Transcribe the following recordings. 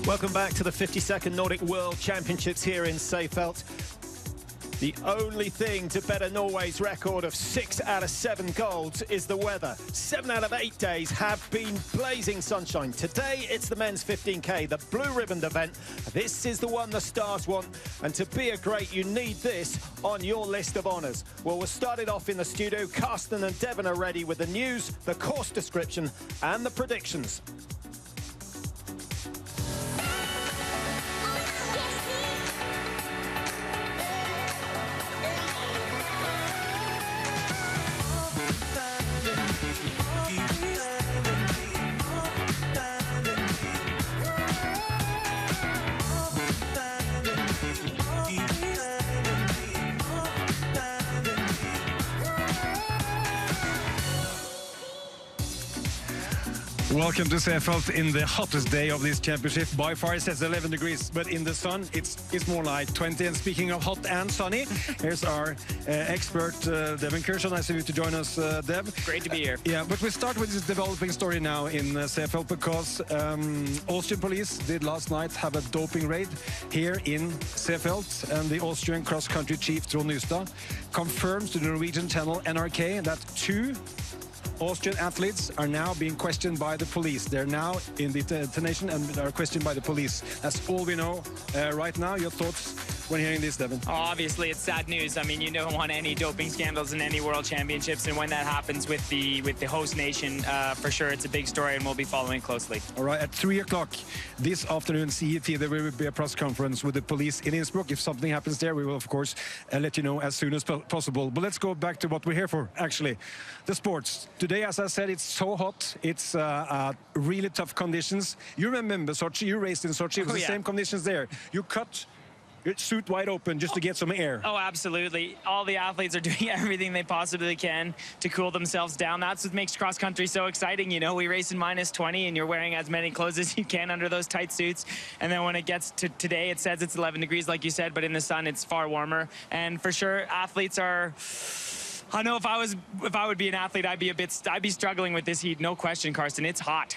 Welcome back to the 52nd Nordic World Championships here in Seefeld. The only thing to better Norway's record of 6 out of 7 golds is the weather. 7 out of 8 days have been blazing sunshine. Today, it's the men's 15K, the blue-ribboned event. This is the one the stars want, and to be a great, you need this on your list of honours. Well, we'll start it off in the studio. Carsten and Devon are ready with the news, the course description, and the predictions. Welcome to Seefeld in the hottest day of this championship. By far it says 11 degrees, but in the sun it's more like 20. And speaking of hot and sunny, here's our expert Devon Kershaw. Nice of you to join us, Dev. Great to be here. Yeah, but we start with this developing story now in Seefeld because Austrian police did last night have a doping raid here in Seefeld, and the Austrian cross-country chief Trond Nystad confirms to the Norwegian channel NRK that 2 Austrian athletes are now being questioned by the police. They're now in detention and are questioned by the police. That's all we know right now. Your thoughts when hearing this, Devon? Oh, obviously, it's sad news. I mean, you don't want any doping scandals in any world championships, and when that happens with the host nation, for sure, it's a big story, and we'll be following closely. All right, at 3 o'clock this afternoon, CET, there will be a press conference with the police in Innsbruck. If something happens there, we will, of course, let you know as soon as possible. But let's go back to what we're here for, actually. The sports. Today, as I said, it's so hot. It's really tough conditions. You remember Sochi? You raced in Sochi. It was the same conditions there. You cut your suit wide open just to get some air. Oh, absolutely. All the athletes are doing everything they possibly can to cool themselves down. That's what makes cross-country so exciting. You know, we race in -20, and you're wearing as many clothes as you can under those tight suits. And then when it gets to today, it says it's 11 degrees, like you said, but in the sun, it's far warmer. And for sure, athletes are... I know if I would be an athlete, I'd be struggling with this heat. No question, Carsten. It's hot.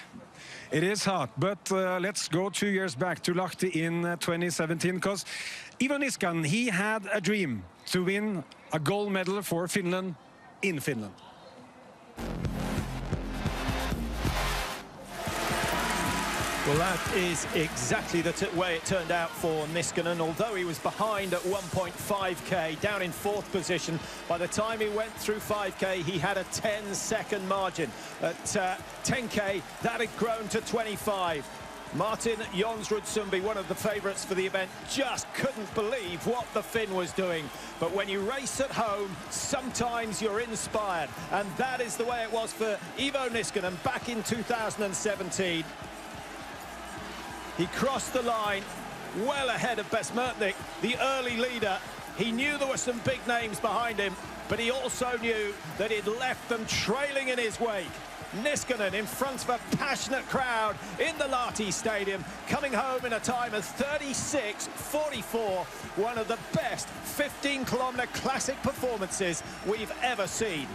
It is hot, but let's go 2 years back to Lahti in 2017, because Ivo Niskanen, he had a dream to win a gold medal for Finland in Finland. Well, that is exactly the way it turned out for Niskanen. Although he was behind at 1.5k, down in 4th position, by the time he went through 5k, he had a 10-second margin. At 10k, that had grown to 25. Martin Jonsrud-Sundby, one of the favourites for the event, just couldn't believe what the Finn was doing. But when you race at home, sometimes you're inspired. And that is the way it was for Ivo Niskanen back in 2017. He crossed the line well ahead of Besmertnik, the early leader. He knew there were some big names behind him, but he also knew that he'd left them trailing in his wake. Niskanen in front of a passionate crowd in the Lahti Stadium, coming home in a time of 36:44, one of the best 15-kilometre classic performances we've ever seen.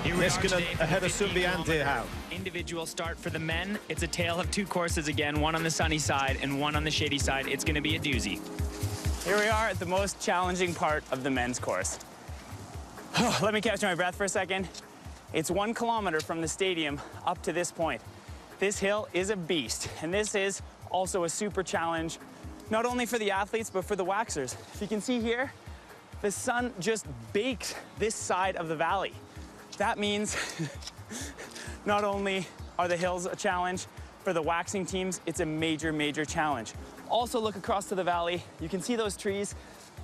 Niskanen ahead of Sundby and Deerhow. Individual start for the men. It's a tale of 2 courses again, one on the sunny side and one on the shady side. It's going to be a doozy. Here we are at the most challenging part of the men's course. Let me catch my breath for a second. It's 1 kilometer from the stadium up to this point. This hill is a beast, and this is also a super challenge, not only for the athletes, but for the waxers. If you can see here, the sun just bakes this side of the valley. That means not only are the hills a challenge for the waxing teams, it's a major, major challenge. Also look across to the valley. You can see those trees.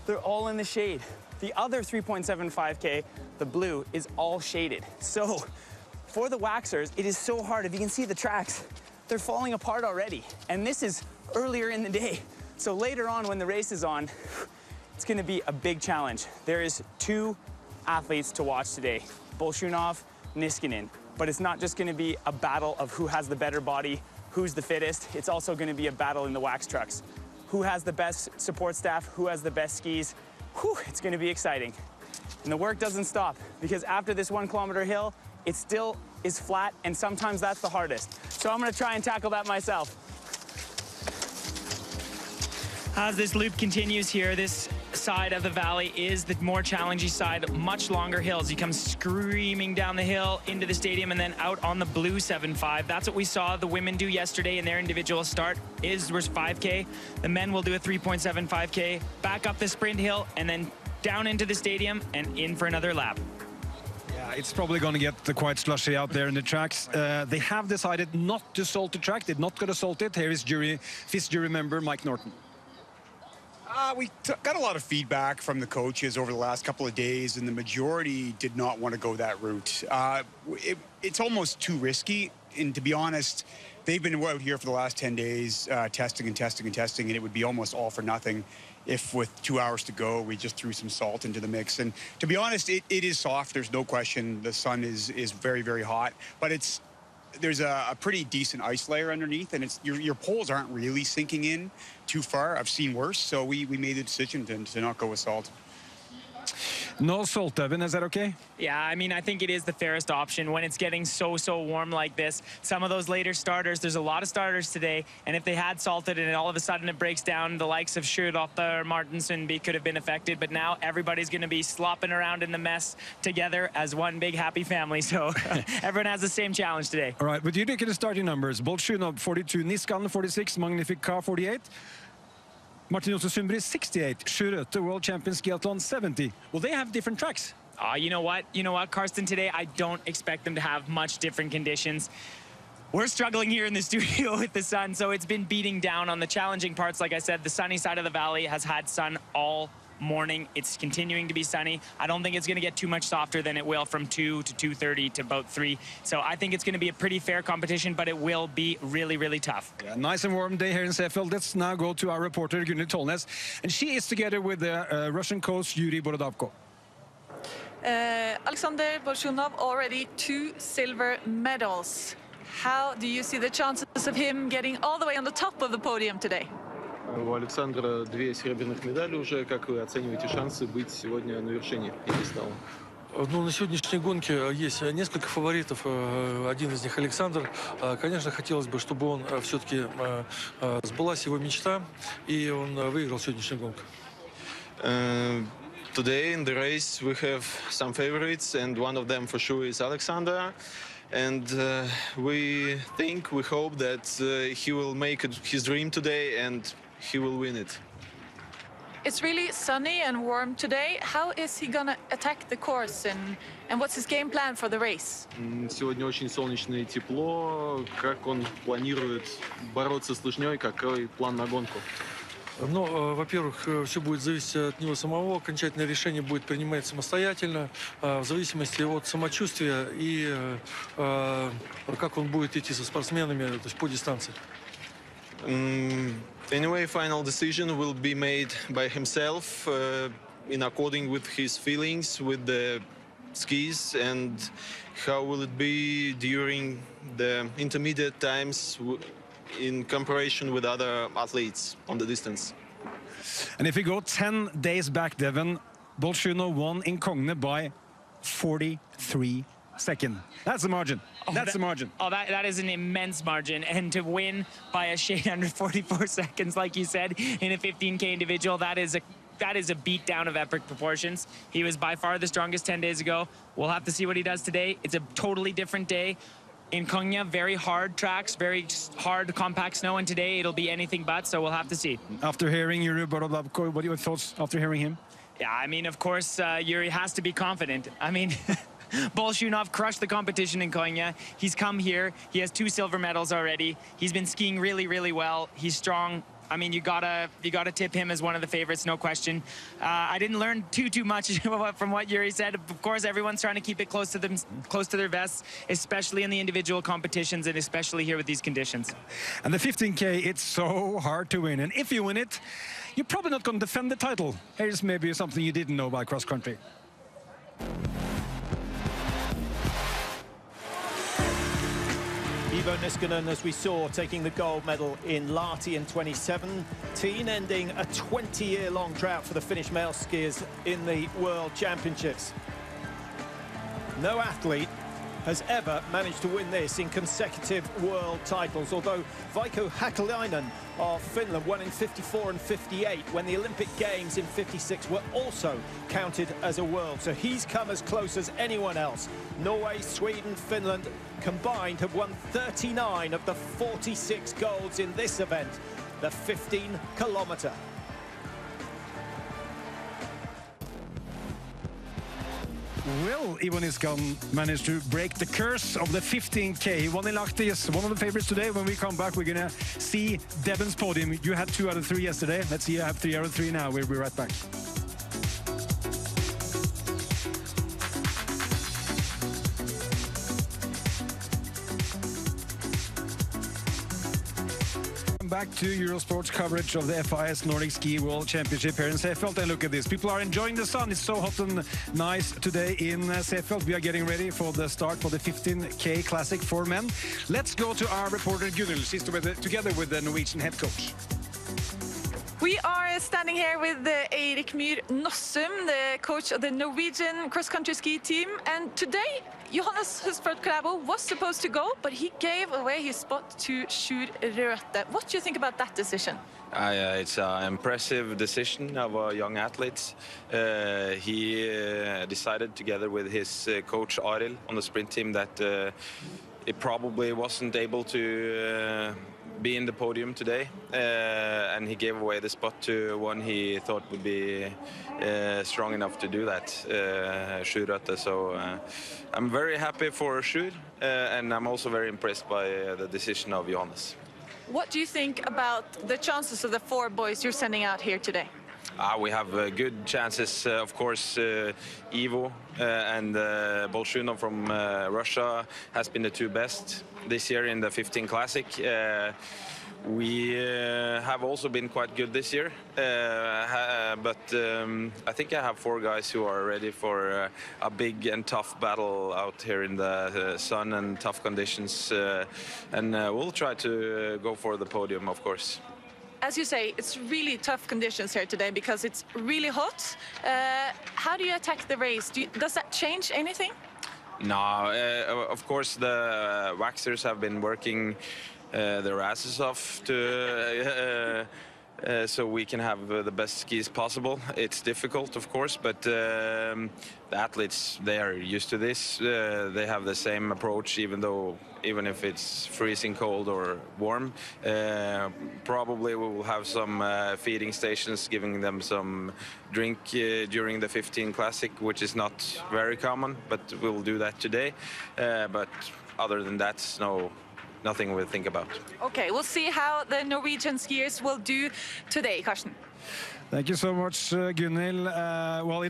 They're all in the shade. The other 3.75K, the blue, is all shaded. So for the waxers, it is so hard. If you can see the tracks, they're falling apart already. And this is earlier in the day. So later on when the race is on, it's gonna be a big challenge. There is 2 athletes to watch today. Bolshunov, Niskanen. But it's not just going to be a battle of who has the better body, who's the fittest. It's also going to be a battle in the wax trucks. Who has the best support staff, who has the best skis. Whew, it's going to be exciting. And the work doesn't stop, because after this 1 kilometer hill, it still is flat, and sometimes that's the hardest. So I'm gonna try and tackle that myself. As this loop continues here, this side of the valley is the more challenging side, much longer hills. You come screaming down the hill into the stadium and then out on the blue 7.5. That's what we saw the women do yesterday in their individual start. Was 5K. The men will do a 3.75K, back up the sprint hill, and then down into the stadium and in for another lap. Yeah, it's probably going to get quite slushy out there in the tracks. They have decided not to salt the track. They're not going to salt it. Here is FIS jury member Mike Norton. We got a lot of feedback from the coaches over the last couple of days, and the majority did not want to go that route. It's almost too risky, and to be honest, they've been out here for the last 10 days testing and testing and testing, and it would be almost all for nothing if with 2 hours to go we just threw some salt into the mix. And to be honest, it is soft, there's no question. The sun is very, very hot, but there's a pretty decent ice layer underneath, and your poles aren't really sinking in too far. I've seen worse, so we made the decision to not go with salt. No salt, Evan, is that okay? Yeah, I mean, I think it is the fairest option when it's getting so warm like this. Some of those later starters, there's a lot of starters today, and if they had salted and all of a sudden it breaks down, the likes of Schurotter, Martinson could have been affected, but now everybody's going to be slopping around in the mess together as one big happy family, so everyone has the same challenge today. All right, but you look at the starting numbers. Bolsjunov 42, Niskan 46, Magnifica 48. Martin Jonsson 68, Schurotter, world champion skiathlon 70. Well, they have different tracks. You know what, Karsten, today I don't expect them to have much different conditions. We're struggling here in the studio with the sun, so it's been beating down on the challenging parts. Like I said, the sunny side of the valley has had sun all morning. It's continuing to be sunny. I don't think it's going to get too much softer than it will from 2 to 2:30 to about 3. So I think it's going to be a pretty fair competition, but it will be really, really tough. Yeah, nice and warm day here in Seefeld. Let's now go to our reporter, Gunhild Tollnes, and she is together with the Russian coach, Yuri Borodavko. Alexander Bolsjunov, already 2 silver medals. How do you see the chances of him getting all the way on the top of the podium today? У Александра 2 серебряных медали уже. Как вы оцениваете шансы быть сегодня на вершине пьедестала? Ну, на сегодняшней гонке есть несколько фаворитов. Один из них Александр. Конечно, хотелось бы, чтобы он все-таки сбылась его мечта, и он выиграл сегодняшнюю гонку. Today in the race we have some favorites, and one of them for sure is Alexander. And we hope that he will make his dream today and he will win it. It's really sunny and warm today. How is he gonna attack the course, and what's his game plan for the race? Сегодня очень солнечно и тепло. Как он планирует бороться с лыжней, какой план на гонку? Ну, во-первых, все будет зависеть от него самого. Окончательное решение будет принимать самостоятельно, в зависимости от самочувствия и как он будет идти со спортсменами, то есть по дистанции. Anyway, final decision will be made by himself in according with his feelings with the skis, and how will it be during the intermediate times in comparison with other athletes on the distance. And if we go 10 days back, Devon, Bolsjunov won in Kogne by 43 seconds. That's a margin. That's a margin. Oh, that is an immense margin. And to win by a shade under 44 seconds, like you said, in a 15K individual, that is a beatdown of epic proportions. He was by far the strongest 10 days ago. We'll have to see what he does today. It's a totally different day. In Konya, very hard tracks, very hard, compact snow, and today it'll be anything but, so we'll have to see. After hearing Yuri Borodavko, what are your thoughts after hearing him? Yeah, I mean, of course, Yuri has to be confident. I mean, Bolsjunov crushed the competition in Konya. He's come here. He has 2 silver medals already. He's been skiing really, really well. He's strong. I mean, you gotta tip him as one of the favorites, no question. I didn't learn too much from what Yuri said. Of course, everyone's trying to keep it close to their vests, especially in the individual competitions and especially here with these conditions. And the 15K, it's so hard to win. And if you win it, you're probably not going to defend the title. Here's maybe something you didn't know about cross country. He Ivo Niskanen, as we saw, taking the gold medal in Lahti in 2017, ending a 20-year-long drought for the Finnish male skiers in the World Championships. No athlete has ever managed to win this in consecutive world titles, although Veikko Häkkilä of Finland won in 54 and 58 when the Olympic Games in 56 were also counted as a world. So he's come as close as anyone else. Norway, Sweden, Finland combined have won 39 of the 46 golds in this event, the 15-kilometre. Will Ivo Niskanen manage to break the curse of the 15K? He won in Lahti, is one of the favorites today. When we come back, we're going to see Devon's podium. You had 2 out of 3 yesterday. Let's see you have 3 out of 3 now. We'll be right back. Back to Eurosport's coverage of the FIS Nordic Ski World Championship here in Seefeld. And look at this, people are enjoying the sun. It's so hot and nice today in Seefeld. We are getting ready for the start for the 15K Classic for men. Let's go to our reporter Gunhild. She's together with the Norwegian head coach. We are standing here with Eirik Myhr Nossum, the coach of the Norwegian cross-country ski team. And today, Johannes Husfeldt Klæbo was supposed to go, but he gave away his spot to Sjur Røthe. What do you think about that decision? It's an impressive decision of a young athlete. He decided together with his coach Arild on the sprint team that it probably wasn't able to be in the podium today, and he gave away the spot to one he thought would be strong enough to do that, Sjur Røthe. So I'm very happy for Sjur, and I'm also very impressed by the decision of Johannes. What do you think about the chances of the 4 boys you're sending out here today? We have good chances, of course. Ivo and Bolshunov from Russia has been the 2 best this year in the 15 Classic. We have also been quite good this year, but I think I have 4 guys who are ready for a big and tough battle out here in the sun and tough conditions, and we'll try to go for the podium, of course. As you say, it's really tough conditions here today because it's really hot. How do you attack the race? Does that change anything? No, of course the waxers have been working their asses off to so we can have the best skis possible. It's difficult, of course, but the athletes, they are used to this. They have the same approach, even if it's freezing cold or warm. Probably we will have some feeding stations, giving them some drink during the 15 Classic, which is not very common, but we'll do that today. But other than that, nothing we'll think about. Okay, we'll see how the Norwegian skiers will do today, Karsten. Thank you so much, Gunhild. Well,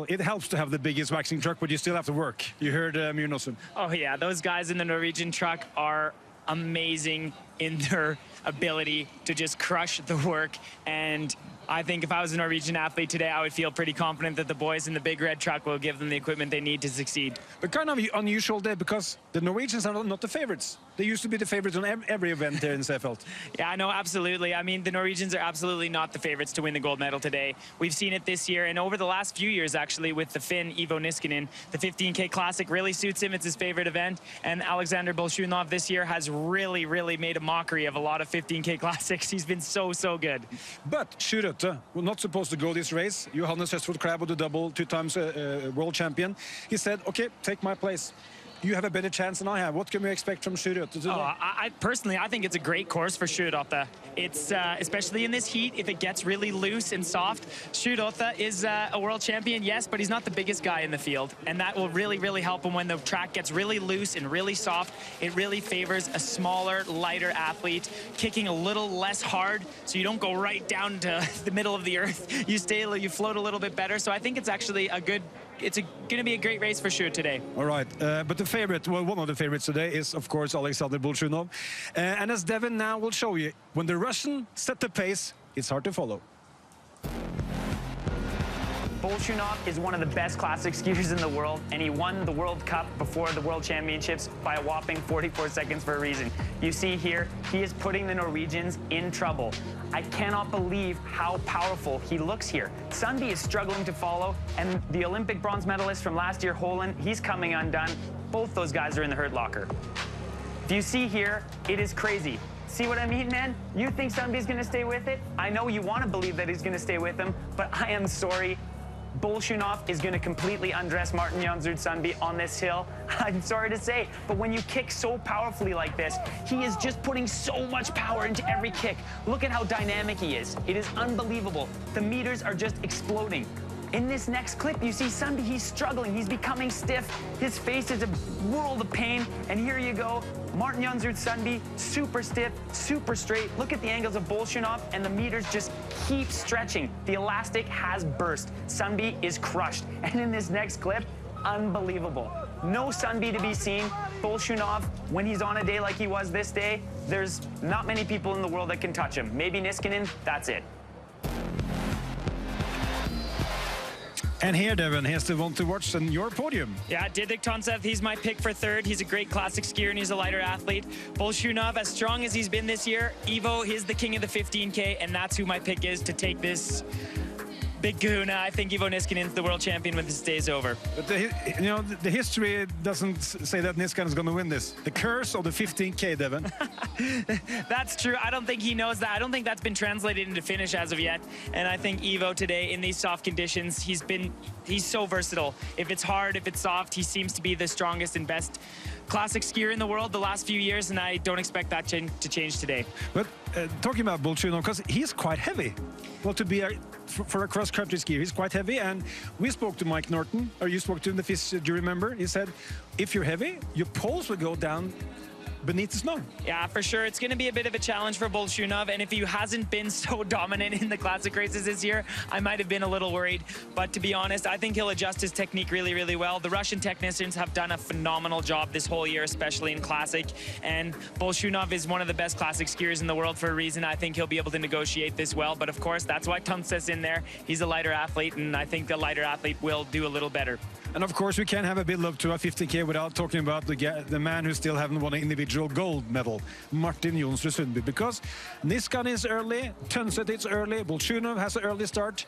it helps to have the biggest waxing truck, but you still have to work. You heard Myhr Nossum. Oh yeah, those guys in the Norwegian truck are amazing in their ability to just crush the work, and I think if I was a Norwegian athlete today, I would feel pretty confident that the boys in the big red truck will give them the equipment they need to succeed. But kind of unusual day because the Norwegians are not the favorites. They used to be the favorites on every event here in Seefeld. Yeah, no, absolutely. I mean, the Norwegians are absolutely not the favorites to win the gold medal today. We've seen it this year and over the last few years, actually, with the Finn Ivo Niskanen. The 15K Classic really suits him. It's his favorite event. And Alexander Bolshunov this year has really, really made a mockery of a lot of 15K Classics. He's been so good. But Sjur Røthe was not supposed to go this race. Johannes Husfeldt Klæbo, the double 2 times world champion, he said, okay, take my place. You have a better chance than I have. What can we expect from Sjur Røthe today? I personally think it's a great course for Sjur Røthe. It's especially in this heat, if it gets really loose and soft. Sjur Røthe is a world champion, yes, but he's not the biggest guy in the field, and that will really, really help him when the track gets really loose and really soft. It really favors a smaller, lighter athlete, kicking a little less hard, so you don't go right down to the middle of the earth. You float a little bit better. So I think it's actually it's going to be a great race for Sjur today. All right, but the favorite, well, one of the favorites today is, of course, Alexander Bolshunov. And as Devon now will show you, when the Russian set the pace, it's hard to follow. Bolshunov is one of the best classic skiers in the world, and he won the World Cup before the World Championships by a whopping 44 seconds for a reason. You see here, he is putting the Norwegians in trouble. I cannot believe how powerful he looks here. Sundby is struggling to follow, and the Olympic bronze medalist from last year, Holland, he's coming undone. Both those guys are in the hurt locker. If you see here, it is crazy. See what I mean, man? You think Sundby's gonna stay with it? I know you want to believe that he's gonna stay with him, but I am sorry. Bolshunov is gonna completely undress Martin Jonsrud Sundby on this hill. I'm sorry to say, but when you kick so powerfully like this, he is just putting so much power into every kick. Look at how dynamic he is. It is unbelievable. The meters are just exploding. In this next clip, you see Sundby, he's struggling, he's becoming stiff. His face is a world of pain, and here you go. Martin Jonsrud Sundby, super stiff, super straight. Look at the angles of Bolshunov, and the meters just keep stretching. The elastic has burst. Sundby is crushed. And in this next clip, unbelievable. No Sundby to be seen. Bolshunov, when he's on a day like he was this day, there's not many people in the world that can touch him. Maybe Niskanen, that's it. And here, Devin, here's the one to watch on your podium. Yeah, Didrik Tonsev, he's my pick for third. He's a great classic skier and he's a lighter athlete. Bolshunov, as strong as he's been this year, Ivo, he's the king of the 15K, and that's who my pick is to take this big kahuna. I think Ivo Niskanen's the world champion when this day is over. But the history doesn't say that Niskanen's going to win this. The curse of the 15K, Devin. That's true. I don't think he knows that. I don't think that's been translated into finish as of yet. And I think Ivo today, in these soft conditions, he's so versatile. If it's hard, if it's soft, he seems to be the strongest and best classic skier in the world the last few years, and I don't expect that to change today. But talking about Bolshunov, because he's quite heavy. Well, to be for a cross-country skier, he's quite heavy. And we spoke to Mike Norton, or you spoke to him, the FIS, do you remember? He said, if you're heavy, your poles will go down beneath the snow. Yeah, for sure. It's going to be a bit of a challenge for Bolshunov, and if he hasn't been so dominant in the classic races this year, I might have been a little worried. But to be honest, I think he'll adjust his technique really, really well. The Russian technicians have done a phenomenal job this whole year, especially in classic, and Bolshunov is one of the best classic skiers in the world for a reason. I think he'll be able to negotiate this well, but of course, that's why Tonsev's in there. He's a lighter athlete, and I think the lighter athlete will do a little better. And of course, we can't have a build-up to a 50K without talking about the man who still haven't won an individual gold medal, Martin Jonsrud Sundby, because Niskanen is early, Tønseth is early, Bolshunov has an early start.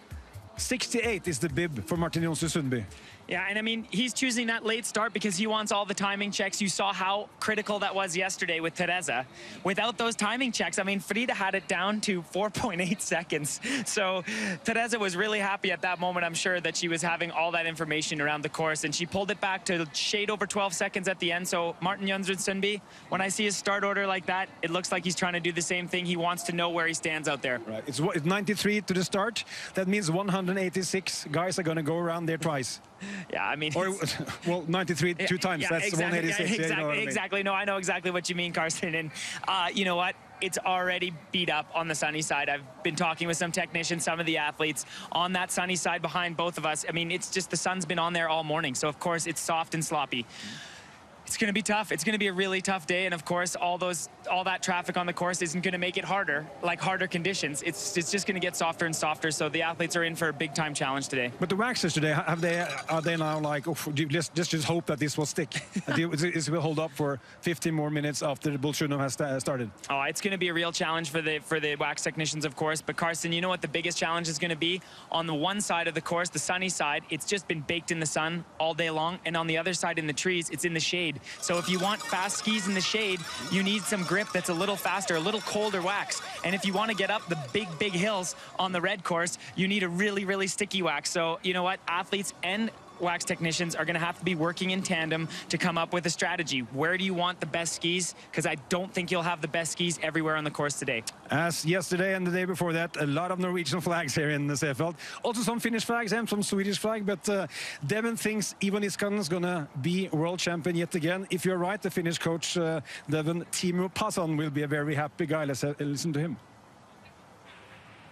68 is the bib for Martin Jonsrud Sundby. Yeah, and I mean, he's choosing that late start because he wants all the timing checks. You saw how critical that was yesterday with Teresa. Without those timing checks, I mean, Frida had it down to 4.8 seconds. So Teresa was really happy at that moment, I'm sure, that she was having all that information around the course, and she pulled it back to shade over 12 seconds at the end. So Martin Jonsrud Sundby, when I see his start order like that, it looks like he's trying to do the same thing. He wants to know where he stands out there. Right. It's 93 to the start. That means 186 guys are going to go around there twice. Yeah, I mean... Or, well, 93 two times. That's exactly, 186. exactly, you know what I mean. exactly. No, I know exactly what you mean, Carsten. And you know what? It's already beat up on the sunny side. I've been talking with some technicians, some of the athletes on that sunny side behind both of us. I mean, it's just the sun's been on there all morning. So, of course, it's soft and sloppy. It's going to be tough. It's going to be a really tough day, and of course, all that traffic on the course isn't going to make it harder, like harder conditions. It's just going to get softer and softer. So the athletes are in for a big-time challenge today. But the waxers today, are they now like, oh, let's just hope that this will stick? It will hold up for 15 more minutes after the Bolshunov has started. Oh, it's going to be a real challenge for the wax technicians, of course. But Carsten, you know what the biggest challenge is going to be? On the one side of the course, the sunny side, it's just been baked in the sun all day long, and on the other side in the trees, it's in the shade. So if you want fast skis in the shade, you need some grip that's a little faster, a little colder wax. And if you want to get up the big hills on the red course, you need a really, really sticky wax. So you know what? Athletes and wax technicians are going to have to be working in tandem to come up with a strategy. Where do you want the best skis? Because I don't think you'll have the best skis everywhere on the course today. As yesterday and the day before that, a lot of Norwegian flags here in the Seefeld. Also some Finnish flags and some Swedish flag, but Devin thinks Ivo Niskanen is going to be world champion yet again. If you're right, the Finnish coach, Devin, Timo Passon will be a very happy guy. Let's listen to him.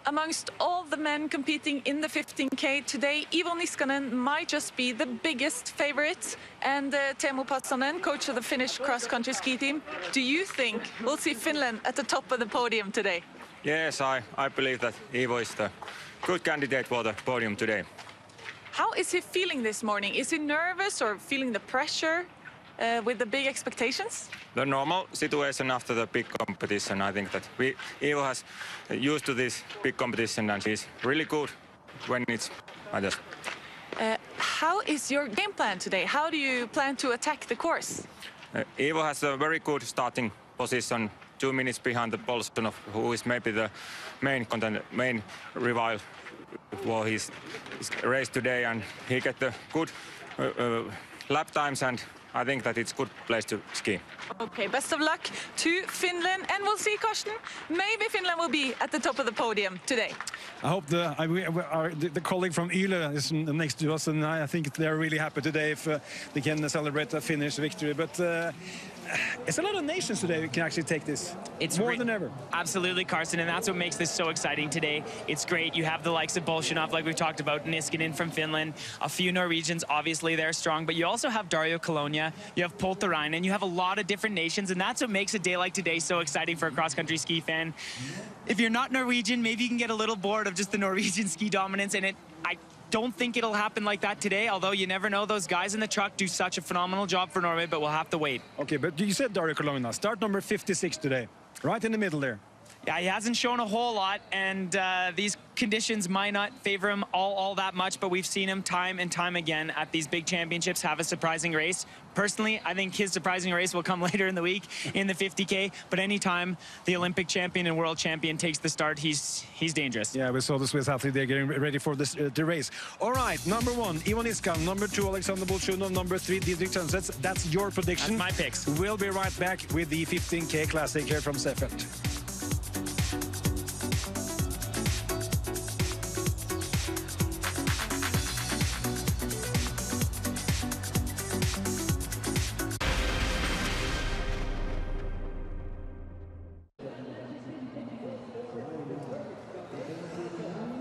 Amongst all the men competing in the 15K today, Ivo Niskanen might just be the biggest favorite. And Teemu Passonen, coach of the Finnish cross-country ski team, do you think we'll see Finland at the top of the podium today? Yes, I believe that Ivo is the good candidate for the podium today. How is he feeling this morning? Is he nervous or feeling the pressure with the big expectations? The normal situation after the big competition. I think that Ivo has used to this big competition and he's really good when it's like this. How is your game plan today? How do you plan to attack the course? Ivo has a very good starting position, 2 minutes behind the Bolsonov, who is maybe the main rival for his race today, and he get the good lap times, and I think that it's a good place to ski. Okay, best of luck to Finland, and we'll see, Karsten, maybe Finland will be at the top of the podium today. I hope the colleague from Yle is next to us, and I think they're really happy today if they can celebrate a Finnish victory. But it's a lot of nations today who can actually take this. It's more than ever. Absolutely, Karsten, and that's what makes this so exciting today. It's great. You have the likes of Bolsonov, like we've talked about, Niskanen from Finland, a few Norwegians, obviously they're strong, but you also have Dario Colonia, you have Poltarainen, you have a lot of different nations, and that's what makes a day like today so exciting for a cross-country ski fan. If you're not Norwegian, maybe you can get a little bored of just the Norwegian ski dominance, and I don't think it'll happen like that today, although you never know. Those guys in the truck do such a phenomenal job for Norway, but we'll have to wait. Okay, but you said Dario Colonia, start number 56 today, right in the middle there. Yeah, he hasn't shown a whole lot, and these conditions might not favor him all that much, but we've seen him time and time again at these big championships have a surprising race. Personally, I think his surprising race will come later in the week in the 50K, but anytime the Olympic champion and world champion takes the start, he's dangerous. Yeah, we saw the Swiss athlete there getting ready for this the race. All right, number 1, Ivo Niskanen, number 2, Alexander Bolshunov, number 3, Didrik Tønseth. That's your prediction. That's my picks. We'll be right back with the 15K Classic here from Seefeld.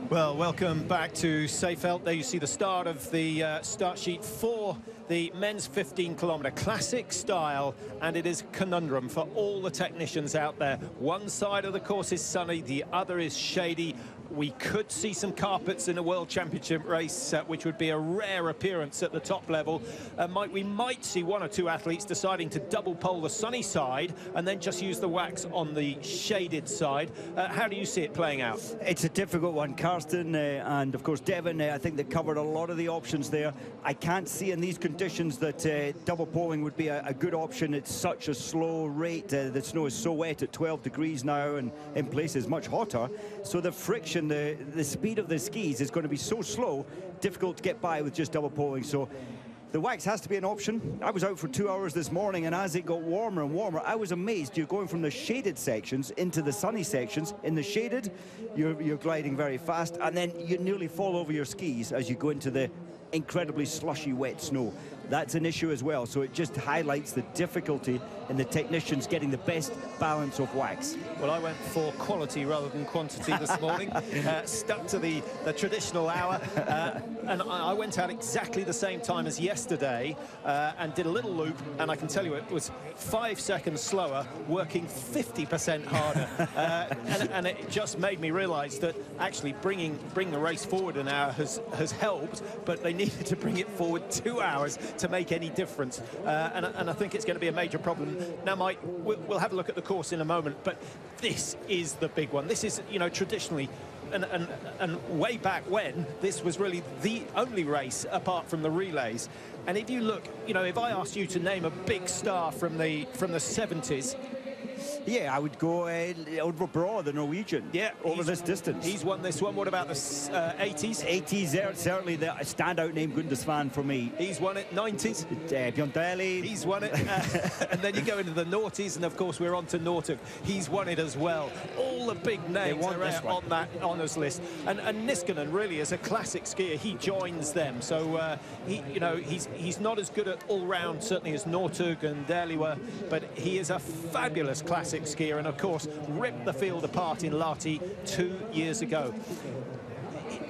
Well, welcome back to Seefeld. There you see the start of the start sheet for the men's 15-kilometre classic style, and it is a conundrum for all the technicians out there. One side of the course is sunny, the other is shady. We could see some carpets in a World Championship race, which would be a rare appearance at the top level. We might see 1 or 2 athletes deciding to double pole the sunny side and then just use the wax on the shaded side. How do you see it playing out? It's a difficult one, Karsten, and of course Devon. I think they covered a lot of the options there. I can't see in these conditions that double poling would be a good option. It's such a slow rate. The snow is so wet at 12 degrees now, and in places much hotter. So the friction, the speed of the skis is going to be so slow, difficult to get by with just double poling. So the wax has to be an option. I was out for 2 hours this morning, and as it got warmer and warmer, I was amazed. You're going from the shaded sections into the sunny sections. In the shaded, you're gliding very fast, and then you nearly fall over your skis as you go into the incredibly slushy, wet snow. That's an issue as well, so it just highlights the difficulty in the technicians getting the best balance of wax. Well, I went for quality rather than quantity this morning, stuck to the traditional hour, and I went out exactly the same time as yesterday and did a little loop, and I can tell you it was 5 seconds slower, working 50% harder, and it just made me realise that actually bring the race forward an hour has helped, but they needed to bring it forward 2 hours to make any difference, and I think it's going to be a major problem. Now, Mike, we'll have a look at the course in a moment, but this is the big one. This is, you know, traditionally, and way back when, this was really the only race apart from the relays. And if you look, you know, if I asked you to name a big star from the 70s, yeah, I would go Oliver Braw, the Norwegian, over this distance. He's won this one. What about the 80s? 80s, certainly the standout name, Gundersvan, for me. He's won it. 90s? Björn Dæhlie. He's won it. And then you go into the noughties, and of course we're on to Northug. He's won it as well. All the big names are on that honours list. And Niskanen really is a classic skier. He joins them. So he's not as good at all-round, certainly, as Northug and Dæhlie were, but he is a fabulous classic skier, and of course ripped the field apart in Lahti 2 years ago.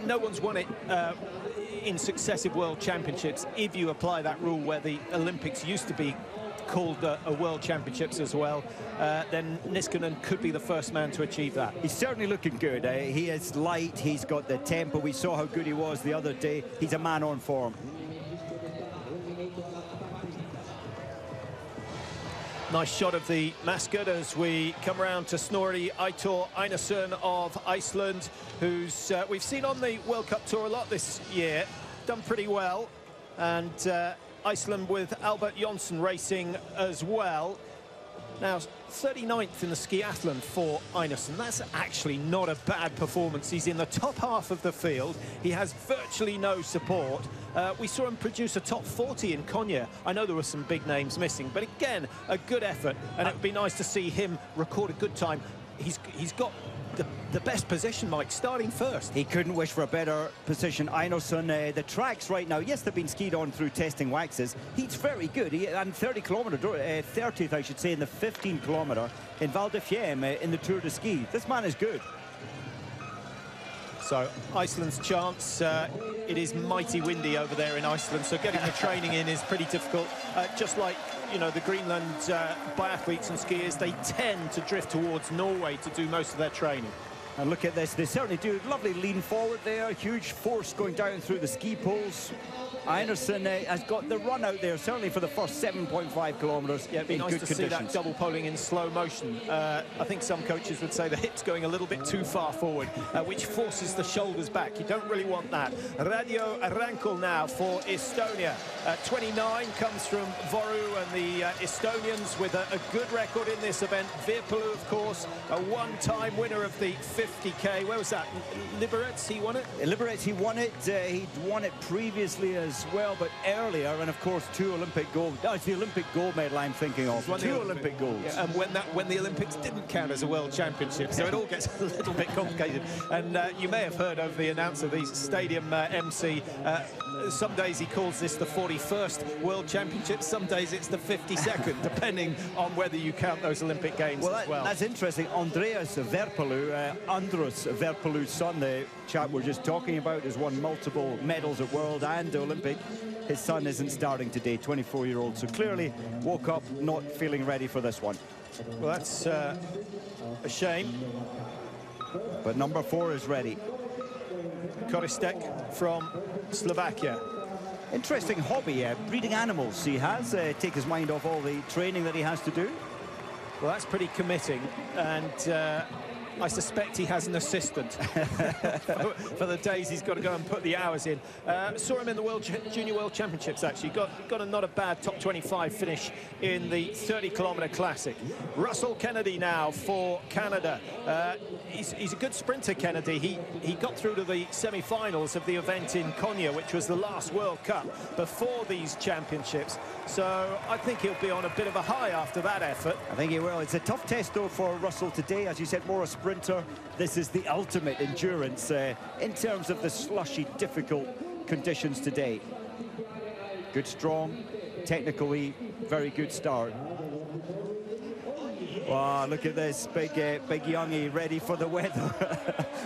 No one's won it in successive World Championships if you apply that rule where the Olympics used to be called a World Championships as well, then Niskanen could be the first man to achieve that. He's certainly looking good. He is light, he's got the tempo. We saw how good he was the other day. He's a man on form. Nice shot of the mascot as we come around to Snorri Eitor Einarsson of Iceland, who's we've seen on the World Cup Tour a lot this year, done pretty well. And Iceland with Albert Jonsson racing as well. Now, 39th in the skiathlon for Einarsson. That's actually not a bad performance. He's in the top half of the field. He has virtually no support. We saw him produce a top 40 in Konya. I know there were some big names missing, but again, a good effort. And it would be nice to see him record a good time. He's got the best position, Mike, starting first. He couldn't wish for a better position. Einarsson, the tracks right now, yes, they've been skied on through testing waxes. He's very good. And 30th, I should say, in the 15 kilometre in Val di Fiemme in the Tour de Ski. This man is good. So Iceland's chance. It is mighty windy over there in Iceland, so getting the training in is pretty difficult. Just like, you know, the Greenland biathletes and skiers, they tend to drift towards Norway to do most of their training. And look at this, they certainly do. Lovely lean forward there, huge force going down through the ski poles. Einarsson has got the run out there, certainly for the first 7.5 kilometres. Yeah, it'd be in nice good to conditions. see that double poling in slow motion. I think some coaches would say the hip's going a little bit too far forward, which forces the shoulders back. You don't really want that. Radio Rankel now for Estonia. 29 comes from Voru, and the Estonians with a good record in this event. Virpalu, of course, a one-time winner of the 50k. Where was that? Liberec, he won it? Liberec, he won it. He'd won it previously as well, but earlier, and of course 2 Olympic gold. Oh, it's the Olympic gold medal I'm thinking of. 2 Olympic golds. Yeah, and when the Olympics didn't count as a world championship, so it all gets a little bit complicated. And you may have heard of the announcer, the stadium MC. Some days he calls this the 41st World Championship, some days it's the 52nd, depending on whether you count those Olympic Games as well. That's interesting. Andreas Virpalu, Andrus Virpalu's son, the chap we're just talking about, has won multiple medals at World and Olympic. His son isn't starting today, 24-year-old, so clearly woke up not feeling ready for this one. Well, that's a shame. But number 4 is ready. Koristek from Slovakia. Interesting hobby, breeding animals he has. Take his mind off all the training that he has to do. Well, that's pretty committing, and I suspect he has an assistant for the days he's got to go and put the hours in. Saw him in the Junior World Championships, actually. Got a not a bad top 25 finish in the 30-kilometre classic. Russell Kennedy now for Canada. He's a good sprinter, Kennedy. He got through to the semi-finals of the event in Konya, which was the last World Cup before these championships. So I think he'll be on a bit of a high after that effort. I think he will. It's a tough test, though, for Russell today. As you said, more a sprinter. This is the ultimate endurance in terms of the slushy, difficult conditions today. Good, strong, technically very good start. Wow, look at this big youngie ready for the weather.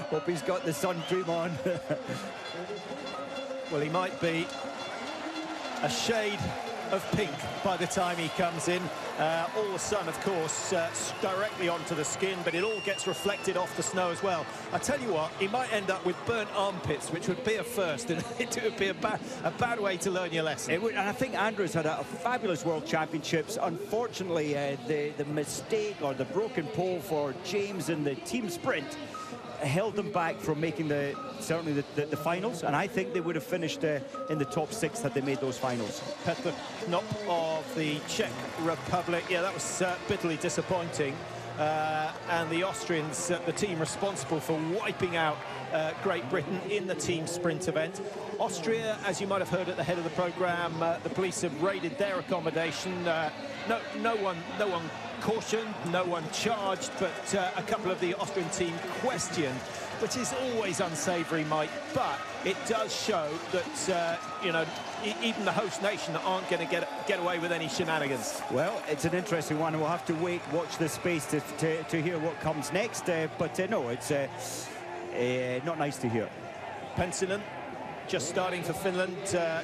Hope he's got the sun cream on. Well, he might be a shade of pink by the time he comes in. All the sun, of course, directly onto the skin, but it all gets reflected off the snow as well. I tell you what, he might end up with burnt armpits, which would be a first, and it would be a bad way to learn your lesson. It would, and I think Andrews had a fabulous World Championships. Unfortunately, the mistake or the broken pole for James in the team sprint held them back from making certainly the finals, and I think they would have finished in the top 6 had they made those finals. Petr Knop of the Czech Republic, yeah, that was bitterly disappointing. And the Austrians, the team responsible for wiping out Great Britain in the team sprint event. Austria, as you might have heard at the head of the programme, the police have raided their accommodation. No one cautioned, no one charged, but a couple of the Austrian team questioned, which is always unsavoury, Mike, but it does show that, you know, even the host nation aren't going to get away with any shenanigans. Well, it's an interesting one. We'll have to watch this space to hear what comes next, but no, it's not nice to hear. Pensinen, just starting for Finland,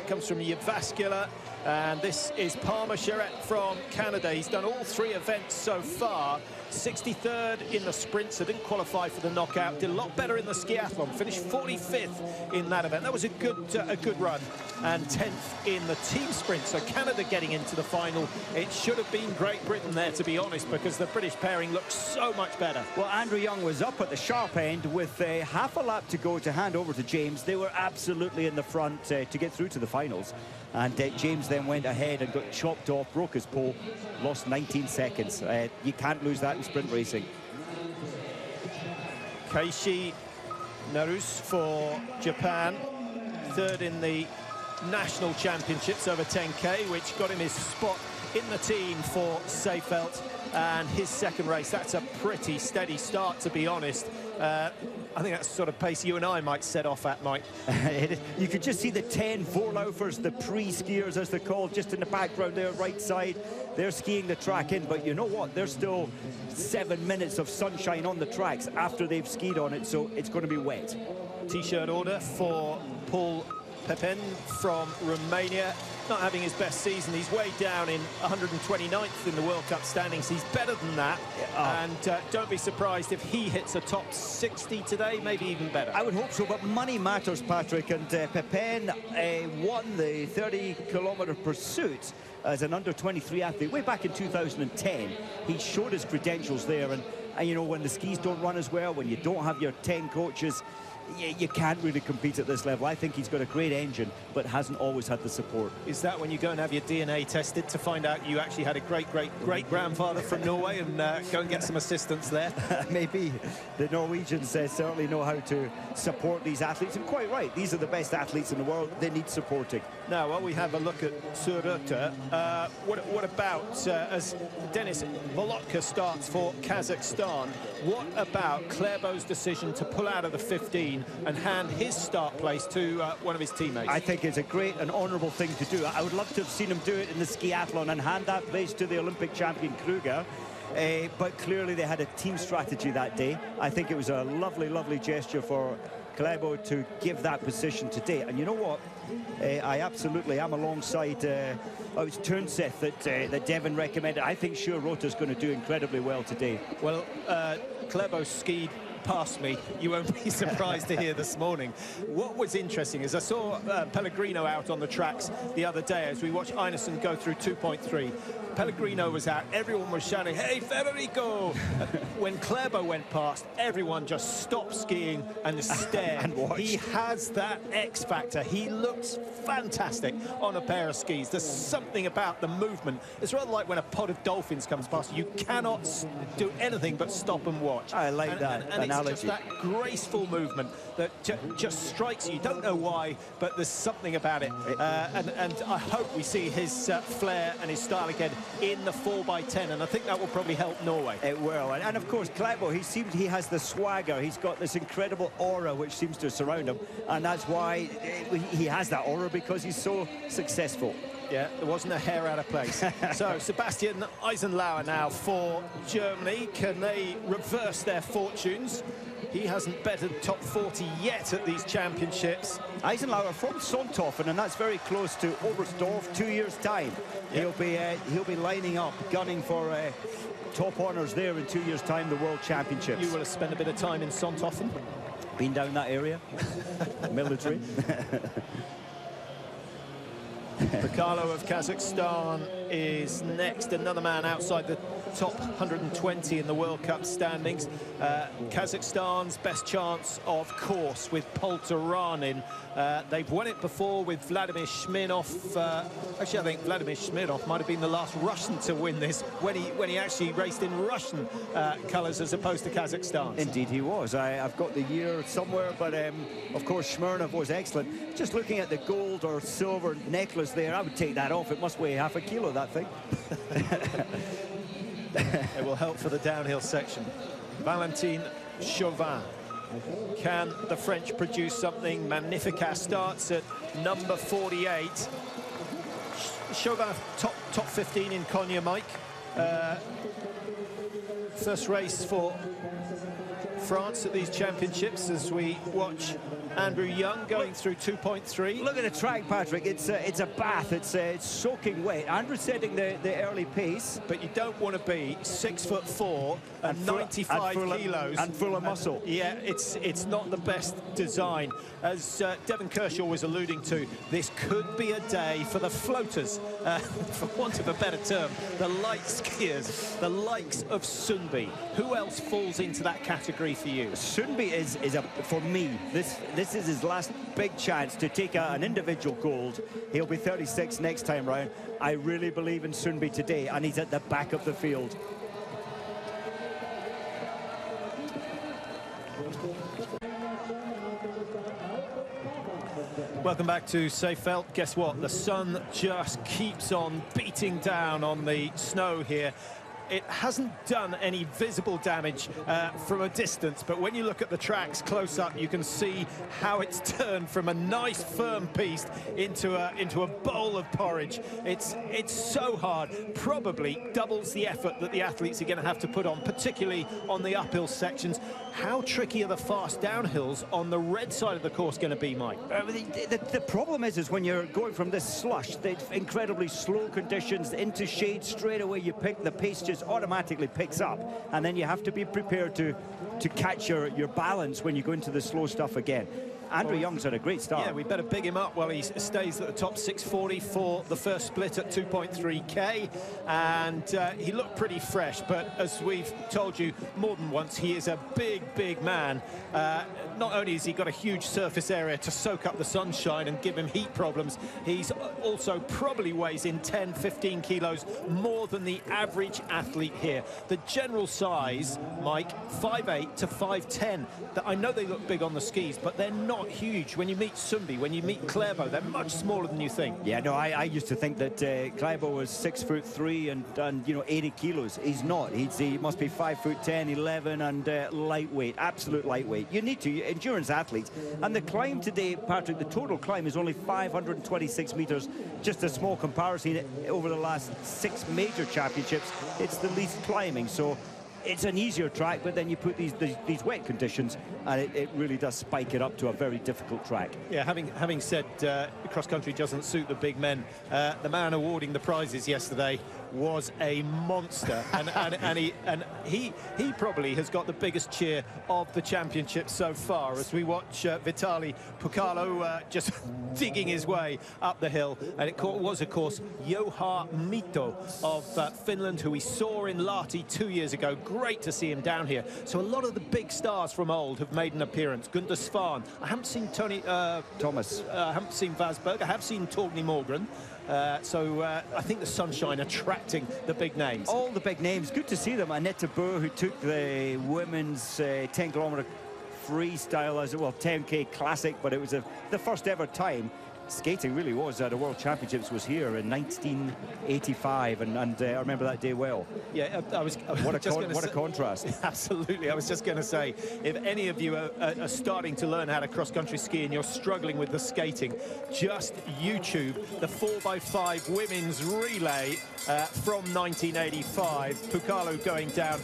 comes from Jyväskylä. And this is Palmer Charette from Canada. He's done all 3 events so far. 63rd in the sprint, so didn't qualify for the knockout. Did a lot better in the skiathlon. Finished 45th in that event. That was a good run. And 10th in the team sprint. So Canada getting into the final. It should have been Great Britain there, to be honest, because the British pairing looks so much better. Well, Andrew Young was up at the sharp end with half a lap to go to hand over to James. They were absolutely in the front to get through to the finals. And James then went ahead and got chopped off, broke his pole, lost 19 seconds. You can't lose that in sprint racing. Keishi Naruse for Japan, 3rd in the national championships over 10k, which got him his spot in the team for Seefeld. And his 2nd race, that's a pretty steady start, to be honest. I think that's the sort of pace you and I might set off at, Mike. You could just see the 10 Vorlaufers, the pre-skiers as they're called, just in the background there, right side. They're skiing the track in, but you know what? There's still 7 minutes of sunshine on the tracks after they've skied on it, so it's going to be wet. T-shirt order for Paul Pepin from Romania. Not having his best season. He's way down in 129th in the World Cup standings. He's better than that. And don't be surprised if he hits a top 60 today, maybe even better. I would hope so, but money matters, Patrick. And Pepin won the 30-kilometre pursuit as an under-23 athlete way back in 2010. He showed his credentials there. And you know, when the skis don't run as well, when you don't have your 10 coaches, you can't really compete at this level. I think he's got a great engine, but hasn't always had the support. Is that when you go and have your DNA tested to find out you actually had a great-great-great-grandfather from Norway and go and get some assistance there? Maybe. The Norwegians certainly know how to support these athletes, and quite right. These are the best athletes in the world. They need supporting. Now, while we have a look at Suruta, what about, as Denis Volotka starts for Kazakhstan, what about Klæbo's decision to pull out of the 15 and hand his start place to one of his teammates? I think it's a great and honourable thing to do. I would love to have seen him do it in the skiathlon and hand that place to the Olympic champion Kruger. But clearly they had a team strategy that day. I think it was a lovely, lovely gesture for Klæbo to give that position today. And you know what? I absolutely am alongside it was Turnseth that Devon recommended. I think Suruta is going to do incredibly well today. Well, Klæbo skied past me, you won't be surprised to hear this morning. What was interesting is I saw Pellegrino out on the tracks the other day as we watched Einarsson go through 2.3. Pellegrino was out, everyone was shouting, "Hey, Federico!" When Klæbo went past, everyone just stopped skiing and stared. And watched. He has that X factor. He looks fantastic on a pair of skis. There's something about the movement. It's rather like when a pod of dolphins comes past. You cannot do anything but stop and watch. I like that analogy. It's just that graceful movement that just strikes you. You don't know why, but there's something about it. And I hope we see his flair and his style again in the 4x10, and I think that will probably help Norway. It will, and of course Klæbo, he has the swagger. He's got this incredible aura which seems to surround him, and that's why he has that aura, because he's so successful. Yeah, there wasn't a hair out of place. So Sebastian Eisenlauer now for Germany. Can they reverse their fortunes? He hasn't bettered top 40 yet at these championships. Eisenlauer from Sonthofen, and that's very close to Oberstdorf. 2 years' time. Yep. He'll be lining up, gunning for top honours there in 2 years' time, the World Championships. You will have spent a bit of time in Sonthofen. Been down that area. Military. Pikalo of Kazakhstan is next, another man outside the top 120 in the World Cup standings. Kazakhstan's best chance, of course, with Polteranin. They've won it before with Vladimir Smirnov. Actually, I think Vladimir Smirnov might have been the last Russian to win this when he actually raced in Russian colours as opposed to Kazakhstan. Indeed he was. I've got the year somewhere, but of course Smirnov was excellent. Just looking at the gold or silver necklace there, I would take that off. It must weigh half a kilo, that thing. It will help for the downhill section. Valentin Chauvin. Can the French produce something? Magnificat starts at number 48. Chauvin top 15 in Konya, Mike. First race for France at these championships as we watch Andrew Young going through 2.3. Look at the track, Patrick. It's a bath. It's soaking wet. Andrew setting the early pace, but you don't want to be 6'4" and 95 kilos and full of muscle. Yeah, it's not the best design. As Devon Kershaw was alluding to, this could be a day for the floaters, for want of a better term, the light skiers, the likes of Sundby. Who else falls into that category for you? Sundby is for me, this is his last big chance to take an individual gold. He'll be 36 next time round. I really believe in Sundby today, and he's at the back of the field. Welcome back to Seefeld. Guess what? The sun just keeps on beating down on the snow here. It hasn't done any visible damage from a distance, but when you look at the tracks close up, you can see how it's turned from a nice firm piste into a bowl of porridge. It's so hard, probably doubles the effort that the athletes are going to have to put on, particularly on the uphill sections. How tricky are the fast downhills on the red side of the course going to be, Mike? The problem is when you're going from this slush, the incredibly slow conditions into shade, straight away you pick the pace just automatically picks up, and then you have to be prepared to catch your balance when you go into the slow stuff again. Andrew Young's had a great start. Yeah, we better big him up while he stays at the top. 6:40 for the first split at 2.3k, and he looked pretty fresh, but as we've told you more than once, he is a big man. Not only has he got a huge surface area to soak up the sunshine and give him heat problems, he's also probably weighs in 10-15 kilos more than the average athlete here. The general size, Mike, 5'8" to 5'10". I know they look big on the skis, but they're not huge. When you meet Sundby, when you meet Klæbo, they're much smaller than you think. Yeah, no, I used to think that Klæbo was 6'3" and you know, 80 kilos. He's not. He must be 5'10", 11, and lightweight, absolute lightweight. You need to, endurance athletes. And the climb today, Patrick, the total climb is only 526 meters. Just a small comparison over the last 6 major championships. It's the least climbing, so it's an easier track, but then you put these wet conditions, and it really does spike it up to a very difficult track. Yeah, having said cross country doesn't suit the big men, the man awarding the prizes yesterday was a monster, and he probably has got the biggest cheer of the championship so far as we watch Vitali Pukalo just digging his way up the hill. And it was, of course, Juha Mito of Finland, who we saw in Lahti 2 years ago. Great to see him down here. So a lot of the big stars from old have made an appearance. Gunde Svan. I haven't seen Thomas. I haven't seen Vasberg. I have seen Torgny Morgren. So I think the sunshine attracting the big names. All the big names. Good to see them. Annette Boer, who took the women's 10-kilometer freestyle as well, 10K classic, but it was the first ever time. Skating really was the World Championships was here in 1985, and I remember that day well. Yeah, what a contrast. Absolutely. I was just going to say, if any of you are starting to learn how to cross-country ski and you're struggling with the skating, just YouTube the 4x5 women's relay from 1985. Pukalo going down.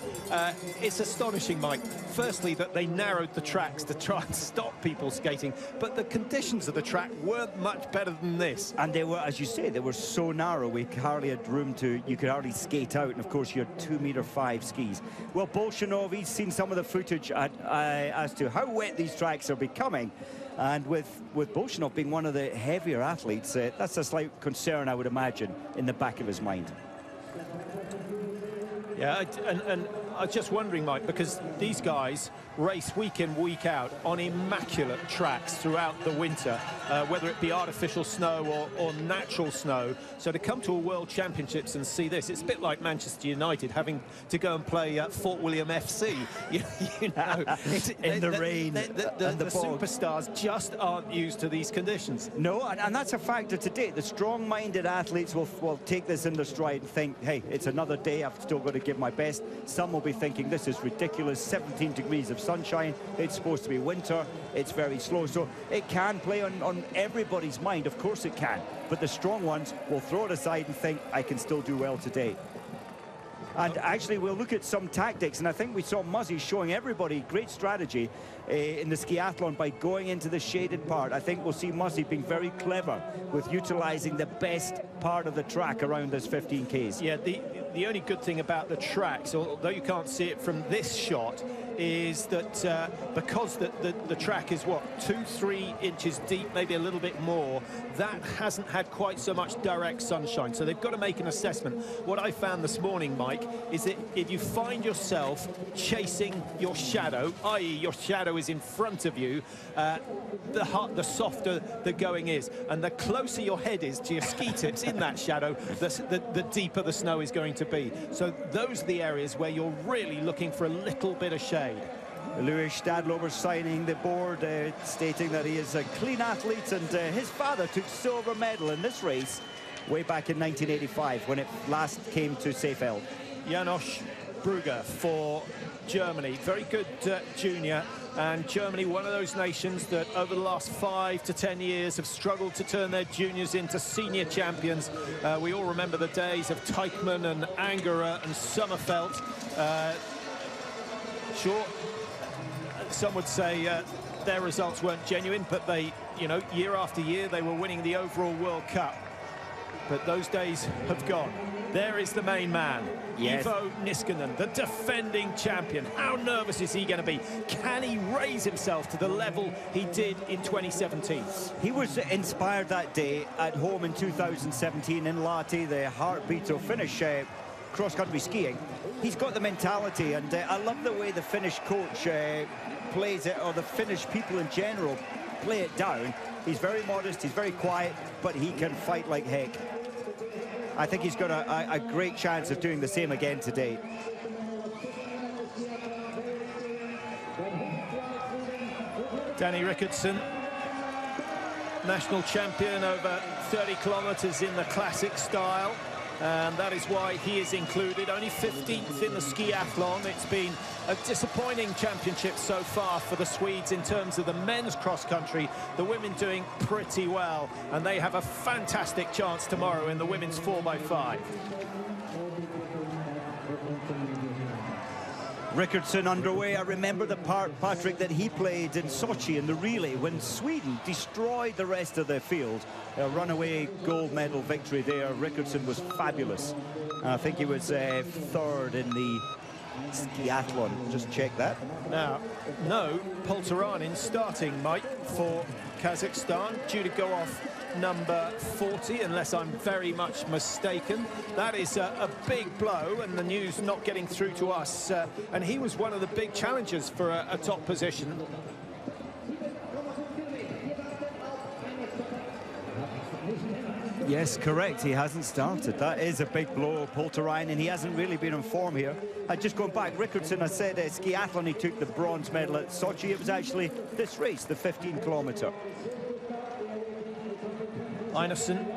It's astonishing, Mike. Firstly, that they narrowed the tracks to try and stop people skating, but the conditions of the track weren't much better than this. And they were, as you say, they were so narrow, we hardly had room you could hardly skate out, and of course your 2.5 skis. Well, Bolshinov, he's seen some of the footage as to how wet these tracks are becoming, and with Bolshinov being one of the heavier athletes, that's a slight concern, I would imagine, in the back of his mind. Yeah, and I was just wondering, Mike, because these guys race week in, week out on immaculate tracks throughout the winter, whether it be artificial snow or natural snow. So to come to a World Championships and see this, it's a bit like Manchester United having to go and play Fort William FC. You know, in the rain. The superstars just aren't used to these conditions. No, and that's a factor today. The strong-minded athletes will take this in their stride and think, hey, it's another day, I've still got to give my best. Some will be thinking, this is ridiculous, 17 degrees of sunshine, it's supposed to be winter, it's very slow. So it can play on everybody's mind, of course it can. But the strong ones will throw it aside and think, I can still do well today. And actually, we'll look at some tactics, and I think we saw Muzzy showing everybody great strategy in the skiathlon by going into the shaded part. I think we'll see Muzzy being very clever with utilising the best part of the track around this 15Ks. Yeah, the only good thing about the tracks, although you can't see it from this shot, is that because the track is, what, 2-3 inches deep, maybe a little bit more, that hasn't had quite so much direct sunshine. So they've got to make an assessment. What I found this morning, Mike, is that if you find yourself chasing your shadow, i.e. your shadow is in front of you, the softer the going is. And the closer your head is to your ski tips in that shadow, the deeper the snow is going to be. So those are the areas where you're really looking for a little bit of shade. Louis Stadlober signing the board, stating that he is a clean athlete, and his father took silver medal in this race way back in 1985 when it last came to Seefeld. Janosch Brugger for Germany, very good junior, and Germany, one of those nations that over the last 5 to 10 years have struggled to turn their juniors into senior champions. We all remember the days of Teichmann and Angerer and Sommerfeld. Sure, some would say their results weren't genuine, but they, you know, year after year they were winning the overall World Cup. But those days have gone. There is the main man, yes. Ivo Niskanen, the defending champion. How nervous is he going to be? Can he raise himself to the level he did in 2017? He was inspired that day at home in 2017 in Lahti, the heartbeat of Finnish cross-country skiing. He's got the mentality, and I love the way the Finnish coach plays it, or the Finnish people in general play it down. He's very modest, he's very quiet, but he can fight like heck. I think he's got a great chance of doing the same again today. Danny Rickardson, national champion over 30 kilometres in the classic style, and that is why he is included. Only 15th in the skiathlon. It's been a disappointing championship so far for the Swedes in terms of the men's cross-country. The women doing pretty well, and they have a fantastic chance tomorrow in the women's 4x5. Rickardson underway. I remember the part, Patrick, that he played in Sochi in the relay when Sweden destroyed the rest of the field. A runaway gold medal victory there. Rickardson was fabulous. I think he was third in the skiathlon. Just check that. Now, no Polteranin starting, Mike, for Kazakhstan, due to go off number 40, unless I'm very much mistaken. That is a big blow, and the news not getting through to us. And he was one of the big challengers for a top position. Yes, correct. He hasn't started. That is a big blow, Polterainen. He hasn't really been in form here. Just going back, Rickardson, I said skiathlon, he took the bronze medal at Sochi. It was actually this race, the 15-kilometre. Einarsson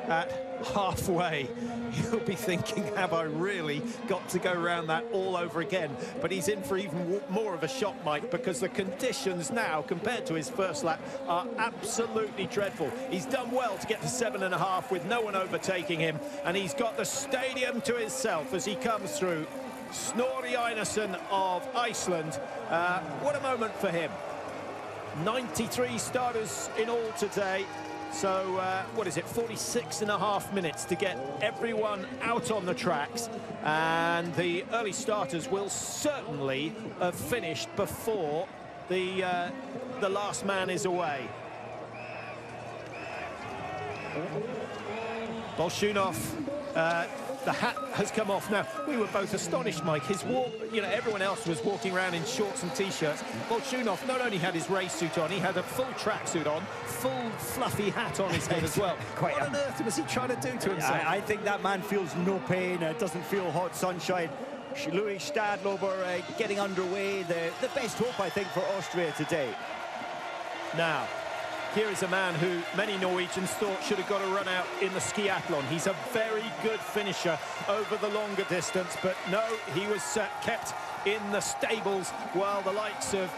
at halfway. He'll be thinking, have I really got to go around that all over again? But he's in for even more of a shock, Mike, because the conditions now, compared to his first lap, are absolutely dreadful. He's done well to get to 7.5 with no one overtaking him, and he's got the stadium to himself as he comes through. Snorri Einarsson of Iceland. What a moment for him. 93 starters in all today. So, what is it, 46.5 minutes to get everyone out on the tracks, and the early starters will certainly have finished before the last man is away. Bolshunov, the hat has come off now. We were both astonished, Mike. His walk, you know, everyone else was walking around in shorts and t-shirts. Bolshunov not only had his race suit on, he had a full tracksuit on, full fluffy hat on his head as well. What on earth was he trying to do to himself? I think that man feels no pain, doesn't feel hot sunshine. Louis Stadlober getting underway. The best hope, I think, for Austria today. Now, here is a man who many Norwegians thought should have got a run out in the skiathlon. He's a very good finisher over the longer distance, but no, he was kept in the stables while the likes of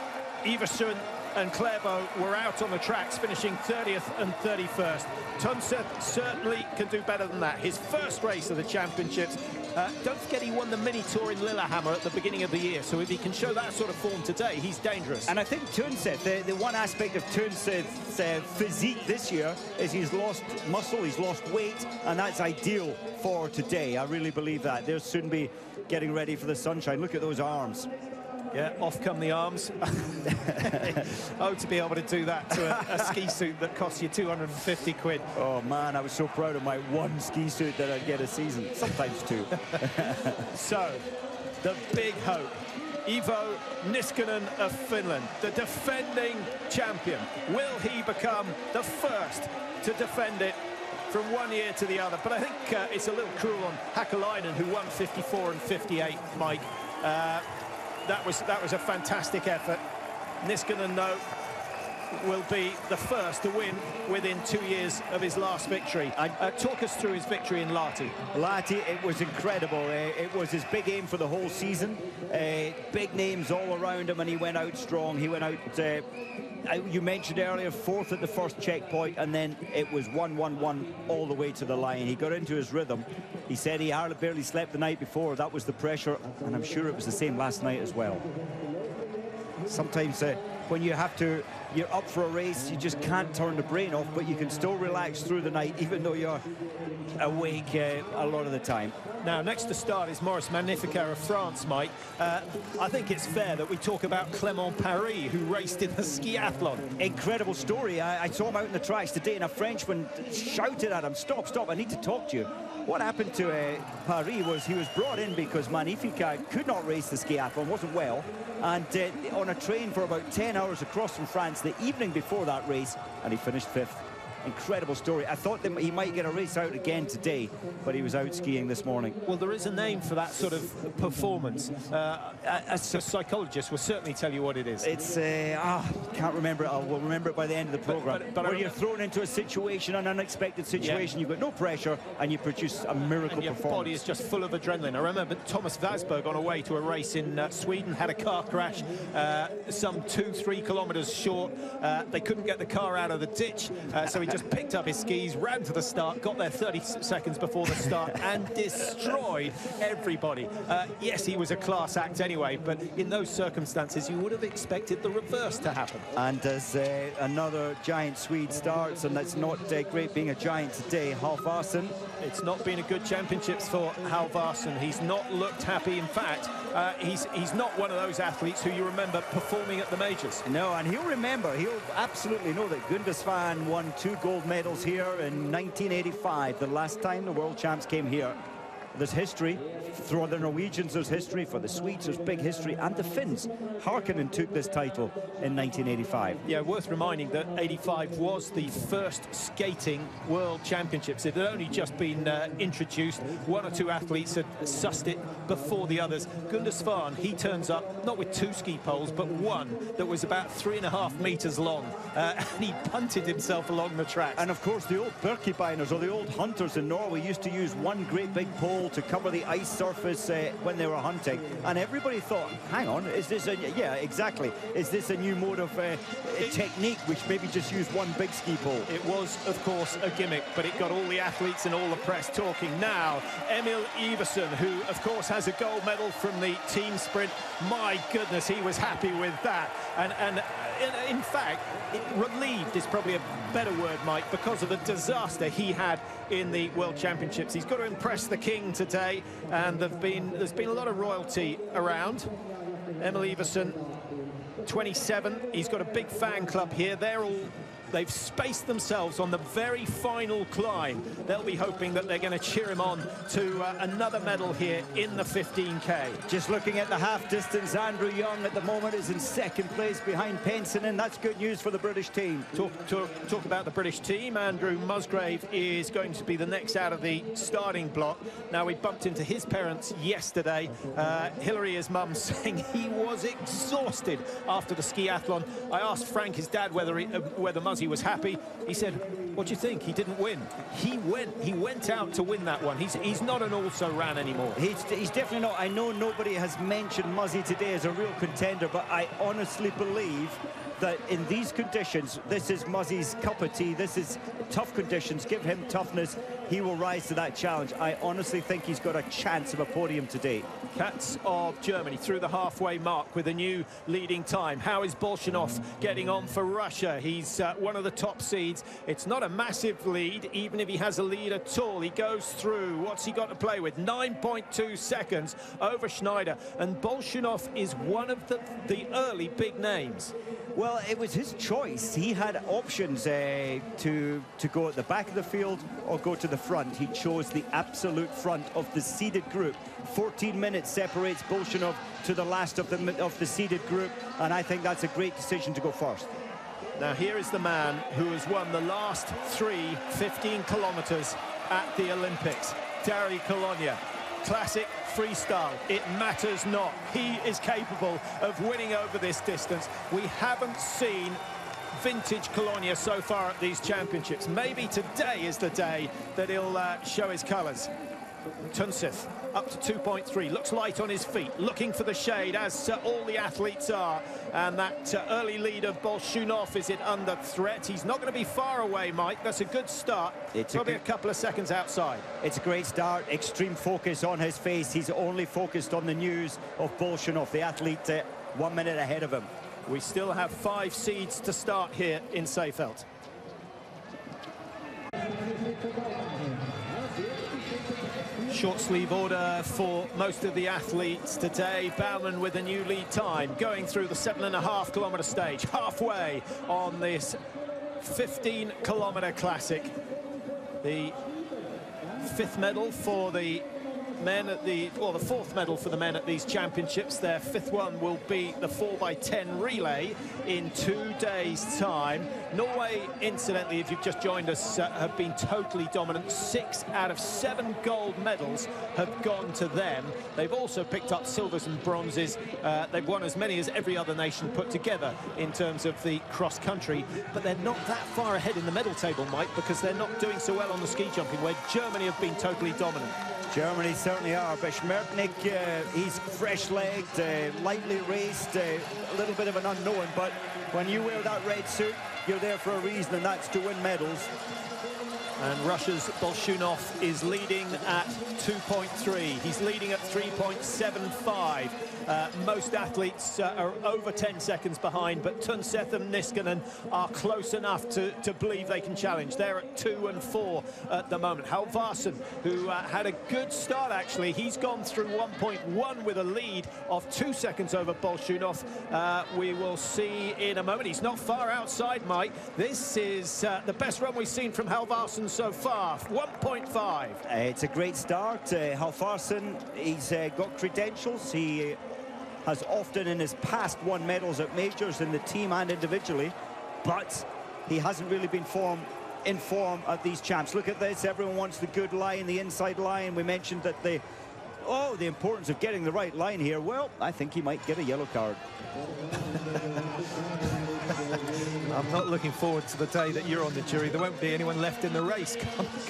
Iversen and Klæbo were out on the tracks, finishing 30th and 31st. Tønseth certainly can do better than that. His first race of the championships. Don't forget he won the mini tour in Lillehammer at the beginning of the year, so if he can show that sort of form today, he's dangerous. And I think Tønseth, the one aspect of Tønseth's physique this year is he's lost muscle, he's lost weight, and that's ideal for today. I really believe that. They'll soon be getting ready for the sunshine. Look at those arms. Yeah, off come the arms. Oh, to be able to do that to a ski suit that costs you 250 quid. Oh, man, I was so proud of my one ski suit that I'd get a season, sometimes two. So, the big hope. Iivo Niskanen of Finland, the defending champion. Will he become the first to defend it from one year to the other? But I think it's a little cruel on Häkkilä, who won 54 and 58, Mike. That was a fantastic effort. Niskanen, though, will be the first to win within 2 years of his last victory. Talk us through his victory in Lahti. Lahti, it was incredible. It was his big aim for the whole season. Big names all around him, and he went out strong. He went out, you mentioned earlier, 4th at the first checkpoint, and then it was 1-1-1 all the way to the line. He got into his rhythm. He said he hardly barely slept the night before. That was the pressure, and I'm sure it was the same last night as well. Sometimes when you're up for a race, you just can't turn the brain off, but you can still relax through the night, even though you're awake a lot of the time. Now, next to start is Maurice Magnificat of France, Mike. I think it's fair that we talk about Clément Paris, who raced in the skiathlon. Incredible story. I saw him out in the tracks today, and a Frenchman shouted at him, "Stop, stop, I need to talk to you." What happened to Paris was he was brought in because Magnificat could not race the skiathlon, wasn't well, and on a train for about 10 hours across from France the evening before that race, and he finished 5th. Incredible story. I thought that he might get a race out again today, but he was out skiing this morning. Well, there is a name for that sort of performance. A psychologist will certainly tell you what it is. It's, can't remember it. We'll remember it by the end of the program. But where you're thrown into a situation, an unexpected situation, you've got no pressure, and you produce a miracle and your performance. Body is just full of adrenaline. I remember Thomas Vasberg on a way to a race in Sweden had a car crash some 2-3 kilometers short. They couldn't get the car out of the ditch, so he just picked up his skis, ran to the start, got there 30 seconds before the start, and destroyed everybody. Yes, he was a class act anyway, but in those circumstances, you would have expected the reverse to happen. And as another giant Swede starts, and that's not great being a giant today, Halvarsson. It's not been a good championships for Halvarsson. He's not looked happy. In fact, he's not one of those athletes who you remember performing at the majors. No, and he'll absolutely know that Gunde Svan won 2 gold medals here in 1985, the last time the world champs came here. There's history. For the Norwegians, there's history. For the Swedes, there's big history. And the Finns. Harkonnen took this title in 1985. Yeah, worth reminding that 85 was the first skating world championships. It had only just been introduced. 1 or 2 athletes had sussed it before the others. Gunde Svan, he turns up, not with 2 ski poles, but one that was about 3.5 meters long. And he punted himself along the tracks. And of course, the old Birkebeiners, or the old hunters in Norway, used to use one great big pole to cover the ice surface when they were hunting, and everybody thought, hang on, is this a new mode of technique which maybe just use one big ski pole? It was, of course, a gimmick, but it got all the athletes and all the press talking. Now, Emil Iversen, who of course has a gold medal from the team sprint. My goodness, he was happy with that, and in fact, relieved is probably a better word, Mike, because of the disaster he had in the World Championships. He's got to impress the king today, and there's been a lot of royalty around. Emil Iversen, 27. He's got a big fan club here. They've spaced themselves on the very final climb. They'll be hoping that they're going to cheer him on to another medal here in the 15K. Just looking at the half distance, Andrew Young at the moment is in 2nd place behind Pensinen. That's good news for the British team. Talk about the British team. Andrew Musgrave is going to be the next out of the starting block. Now, we bumped into his parents yesterday. Hilary, his mum, saying he was exhausted after the skiathlon. I asked Frank, his dad, whether Muzzy was happy. He said, what do you think? He didn't win. He went out to win that one. He's not an also-ran anymore. He's definitely not. I know nobody has mentioned Muzzy today as a real contender, but I honestly believe that in these conditions, this is Muzzy's cup of tea. This is tough conditions. Give him toughness. He will rise to that challenge. I honestly think he's got a chance of a podium today. Cats of Germany through the halfway mark with a new leading time. How is Bolshunov getting on for Russia? He's one of the top seeds. It's not a massive lead, even if he has a lead at all. He goes through. What's he got to play with? 9.2 seconds over Schneider. And Bolshunov is one of the early big names. Well, it was his choice. He had options to go at the back of the field or go to the front. He chose the absolute front of the seeded group. 14 minutes separates Bolshunov to the last of the seeded group, and I think that's a great decision to go first. Now here is the man who has won the last 3 15 kilometers at the Olympics, Dari Kolonia. Classic freestyle, it matters not. He is capable of winning over this distance. We haven't seen vintage Kolonia so far at these championships. Maybe today is the day that he'll show his colours. Tunseth up to 2.3, looks light on his feet, looking for the shade, as all the athletes are. And that early lead of Bolshunov, is it under threat? He's not going to be far away, Mike. That's a good start. It's probably a couple of seconds outside. It's a great start. Extreme focus on his face. He's only focused on the news of Bolshunov, the athlete 1 minute ahead of him. We still have 5 seeds to start here in Seefeld. Short sleeve order for most of the athletes today. Baumann with a new lead time, going through the 7.5 kilometer stage, halfway on this 15-kilometer classic. The 5th medal for the men at the fourth medal for the men at these championships. Their 5th one will be the 4x10 relay in 2 days' time. Norway, incidentally, if you've just joined us, have been totally dominant. 6 out of 7 gold medals have gone to them. They've also picked up silvers and bronzes. They've won as many as every other nation put together in terms of the cross-country, but they're not that far ahead in the medal table, Mike, because they're not doing so well on the ski jumping, where Germany have been totally dominant. Germany certainly are, but Schmertnik, he's fresh-legged, lightly raced, a little bit of an unknown, but when you wear that red suit, you're there for a reason, and that's to win medals. And Russia's Bolshunov is leading at 2.3. He's leading at 3.75. Most athletes are over 10 seconds behind, but Tunseth and Niskanen are close enough to believe they can challenge. They're at 2 and 4 at the moment. Halvarsen, who had a good start, actually, he's gone through 1.1 with a lead of 2 seconds over Bolshunov. We will see in a moment. He's not far outside, Mike. This is the best run we've seen from Halvarsen so far, 1.5. It's a great start. Halvarsen, he's got credentials. He has often in his past won medals at majors in the team and individually, but he hasn't really been in form at these champs. Look at this, everyone wants the good line, the inside line. We mentioned that the importance of getting the right line here. Well, I think he might get a yellow card. I'm not looking forward to the day that you're on the jury. There won't be anyone left in the race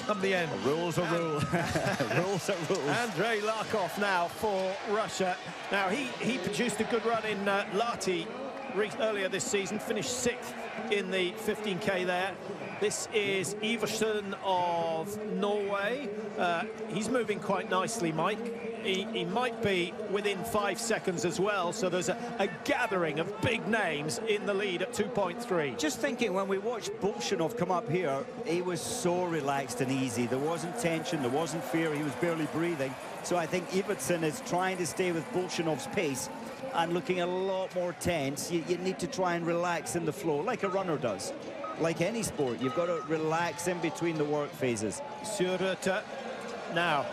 come the end. Rules are rules. Rules are rules. Andrei Larkov now for Russia. Now, he produced a good run in Lahti earlier this season, finished 6th in the 15K there. This is Iversen of Norway. He's moving quite nicely, Mike. He might be within 5 seconds as well, so there's a gathering of big names in the lead at 2.3. Just thinking, when we watched Bolshunov come up here, he was so relaxed and easy. There wasn't tension, there wasn't fear, he was barely breathing. So I think Iversen is trying to stay with Bolshunov's pace and looking a lot more tense. You need to try and relax in the flow, like a runner does. Like any sport, you've got to relax in between the work phases. Sjöruta. Now,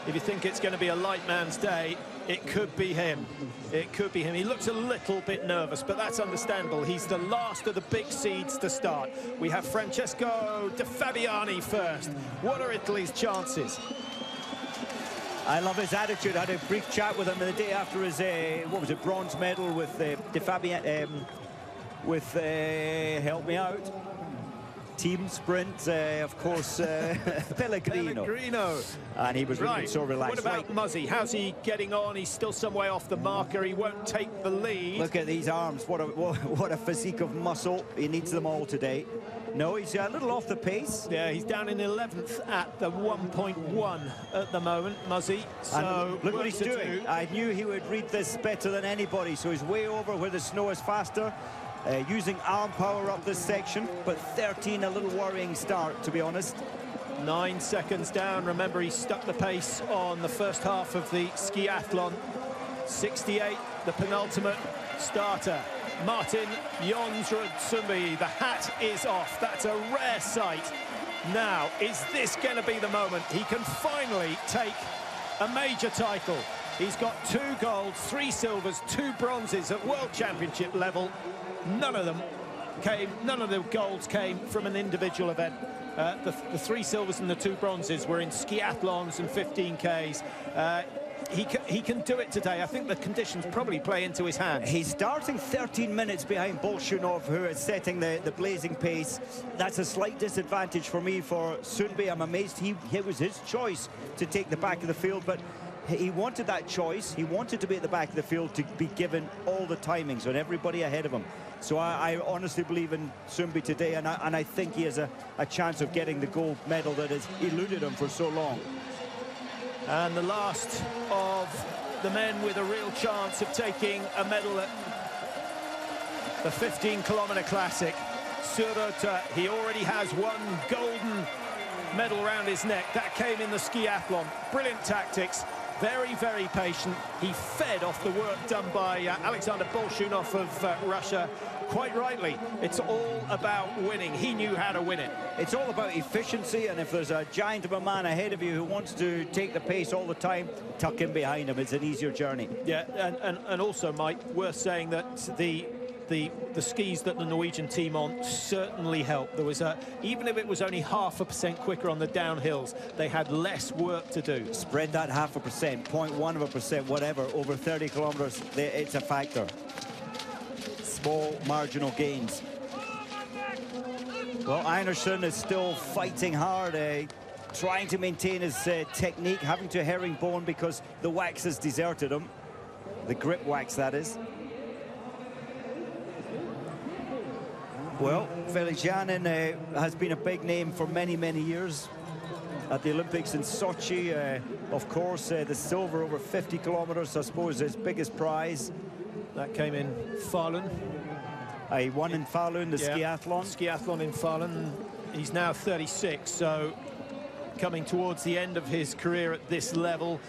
if you think it's going to be a light man's day, it could be him. It could be him. He looks a little bit nervous, but that's understandable. He's the last of the big seeds to start. We have Francesco De Fabiani first. What are Italy's chances? I love his attitude. I had a brief chat with him the day after his, bronze medal with De Fabiani, help me out. team sprint, of course, Pellegrino. And he was looking so relaxed. What about Muzzy? How's he getting on? He's still some way off the marker. He won't take the lead. Look at these arms. What a physique of muscle. He needs them all today. No, he's a little off the pace. Yeah, he's down in 11th at the 1.1 at the moment, Muzzy. So and look what he's doing. I knew he would read this better than anybody. So he's way over where the snow is faster. Using arm power up this section, but 13, a little worrying start, to be honest. 9 seconds down. Remember, he stuck the pace on the first half of the skiathlon. 68, the penultimate starter. Martin Jonsrud-Sundby, the hat is off. That's a rare sight. Now, is this going to be the moment he can finally take a major title? He's got 2 golds, 3 silvers, 2 bronzes at World Championship level. None of the golds came from an individual event. The 3 silvers and the 2 bronzes were in skiathlons and 15Ks. He can do it today. I think the conditions probably play into his hands. He's starting 13 minutes behind Bolshunov, who is setting the blazing pace. That's a slight disadvantage for me for Sundby. I'm amazed it was his choice to take the back of the field, but he wanted that choice. He wanted to be at the back of the field to be given all the timings on everybody ahead of him. So I honestly believe in Sundby today, and I think he has a chance of getting the gold medal that has eluded him for so long. And the last of the men with a real chance of taking a medal at the 15-kilometer classic. Surota, he already has 1 golden medal around his neck. That came in the skiathlon. Brilliant tactics. Very, very patient. He fed off the work done by Alexander Bolshunov of Russia. Quite rightly, it's all about winning. He knew how to win it. It's all about efficiency, and if there's a giant of a man ahead of you who wants to take the pace all the time, tuck him behind him. It's an easier journey. Yeah, and also, Mike, worth saying that the skis that the Norwegian team on certainly helped. There was even if it was only 0.5% quicker on the downhills, they had less work to do. Spread that 0.5%, 0.1%, whatever, over 30 kilometers, it's a factor. Small marginal gains. Well, Einarsson is still fighting hard, trying to maintain his technique, having to herringbone because the wax has deserted him. The grip wax, that is. Well, Velicianin has been a big name for many, many years. At the Olympics in Sochi, of course, the silver over 50 kilometers, I suppose, his biggest prize. That came in Falun. He won in Falun, the skiathlon. Skiathlon in Falun. He's now 36, so coming towards the end of his career at this level.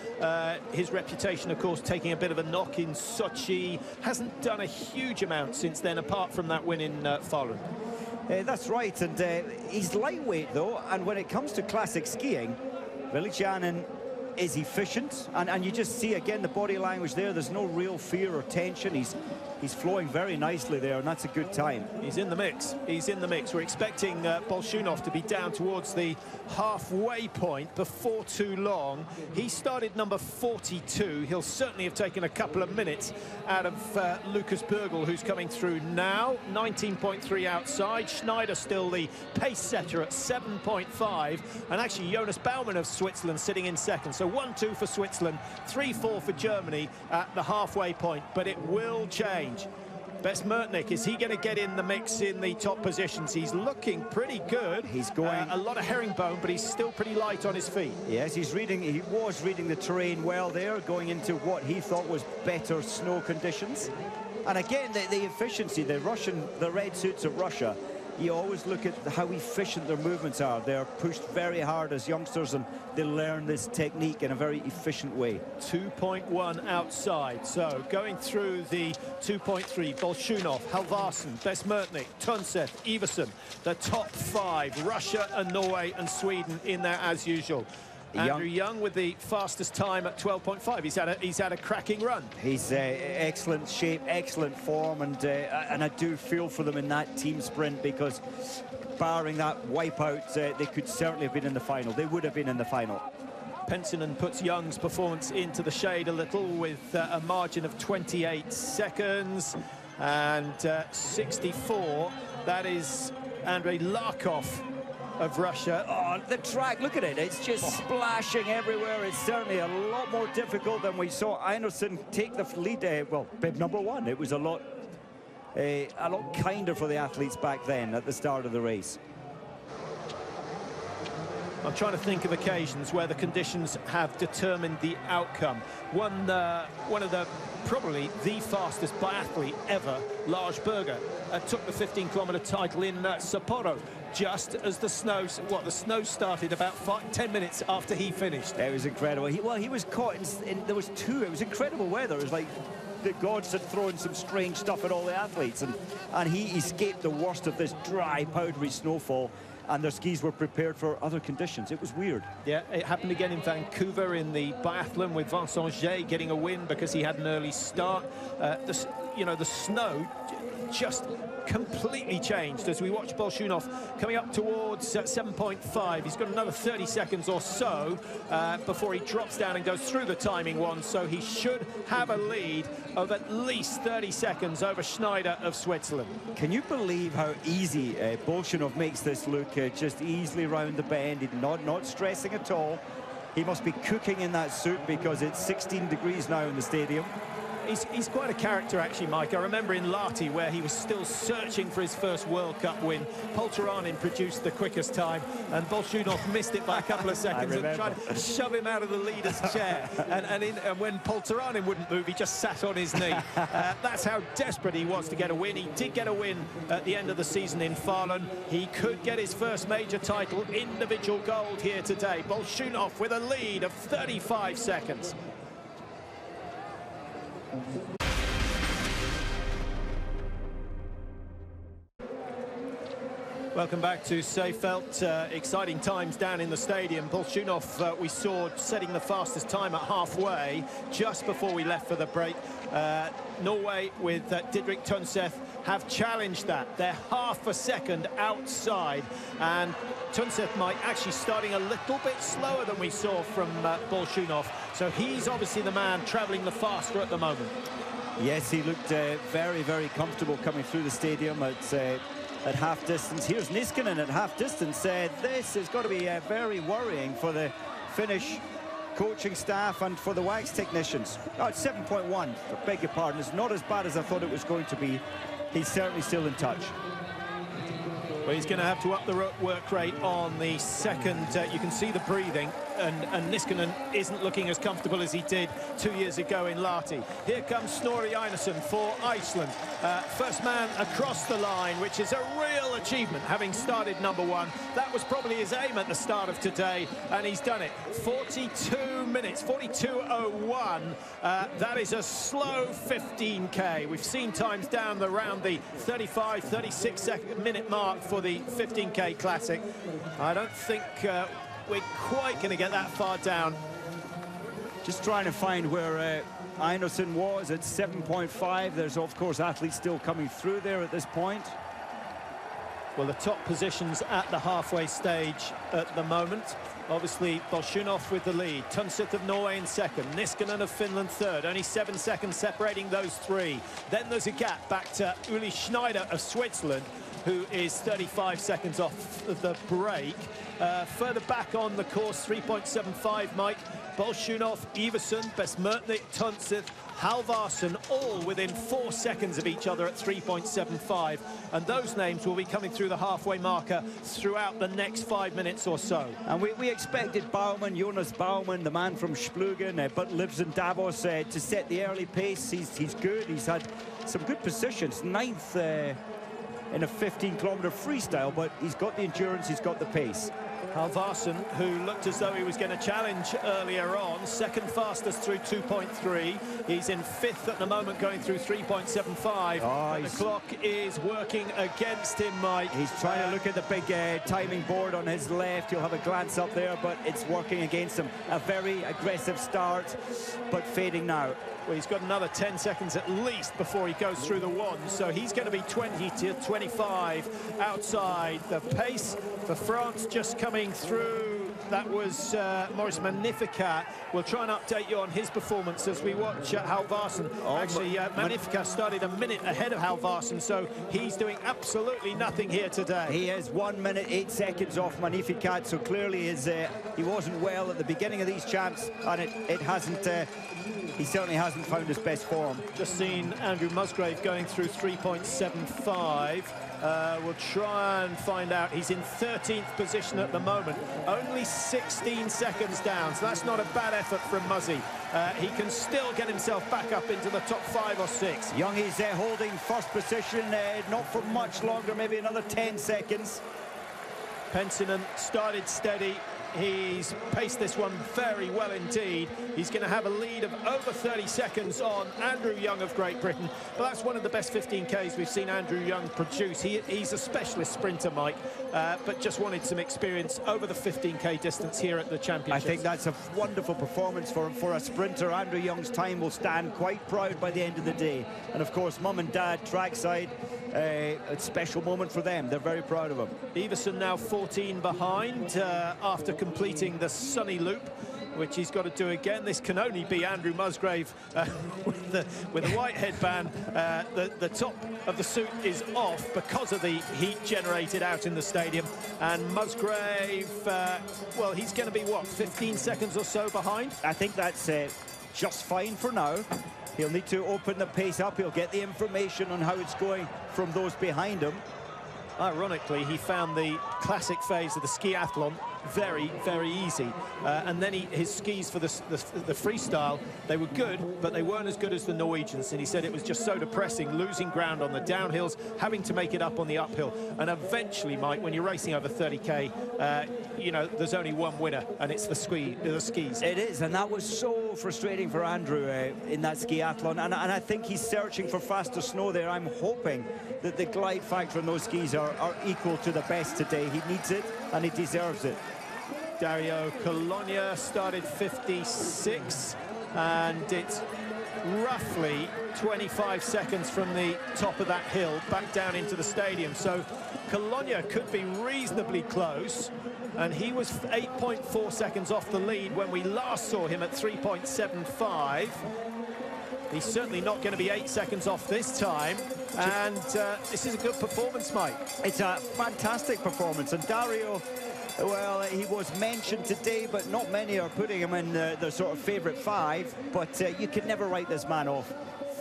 His reputation, of course, taking a bit of a knock in Sochi. Hasn't done a huge amount since then, apart from that win in Falun. That's right, and he's lightweight, though, and when it comes to classic skiing, Velicianin is efficient, and you just see, again, the body language there. There's no real fear or tension. He's flowing very nicely there, and that's a good time. He's in the mix. He's in the mix. We're expecting Bolshunov to be down towards the halfway point before too long. He started number 42. He'll certainly have taken a couple of minutes out of Lucas Bergel, who's coming through now. 19.3 outside. Schneider still the pace setter at 7.5. And actually Jonas Baumann of Switzerland sitting in second. So 1-2 for Switzerland, 3-4 for Germany at the halfway point. But it will change. Besmertnik, is he going to get in the mix in the top positions? He's looking pretty good. He's going a lot of herringbone, but he's still pretty light on his feet. Yes, he was reading the terrain well there, going into what he thought was better snow conditions. And again, the efficiency, the red suits of Russia, you always look at how efficient their movements are. They're pushed very hard as youngsters, and they learn this technique in a very efficient way. 2.1 outside. So going through the 2.3, Bolshunov, Halvarsen, Besmertnik, Tunsev, Iversen, the top 5, Russia and Norway and Sweden in there as usual. Andrew Young with the fastest time at 12.5. He's had a cracking run. He's excellent shape, excellent form, and I do feel for them in that team sprint, because barring that wipeout, they could certainly have been in the final. They would have been in the final. Pensinen puts Young's performance into the shade a little with a margin of 28 seconds and 64. That is Andrei Larkov of Russia. Oh, the track, look at it. It's just splashing everywhere. It's certainly a lot more difficult than we saw Einarsson take the lead. Well, bib number one. It was a lot kinder for the athletes back then at the start of the race. I'm trying to think of occasions where the conditions have determined the outcome. One of the, probably the fastest biathlete ever, Lars Berger, took the 15-kilometer title in Sapporo, just as the snow started about 10 minutes after he finished. It was incredible. He was caught there was two. It was incredible weather. It was like the gods had thrown some strange stuff at all the athletes, and he escaped the worst of this dry, powdery snowfall, and their skis were prepared for other conditions. It was weird. Yeah, it happened again in Vancouver in the biathlon with Vincent Jay getting a win because he had an early start. The snow just completely changed as we watch Bolshunov coming up towards 7.5. He's got another 30 seconds or so before he drops down and goes through the timing one, so he should have a lead of at least 30 seconds over Schneider of Switzerland. Can you believe how easy Bolshunov makes this look? Just easily round the bend. He's not stressing at all. He must be cooking in that suit because it's 16 degrees now in the stadium. He's quite a character, actually, Mike. I remember in Lahti, where he was still searching for his first World Cup win. Polteranin produced the quickest time, and Bolshunov missed it by a couple of seconds and tried to shove him out of the leader's chair. And when Polteranin wouldn't move, he just sat on his knee. That's how desperate he was to get a win. He did get a win at the end of the season in Falun. He could get his first major title, individual gold here today. Bolshunov with a lead of 35 seconds. Welcome back to Seefeld. Exciting times down in the stadium. Bolshunov, we saw setting the fastest time at halfway just before we left for the break. Norway with Didrik Tønseth have challenged that. They're half a second outside, and Tønseth might actually starting a little bit slower than we saw from Bolshunov. So he's obviously the man travelling the faster at the moment. Yes, he looked very, very comfortable coming through the stadium at half distance. Here's Niskanen at half distance. This is going to be very worrying for the Finnish coaching staff and for the wax technicians. Oh, it's 7.1, I beg your pardon. It's not as bad as I thought it was going to be. He's certainly still in touch. Well, he's going to have to up the work rate on the second. You can see the breathing, and Niskanen isn't looking as comfortable as he did 2 years ago in Lahti. Here comes Snorri Einarsson for Iceland. First man across the line, which is a real achievement, having started number one. That was probably his aim at the start of today, and he's done it. 42 minutes, 42.01. That is a slow 15K. We've seen times down around the 35, 36-minute mark for the 15K Classic. I don't think we're quite going to get that far down. Just trying to find where Einarsson was at 7.5. There's, of course, athletes still coming through there at this point. Well, the top positions at the halfway stage at the moment. Obviously, Bolshunov with the lead. Tønseth of Norway in second. Niskanen of Finland third. Only 7 seconds separating those three. Then there's a gap back to Uli Schneider of Switzerland, who is 35 seconds off the break. Further back on the course, 3.75, Mike. Bolshunov, Iversen, Besmertnik, Tønseth, Halvarsson, all within 4 seconds of each other at 3.75. And those names will be coming through the halfway marker throughout the next 5 minutes or so. And we expected Baumann, Jonas Baumann, the man from Splugen, but lives in Davos, to set the early pace. He's good. He's had some good positions. 9th in a 15-kilometer freestyle, but he's got the endurance, he's got the pace. Halvarsson, who looked as though he was going to challenge earlier on, second fastest through 2.3. He's in 5th at the moment, going through 3.75. Oh, the clock is working against him, Mike. He's trying to look at the big timing board on his left. You'll have a glance up there, but it's working against him. A very aggressive start, but fading now. Well, he's got another 10 seconds at least before he goes through the one, so he's going to be 20 to 25 outside. The pace for France just coming through that was Maurice Magnificat. We'll try and update you on his performance as we watch Halvarsen. Actually, Magnificat started a minute ahead of Halvarsen, so he's doing absolutely nothing here today. He is 1 minute 8 seconds off Magnificat, so clearly he wasn't well at the beginning of these champs, and it hasn't. He certainly hasn't found his best form. Just seen Andrew Musgrave going through 3.75. We'll try and find out. He's in 13th position at the moment, only 16 seconds down, so that's not a bad effort from Muzzy. He can still get himself back up into the top 5 or 6. Young is holding first position, not for much longer, maybe another 10 seconds. Pensinen started steady. He's paced this one very well indeed. He's going to have a lead of over 30 seconds on Andrew Young of Great Britain. But that's one of the best 15Ks we've seen Andrew Young produce. He's a specialist sprinter, Mike, but just wanted some experience over the 15K distance here at the Championships. I think that's a wonderful performance for a sprinter. Andrew Young's time will stand quite proud by the end of the day. And of course, mum and dad, trackside, a special moment for them. They're very proud of him. Everson now 14 behind after completing the sunny loop, which he's got to do again. This can only be Andrew Musgrave with the white headband. The top of the suit is off because of the heat generated out in the stadium. And Musgrave, well, he's going to be, what, 15 seconds or so behind? I think that's just fine for now. He'll need to open the pace up. He'll get the information on how it's going from those behind him. Ironically, he found the classic phase of the skiathlon very, very easy. And then his skis for the freestyle, they were good, but they weren't as good as the Norwegians. And he said it was just so depressing, losing ground on the downhills, having to make it up on the uphill. And eventually, Mike, when you're racing over 30K, you know, there's only one winner, and it's the skis. It is, and that was so frustrating for Andrew in that skiathlon. And I think he's searching for faster snow there. I'm hoping that the glide factor on those skis are equal to the best today. He needs it, and he deserves it. Dario Colonia started 56, and it's roughly 25 seconds from the top of that hill back down into the stadium. So Colonia could be reasonably close, and he was 8.4 seconds off the lead when we last saw him at 3.75. He's certainly not going to be 8 seconds off this time, and this is a good performance, Mike. It's a fantastic performance, and Dario, well, he was mentioned today, but not many are putting him in their sort of favourite 5, but you can never write this man off.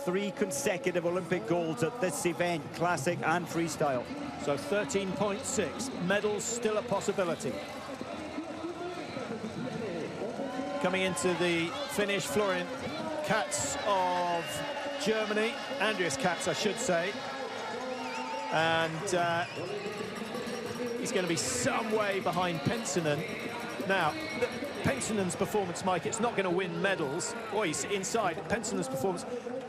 3 consecutive Olympic golds at this event, classic and freestyle. So 13.6, medals still a possibility. Coming into the finish, Florian Katz of Germany, Andreas Katz, I should say, and he's going to be some way behind Pensinen. Now, Pensinen's performance, Mike, it's not going to win medals. Oh, he's inside. Pensinen's performance,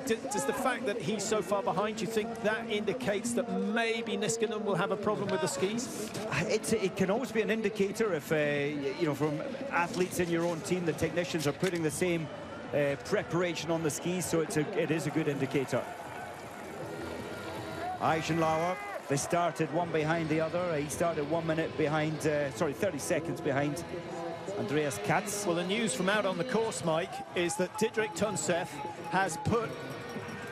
does the fact that he's so far behind, do you think that indicates that maybe Niskanen will have a problem with the skis? It can always be an indicator if, you know, from athletes in your own team, the technicians are putting the same preparation on the skis, so it is a good indicator. Eichenlauer, they started one behind the other. He started 1 minute behind, 30 seconds behind Andreas Katz. Well, the news from out on the course, Mike, is that Didrik Tunseth has put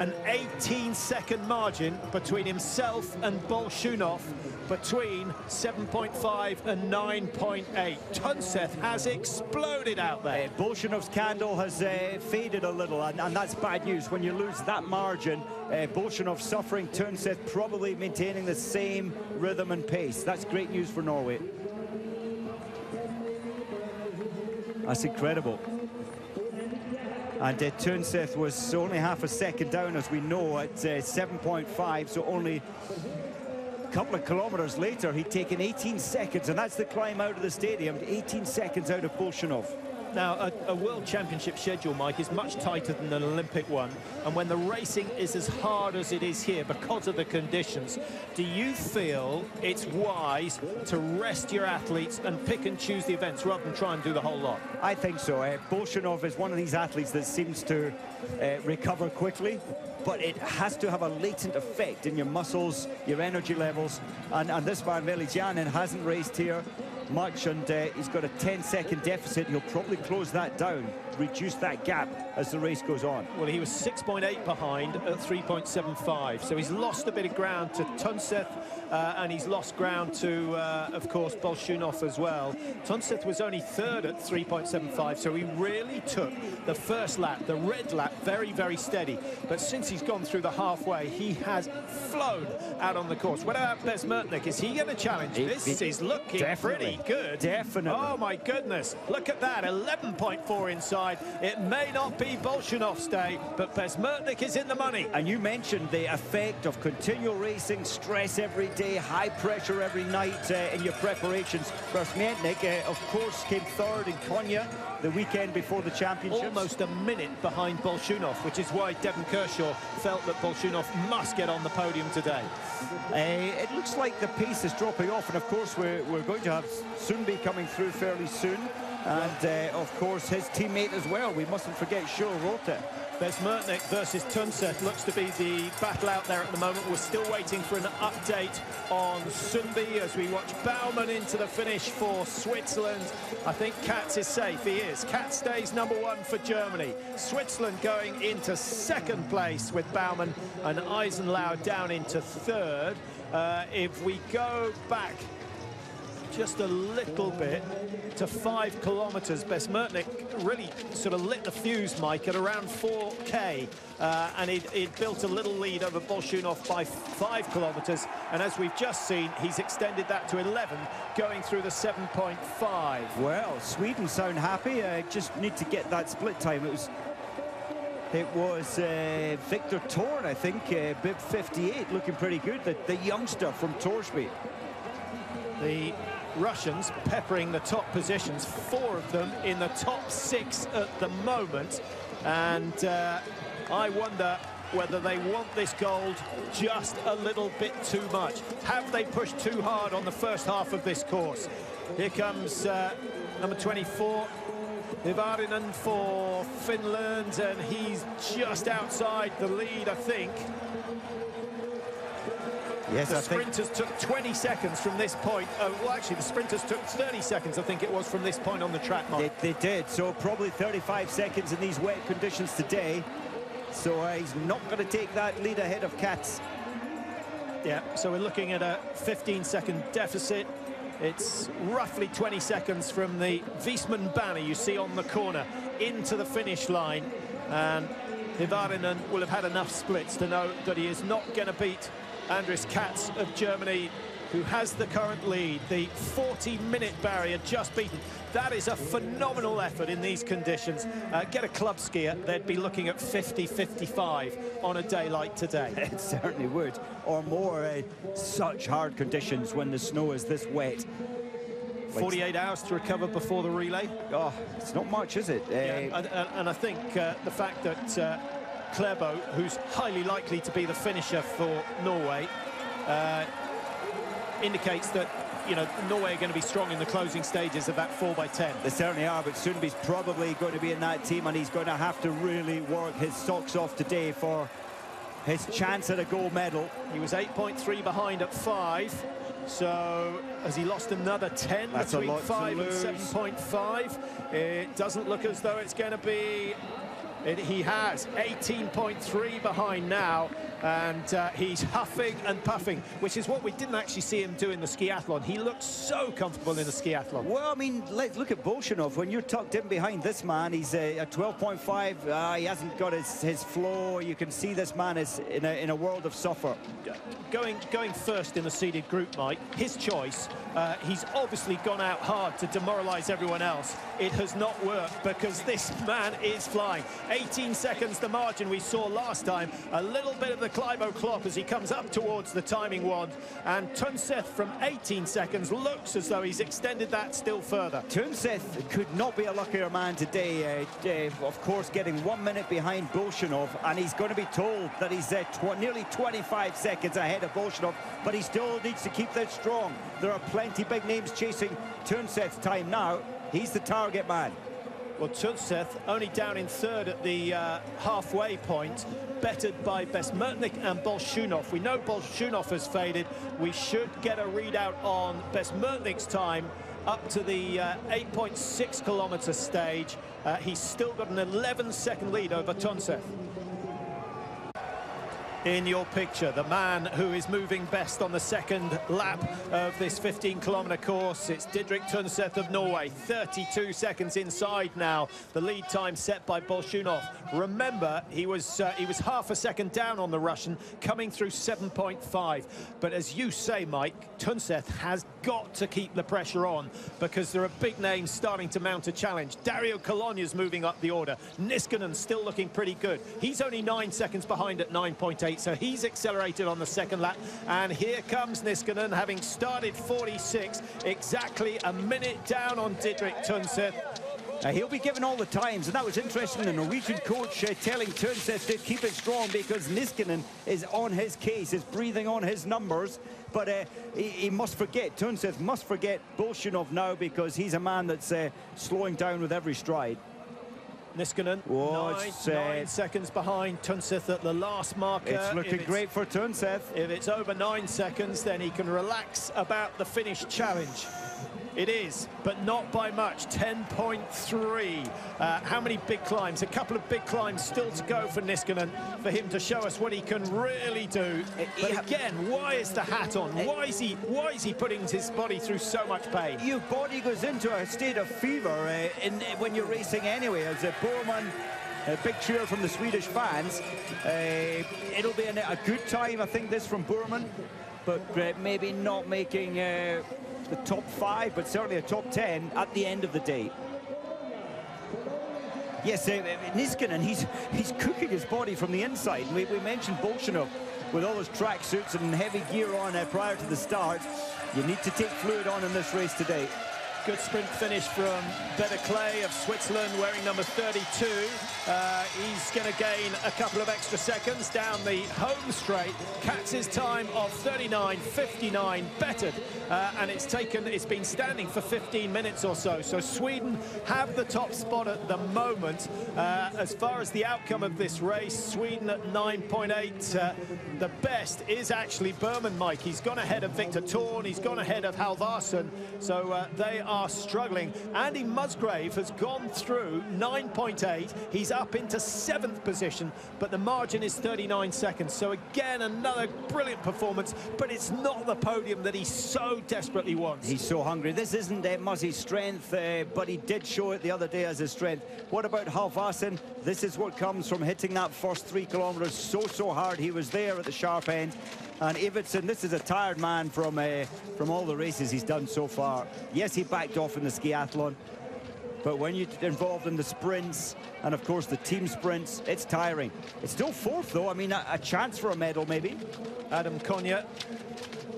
an 18-second margin between himself and Bolshunov, between 7.5 and 9.8. Tunseth has exploded out there. Bolshunov's candle has faded a little, and that's bad news. When you lose that margin, Bolshunov suffering, Tunseth probably maintaining the same rhythm and pace. That's great news for Norway. That's incredible. And Tunseth was only half a second down, as we know, at 7.5, so only a couple of kilometers later he'd taken 18 seconds, and that's the climb out of the stadium, 18 seconds out of Bolshunov. Now, a World Championship schedule, Mike, is much tighter than an Olympic one. And when the racing is as hard as it is here because of the conditions, do you feel it's wise to rest your athletes and pick and choose the events rather than try and do the whole lot? I think so. Bolshunov is one of these athletes that seems to recover quickly, but it has to have a latent effect in your muscles, your energy levels. And this man, Velijanin, hasn't raced here much, and he's got a 10-second deficit. He'll probably close that down, reduce that gap as the race goes on. Well, he was 6.8 behind at 3.75, so he's lost a bit of ground to Tunseth, and he's lost ground to, of course, Bolshunov as well. Tunseth was only third at 3.75, so he really took the first lap, the red lap, very, very steady. But since he's gone through the halfway, he has flown out on the course. What about Bezmertnik? Is he going to challenge? This is looking pretty good. Definitely. Oh, my goodness. Look at that, 11.4 inside. It may not be Bolshunov's day, but Bezmertnik is in the money. And you mentioned the effect of continual racing, stress every day, high pressure every night in your preparations. Bezmertnik, of course, came third in Konya the weekend before the championship. Almost a minute behind Bolshunov, which is why Devon Kershaw felt that Bolshunov must get on the podium today. It looks like the pace is dropping off, and of course we're going to have Sunbi coming through fairly soon, and of course his teammate as well. We mustn't forget Shul Rota. Bezmertnik versus Tunseth looks to be the battle out there at the moment. We're still waiting for an update on Sunbi as we watch Baumann into the finish for Switzerland. I think Katz is safe. He is. Katz stays #1 for Germany. Switzerland going into second place with Baumann, and Eisenlau down into third. If we go back just a little bit to 5 kilometers, Bezmertnik really sort of lit the fuse, Mike, at around 4K, and he'd built a little lead over Bolshunov by 5 kilometers, and as we've just seen, he's extended that to 11, going through the 7.5. Well, Sweden sound happy. Just need to get that split time. It was Victor Thorn, I think, bib 58, looking pretty good, the youngster from Torsby. The Russians peppering the top positions, 4 of them in the top 6 at the moment, and I wonder whether they want this gold just a little bit too much. Have they pushed too hard on the first half of this course? Here comes number 24, Ivarinen for Finland, and he's just outside the lead, I think. Yes, the sprinters took 20 seconds from this point. Well, actually, the sprinters took 30 seconds, I think it was, from this point on the track, Mark. They did, so probably 35 seconds in these wet conditions today. So he's not going to take that lead ahead of Katz. Yeah, so we're looking at a 15-second deficit. It's roughly 20 seconds from the Wiesmann banner you see on the corner into the finish line. And Ivarinen will have had enough splits to know that he is not going to beat Andris Katz of Germany, who has the current lead. The 40-minute barrier just beaten. That is a phenomenal effort in these conditions. Get a club skier, they'd be looking at 50-55 on a day like today. It certainly would, or more. Such hard conditions when the snow is this wet. 48 hours to recover before the relay. Oh, it's not much, is it? Yeah, and I think the fact that Klæbo, who's highly likely to be the finisher for Norway, indicates that, you know, Norway are going to be strong in the closing stages of that 4x10. They certainly are, but Sundby's probably going to be in that team, and he's going to have to really work his socks off today for his chance at a gold medal. He was 8.3 behind at 5, so has he lost another 10 between 5 and 7.5? It doesn't look as though it's going to be... He has 18.3 behind now, and he's huffing and puffing, which is what we didn't actually see him do in the skiathlon. He looked so comfortable in the skiathlon. Well, I mean, let's look at Bolshunov. When you're tucked in behind this man, he's at 12.5. He hasn't got his flow. You can see this man is in a world of suffer. Going first in the seeded group, Mike, his choice. He's obviously gone out hard to demoralise everyone else. It has not worked because this man is flying. 18 seconds the margin we saw last time. A little bit of the Klæbo clock as he comes up towards the timing wand. And Tunseth from 18 seconds looks as though he's extended that still further. Tunseth could not be a luckier man today. Of course, getting 1 minute behind Bolshunov, and he's going to be told that he's nearly 25 seconds ahead of Bolshunov, but he still needs to keep that strong. There are plenty big names chasing Tunseth's time now. He's the target man. Well, Tunseth only down in third at the halfway point, bettered by Bezmertnik and Bolshunov. We know Bolshunov has faded. We should get a readout on Bezmertnik's time up to the 8.6 kilometre stage. He's still got an 11-second lead over Tunseth. In your picture, the man who is moving best on the second lap of this 15-kilometre course, it's Didrik Tunseth of Norway, 32 seconds inside now, the lead time set by Bolshunov. Remember, he was half a second down on the Russian, coming through 7.5. But as you say, Mike, Tunseth has got to keep the pressure on because there are big names starting to mount a challenge. Dario Cologna's moving up the order. Niskanen still looking pretty good. He's only 9 seconds behind at 9.8. So he's accelerated on the second lap, and here comes Niskanen, having started 46, exactly a minute down on Didrik Tunseth. He'll be given all the times, and that was interesting. The Norwegian coach telling Tunseth to keep it strong because Niskanen is on his case, is breathing on his numbers. But he must forget, Tunseth must forget Bolshunov now because he's a man that's slowing down with every stride. Niskanen, nine seconds behind Tunseth at the last marker. It's looking great for Tunseth. If it's over 9 seconds, then he can relax about the finish challenge. It is, but not by much, 10.3. How many big climbs? A couple of big climbs still to go for Niskanen, for him to show us what he can really do. But again, why is the hat on? Why is he putting his body through so much pain? Your body goes into a state of fever when you're racing anyway. As Borman, a big cheer from the Swedish fans. It'll be a good time, I think, this from Borman, but maybe not making the top 5, but certainly a top 10 at the end of the day. Yes, Niskanen, he's cooking his body from the inside. We mentioned Bolshunov with all his track suits and heavy gear on prior to the start. You need to take fluid on in this race today. Good sprint finish from Better Clay of Switzerland, wearing number 32. He's going to gain a couple of extra seconds down the home straight. Katz's time of 39.59 bettered, and it's been standing for 15 minutes or so. So Sweden have the top spot at the moment. As far as the outcome of this race, Sweden at 9.8. The best is actually Berman, Mike. He's gone ahead of Victor Thorn. He's gone ahead of Halvarsson. So they are struggling. Andy Musgrave has gone through 9.8. He's up into 7th position, but the margin is 39 seconds. So again, another brilliant performance, but it's not the podium that he so desperately wants. He's so hungry. This isn't Muzzy's strength, but he did show it the other day as his strength. What about Halvarsson? This is what comes from hitting that first 3 kilometers so hard. He was there at the sharp end. And Iversen, this is a tired man from all the races he's done so far. Yes, he backed off in the skiathlon, but when you're involved in the sprints and of course the team sprints, it's tiring. It's still 4th though. I mean, a chance for a medal maybe. Adam Konya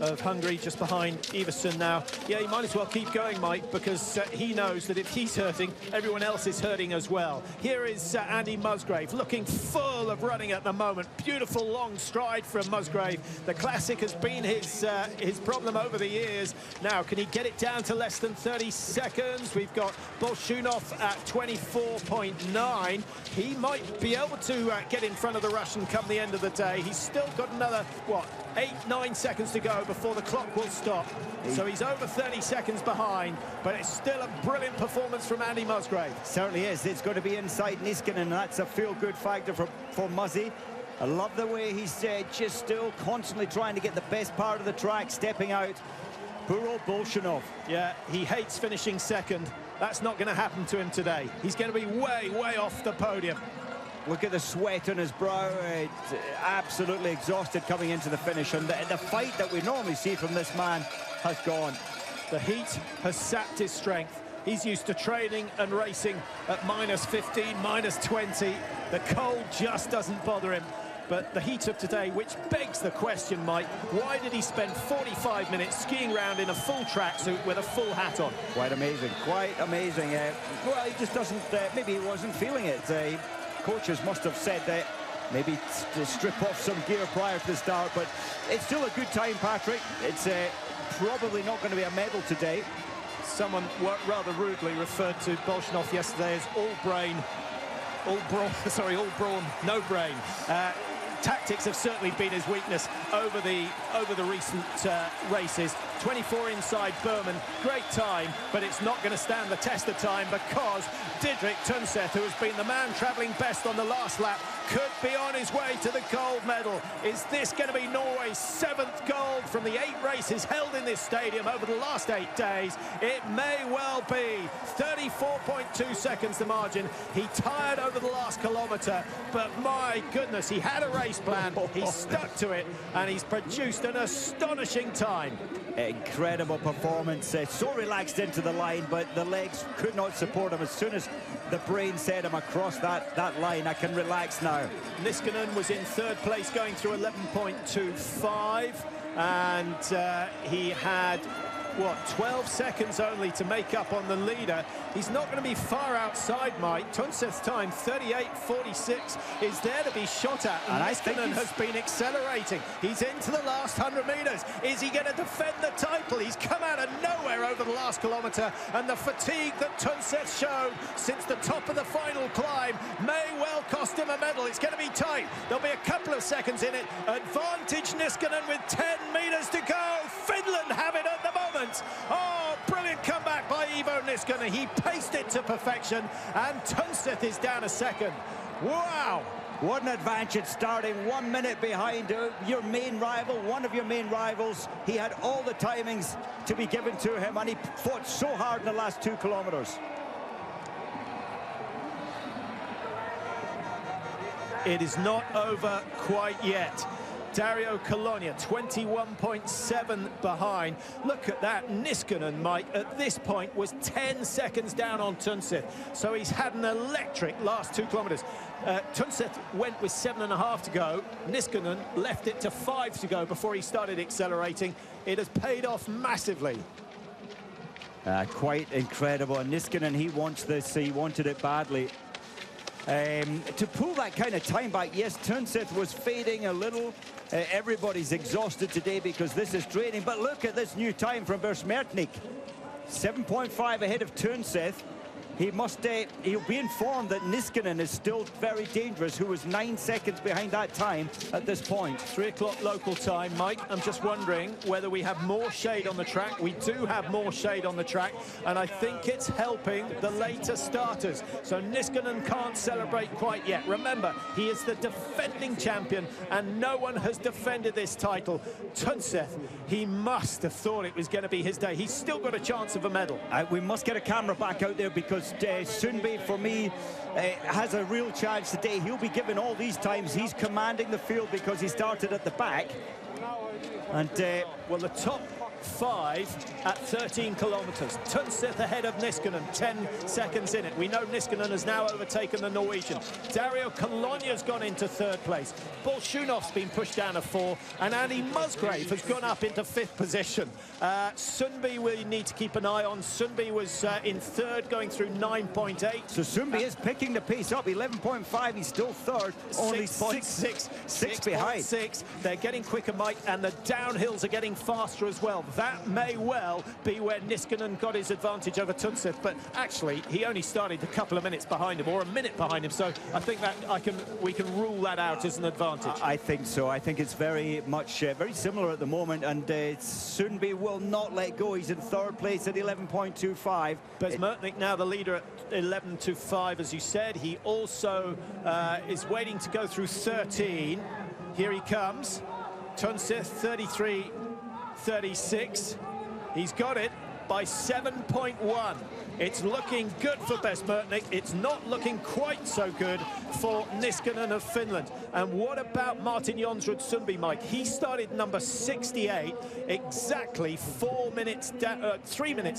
of Hungary just behind Iversen now. Yeah, he might as well keep going, Mike, because he knows that if he's hurting, everyone else is hurting as well. Here is Andy Musgrave, looking full of running at the moment. Beautiful long stride from Musgrave. The classic has been his problem over the years. Now, can he get it down to less than 30 seconds? We've got Bolshunov at 24.9. He might be able to get in front of the Russian come the end of the day. He's still got another, what, 8-9 seconds to go before the clock will stop. So he's over 30 seconds behind, but it's still a brilliant performance from Andy Musgrave. Certainly is. It's going to be inside Niskanen, and that's a feel-good factor for Muzzy. I love the way he's just still constantly trying to get the best part of the track, stepping out. Poor old Bolshunov. Yeah, he hates finishing second. That's not going to happen to him today. He's going to be way off the podium. Look at the sweat on his brow. Absolutely exhausted coming into the finish. And the fight that we normally see from this man has gone. The heat has sapped his strength. He's used to training and racing at -15, -20. The cold just doesn't bother him. But the heat of today, which begs the question, Mike, why did he spend 45 minutes skiing around in a full tracksuit with a full hat on? Quite amazing, quite amazing. Well, he just doesn't, maybe he wasn't feeling it. Coaches must have said that maybe to strip off some gear prior to the start, but it's still a good time, Patrick. It's probably not going to be a medal today. Someone rather rudely referred to Bolshunov yesterday as all brawn, no brain. tactics have certainly been his weakness over the recent races. 24 inside Berman, great time, but it's not going to stand the test of time because Didrik Tønseth, who has been the man travelling best on the last lap, could be on his way to the gold medal. Is this going to be Norway's 7th gold from the 8 races held in this stadium over the last 8 days? It may well be. 34.2 seconds the margin. He tired over the last kilometre, but my goodness, he had a race plan, he stuck to it, and he's produced an astonishing time. Incredible performance, so relaxed into the line, but the legs could not support him. As soon as the brain set him across that line, I can relax now. Niskanen was in 3rd place going through 11.25, and he had, what, 12 seconds only to make up on the leader. He's not going to be far outside, Mike. Tønseth's time, 38.46, is there to be shot at. And Niskanen has been accelerating. He's into the last 100 metres. Is he going to defend the title? He's come out of nowhere over the last kilometre, and the fatigue that Tønseth showed since the top of the final climb may well cost him a medal. It's going to be tight. There'll be a couple of seconds in it. Advantage Niskanen with 10 metres to go. Finland have it at the moment. Oh, brilliant comeback by Iivo Niskanen. He paced it to perfection, and Tønseth is down a second. Wow! What an advantage, starting 1 minute behind your main rival, one of your main rivals. He had all the timings to be given to him, and he fought so hard in the last 2 kilometres. It is not over quite yet. Dario Colonia, 21.7 behind. Look at that. Niskanen, Mike, at this point was 10 seconds down on Tønseth. So he's had an electric last 2 kilometres. Tønseth went with 7.5 to go. Niskanen left it to 5 to go before he started accelerating. It has paid off massively. Quite incredible. And Niskanen, he wants this. He wanted it badly. To pull that kind of time back, yes, Tønseth was fading a little. Everybody's exhausted today because this is training, but look at this new time from Bersmertnik. 7.5 ahead of Tønseth. He'll be informed that Niskanen is still very dangerous, who was 9 seconds behind that time at this point. 3 o'clock local time, Mike. I'm just wondering whether we have more shade on the track. We do have more shade on the track, and I think it's helping the later starters. So Niskanen can't celebrate quite yet. Remember, he is the defending champion, and no one has defended this title. Tønseth, he must have thought it was going to be his day. He's still got a chance of a medal. We must get a camera back out there because Sundby, for me, has a real chance today. He'll be given all these times. He's commanding the field because he started at the back. And well, the top 5 at 13 kilometres. Tønseth ahead of Niskanen, 10 seconds in it. We know Niskanen has now overtaken the Norwegian. Dario Cologna's gone into 3rd place. Bolshunov's been pushed down to 4, and Andy Musgrave has gone up into 5th position. Sundby we need to keep an eye on. Sundby was in 3rd, going through 9.8. So Sundby is picking the pace up, 11.5. He's still 3rd, only 6 behind. 6. They're getting quicker, Mike, and the downhills are getting faster as well. That may well be where Niskanen got his advantage over Tønseth, but actually he only started a couple of minutes behind him, or a minute behind him, so I think that we can rule that out as an advantage. I think so. I think it's very much very similar at the moment, and Sundby will not let go. He's in 3rd place at 11.25. Bersmertnik now the leader at 11.25, as you said. He also is waiting to go through 13. Here he comes. Tønseth, 33.36. He's got it by 7.1. It's looking good for Bersmertnik. It's not looking quite so good for Niskanen of Finland. And what about Martin Jonsrud Sundby, Mike? He started number 68, exactly 3 minutes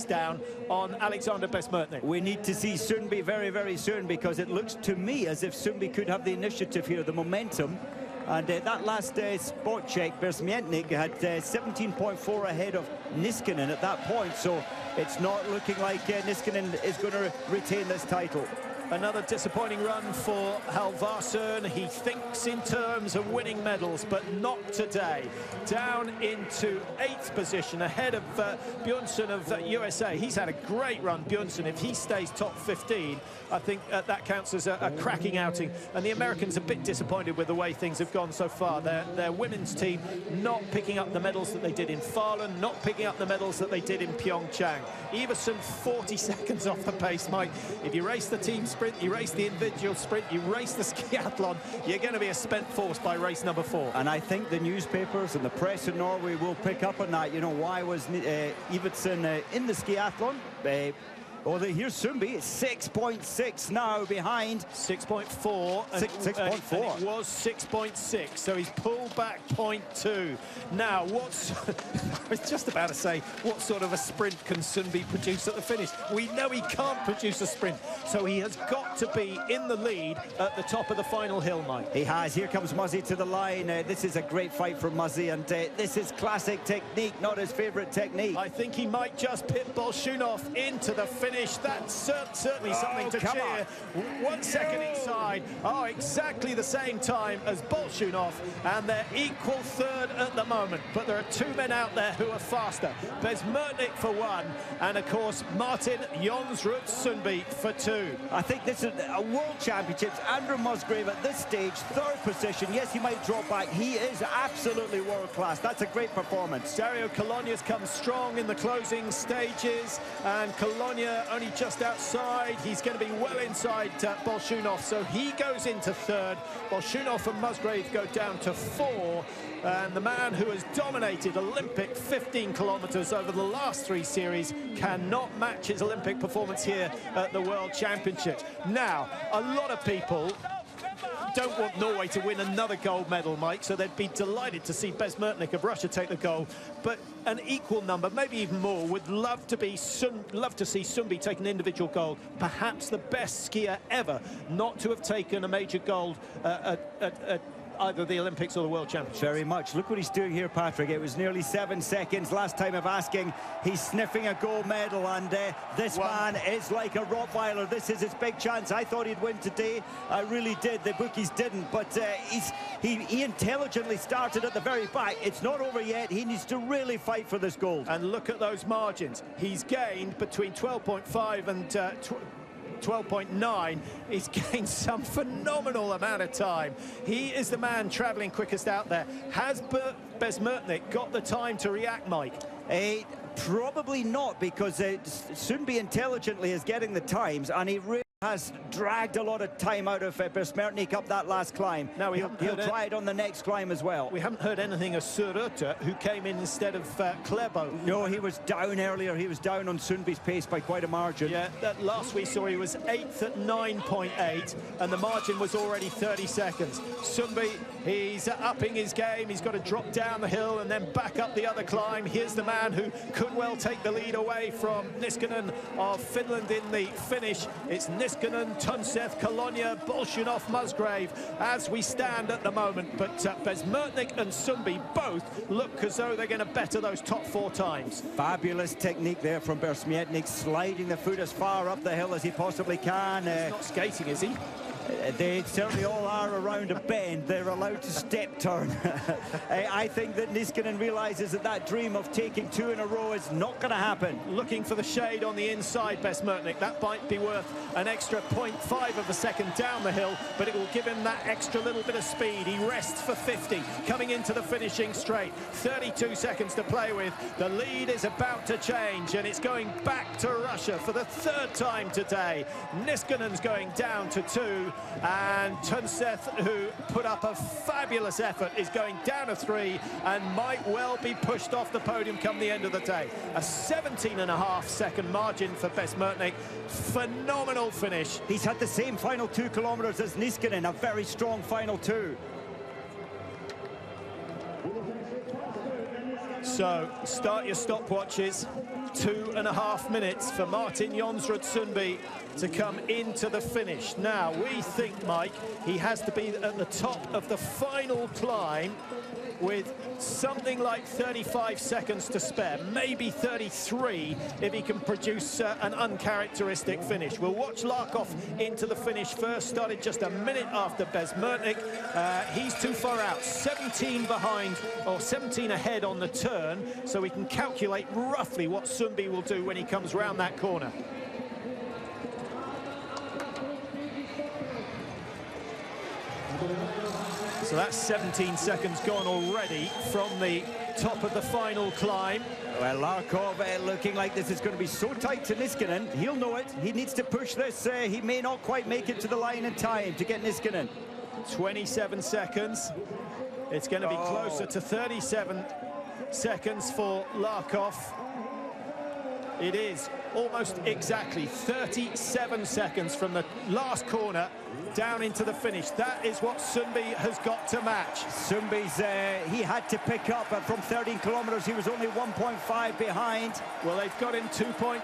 down on Alexander Bersmertnik. We need to see Sundby very, very soon, because it looks to me as if Sundby could have the initiative here, the momentum. And that last spot check, Bersmertnik had 17.4 ahead of Niskanen at that point, so it's not looking like Niskanen is going to retain this title. Another disappointing run for Halvarsson. He thinks in terms of winning medals, but not today. Down into 8th position, ahead of Bjornsson of USA. He's had a great run, Bjornsson. If he stays top 15, I think that counts as a cracking outing. And the Americans are a bit disappointed with the way things have gone so far. Their women's team not picking up the medals that they did in Falun, not picking up the medals that they did in Pyeongchang. Iversen 40 seconds off the pace, Mike. If you race the team sprint, you race the individual sprint, you race the skiathlon, you're going to be a spent force by race number 4. And I think the newspapers and the press in Norway will pick up on that. You know, why was Iversen in the skiathlon? Here's Sundby, 6.6 now behind. 6.4. 6.4. And it was 6.6, so he's pulled back 0.2. Now, I was just about to say, what sort of a sprint can Sundby produce at the finish? We know he can't produce a sprint, so he has got to be in the lead at the top of the final hill, Mike. He has. Here comes Muzzy to the line. This is a great fight from Muzzy, and this is classic technique, not his favourite technique. I think he might just pit Bolshunov into the finish. That's certainly something to cheer. 1 second inside. Oh, exactly the same time as Bolshunov, and they're equal third at the moment. But there are 2 men out there who are faster. Besmertnik for 1, and of course Martin Jonsrud Sundby for 2. I think this is a World Championships. Andrew Musgrave at this stage, 3rd position. Yes, he might drop back. He is absolutely world class. That's a great performance. Dario Cologna's come strong in the closing stages, and Cologna only just outside. He's going to be well inside Bolshunov, so he goes into 3rd. Bolshunov and Musgrave go down to 4. And the man who has dominated Olympic 15 kilometres over the last 3 series cannot match his Olympic performance here at the World Championships. Now, a lot of people don't want Norway to win another gold medal, Mike, so they'd be delighted to see Besmertnik of Russia take the gold. But an equal number, maybe even more, would love to see Sundby take an individual gold. Perhaps the best skier ever not to have taken a major gold at either the Olympics or the World Championships. Very much. Look what he's doing here, Patrick. It was nearly 7 seconds last time of asking. He's sniffing a gold medal, and this man is like a Rottweiler. This is his big chance. I thought he'd win today. I really did. The bookies didn't, but he intelligently started at the very back. It's not over yet. He needs to really fight for this gold. And look at those margins. He's gained between 12.5 and 12.9. He's gained some phenomenal amount of time. He is the man travelling quickest out there. Has Besmertnik got the time to react, Mike? Probably not, because Sundby intelligently is getting the times, and he really has dragged a lot of time out of Besmertnik up that last climb. Now he'll try it on the next climb as well. We haven't heard anything of Suröte, who came in instead of Klæbo. No, he was down earlier. He was down on Sundby's pace by quite a margin. Yeah, that last we saw, he was 8th at 9.8, and the margin was already 30 seconds. Sundby, he's upping his game. He's got to drop down the hill and then back up the other climb. Here's the man who could well take the lead away from Niskanen of Finland in the finish. It's Niskanen, Tunseth, Cologna, Bolshunov, Musgrave as we stand at the moment. But Besmertnik and Sundby both look as though they're going to better those top 4 times. Fabulous technique there from Besmertnik, sliding the foot as far up the hill as he possibly can. He's not skating, is he? They certainly all are around a bend. They're allowed to step turn. I think that Niskanen realises that dream of taking 2 in a row is not going to happen. Looking for the shade on the inside, Besmertnik. That might be worth an extra 0.5 of a second down the hill, but it will give him that extra little bit of speed. He rests for 50, coming into the finishing straight. 32 seconds to play with. The lead is about to change, and it's going back to Russia for the 3rd time today. Niskanen's going down to 2. And Tunseth, who put up a fabulous effort, is going down to 3 and might well be pushed off the podium come the end of the day. A 17.5-second margin for Besmertnik. Phenomenal finish. He's had the same final 2 kilometres as Niskanen, a very strong final 2. So, start your stopwatches. 2.5 minutes for Martin Jonsrud Sundby. to come into the finish. Now, we think, Mike, he has to be at the top of the final climb with something like 35 seconds to spare, maybe 33 if he can produce an uncharacteristic finish. We'll watch Larkov into the finish first, started just a minute after Bezmertnik. He's too far out, 17 behind, or 17 ahead on the turn, so we can calculate roughly what Sundby will do when he comes round that corner. So that's 17 seconds gone already from the top of the final climb. Well, Larkov looking like this is going to be so tight to Niskanen. He'll know it. He needs to push this. He may not quite make it to the line in time to get Niskanen. 27 seconds. It's going to be closer to 37 seconds for Larkov. It is almost exactly 37 seconds from the last corner down into the finish. That is what Sundby has got to match. Sundby's, he had to pick up, but from 13 kilometers, he was only 1.5 behind. Well, they've got him 2.4,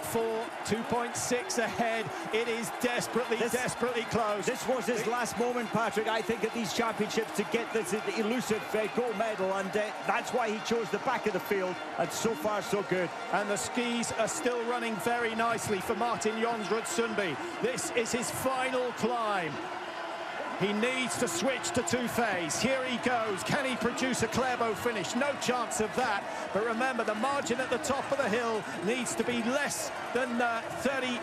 2.6 ahead. It is desperately close. This was his last moment, Patrick, I think, at these championships to get this elusive gold medal, and that's why he chose the back of the field, and so far, so good. And the skis are still running very nicely for Martin Jonsrud Sundby. This is his final climb. He needs to switch to two-phase. Here he goes. Can he produce a Clairvaux finish? No chance of that. But remember, the margin at the top of the hill needs to be less than 30.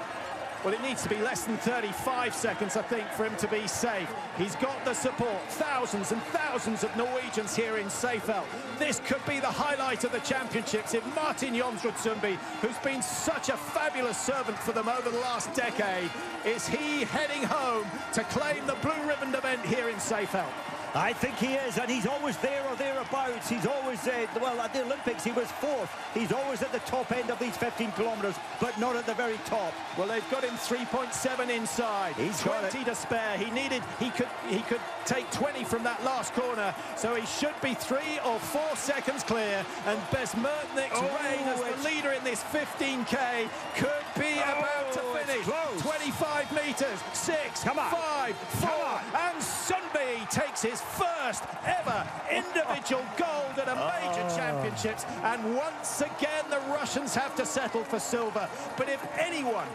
Well, it needs to be less than 35 seconds, I think, for him to be safe. He's got the support. Thousands and thousands of Norwegians here in Seefeld. This could be the highlight of the championships if Martin Jonsrud Sundby, who's been such a fabulous servant for them over the last decade, is he heading home to claim the blue ribbon event here in Seefeld? I think he is, and he's always there or thereabouts. He's always, well, at the Olympics, he was fourth. He's always at the top end of these 15 kilometers, but not at the very top. Well, they've got him 3.7 inside. He's 20 to spare. He could take 20 from that last corner, so he should be 3 or 4 seconds clear. And Bezmertnik's reign as the leader in this 15K could be about to finish. 25 meters, 6, 5, 4, and Sundby takes his first ever individual gold at a major championships, and once again the Russians have to settle for silver. But if anyone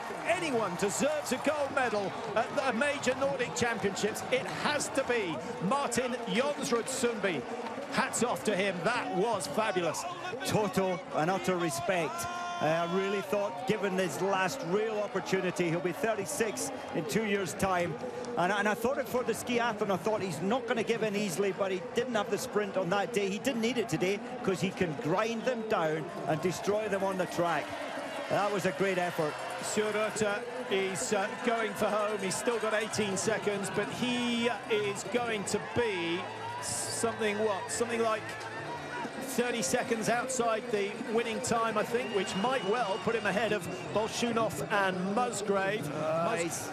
deserves a gold medal at the major Nordic championships, it has to be Martin Jonsrud Sundby. Hats off to him. That was fabulous. Total and utter respect. I really thought, given this last real opportunity, he'll be 36 in 2 years' time. And I thought it for the skiathlon. I thought he's not going to give in easily, but he didn't have the sprint on that day. He didn't need it today because he can grind them down and destroy them on the track. That was a great effort. Sjörotte is going for home. He's still got 18 seconds, but he is going to be something like 30 seconds outside the winning time, I think, which might well put him ahead of Bolshunov and Musgrave.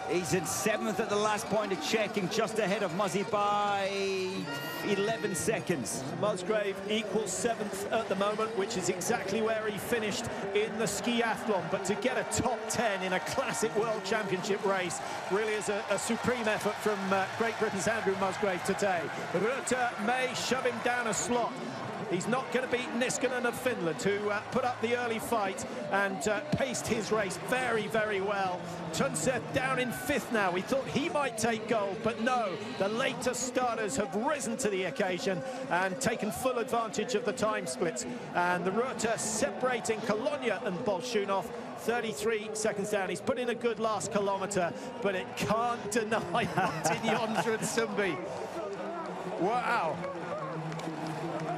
He's in 7th at the last point of checking, just ahead of Muzzy by 11 seconds. Musgrave equals 7th at the moment, which is exactly where he finished in the skiathlon. But to get a top 10 in a classic World Championship race really is a supreme effort from Great Britain's Andrew Musgrave today. Rutte may shove him down a slot. He's not going to beat Niskanen of Finland, who put up the early fight and paced his race very, very well. Tunset down in 5th now. We thought he might take gold, but no. The later starters have risen to the occasion and taken full advantage of the time splits. And the Rutte separating Colonia and Bolshunov, 33 seconds down. He's put in a good last kilometre, but it can't deny Martin Jonsrud Sundby. Wow.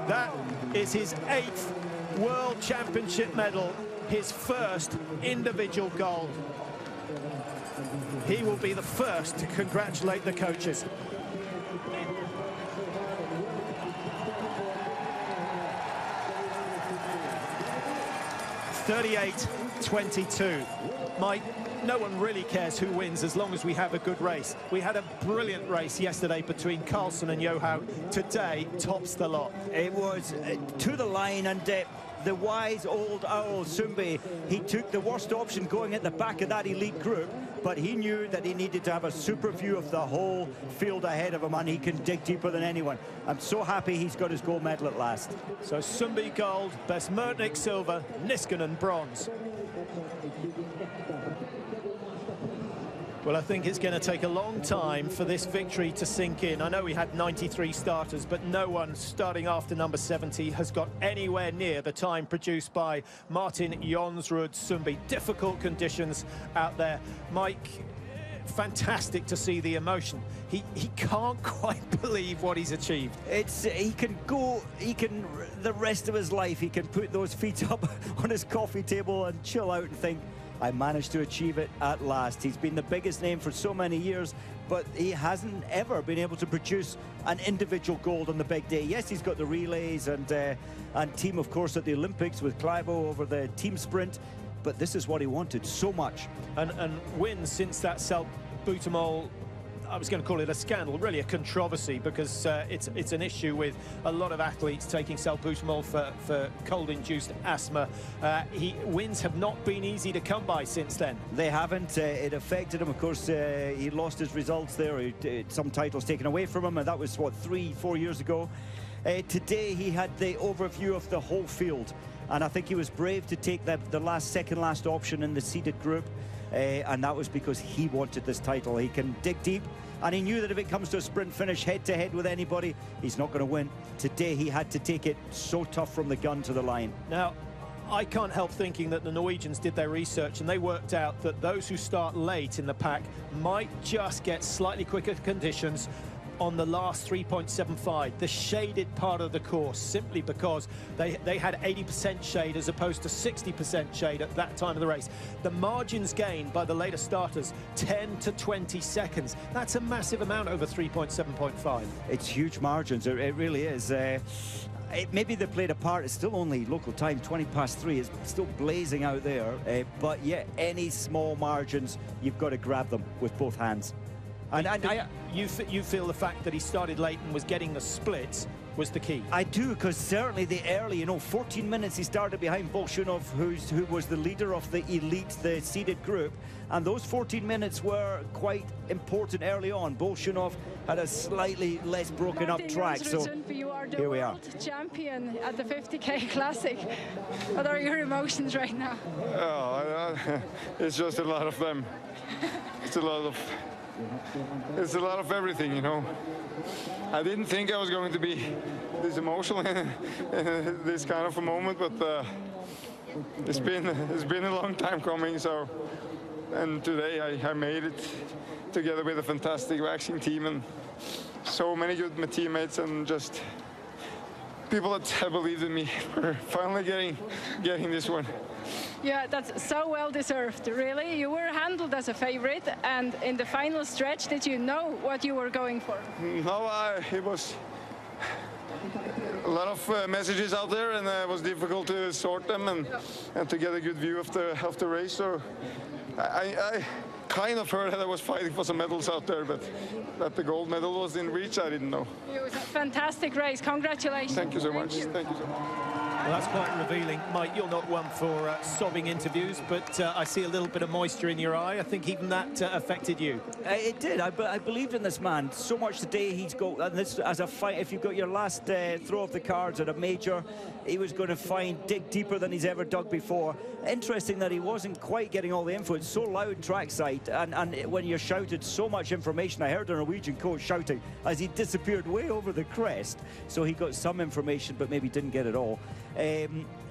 That is his 8th World Championship medal, his first individual gold. He will be the first to congratulate the coaches. (38.22). Mike, no one really cares who wins as long as we have a good race. We had a brilliant race yesterday between Carlson and Johaug. Today tops the lot. It was to the line, and the wise old owl Sundby, he took the worst option going at the back of that elite group, but he knew that he needed to have a super view of the whole field ahead of him, and he can dig deeper than anyone. I'm so happy he's got his gold medal at last. So Sumbi gold, Besmertnik silver, Niskanen bronze. Well, I think it's going to take a long time for this victory to sink in. I know we had 93 starters, but no one starting after number 70 has got anywhere near the time produced by Martin Jonsrud Sumbi. Difficult conditions out there. Mike, fantastic to see the emotion. He can't quite believe what he's achieved. He can the rest of his life, he can put those feet up on his coffee table and chill out and think, I managed to achieve it at last. He's been the biggest name for so many years, but he hasn't ever been able to produce an individual gold on the big day. Yes, he's got the relays and team, of course, at the Olympics with Kleibo over the team sprint, but this is what he wanted so much. And wins since that salbutamol, I was going to call it a scandal, really a controversy, because it's an issue with a lot of athletes taking salbutamol for cold-induced asthma. Wins have not been easy to come by since then. They haven't. It affected him, of course. He lost his results there. Some titles taken away from him, and that was, what, 3-4 years ago. Today, he had the overview of the whole field, and I think he was brave to take the second last option in the seeded group. And that was because he wanted this title. He can dig deep, and he knew that if it comes to a sprint finish head-to-head with anybody, he's not going to win. Today, he had to take it so tough from the gun to the line. Now, I can't help thinking that the Norwegians did their research, and they worked out that those who start late in the pack might just get slightly quicker conditions on the last 3.75, the shaded part of the course, simply because they had 80% shade as opposed to 60% shade at that time of the race. The margins gained by the later starters, 10 to 20 seconds. That's a massive amount over 3.7.5. It's huge margins, it really is. Maybe they played a part. It's still only local time, 3:20. It's still blazing out there, but yeah, any small margins, you've got to grab them with both hands. You feel the fact that he started late and was getting the splits was the key? I do, because certainly the early, 14 minutes he started behind Bolshunov, who was the leader of the elite, the seeded group, and those 14 minutes were quite important early on. Bolshunov had a slightly less broken up track, so you are the here we are. world champion at the 50K Classic. What are your emotions right now? Oh, it's just a lot of them. It's a lot of everything, I didn't think I was going to be this emotional in this kind of a moment, but it's been a long time coming. So, and today I made it together with a fantastic waxing team and so many good teammates and just people that have believed in me for finally getting this one. Yeah, that's so well deserved, really. You were handled as a favorite, and in the final stretch, did you know what you were going for? No, it was a lot of messages out there, and it was difficult to sort them and to get a good view of the race. So I kind of heard that I was fighting for some medals out there, but that the gold medal was in reach, I didn't know. It was a fantastic race. Congratulations. Thank you so much. Thank you so much. Well, that's quite revealing. Mike, you're not one for sobbing interviews, but I see a little bit of moisture in your eye. I think even that affected you. It did. I believed in this man so much today. He's got, and this as a fight. If you've got your last throw of the cards at a major, he was going to dig deeper than he's ever dug before. Interesting that he wasn't quite getting all the info. It's so loud trackside, and when you're shouted so much information, I heard a Norwegian coach shouting as he disappeared way over the crest. So he got some information, but maybe didn't get it all.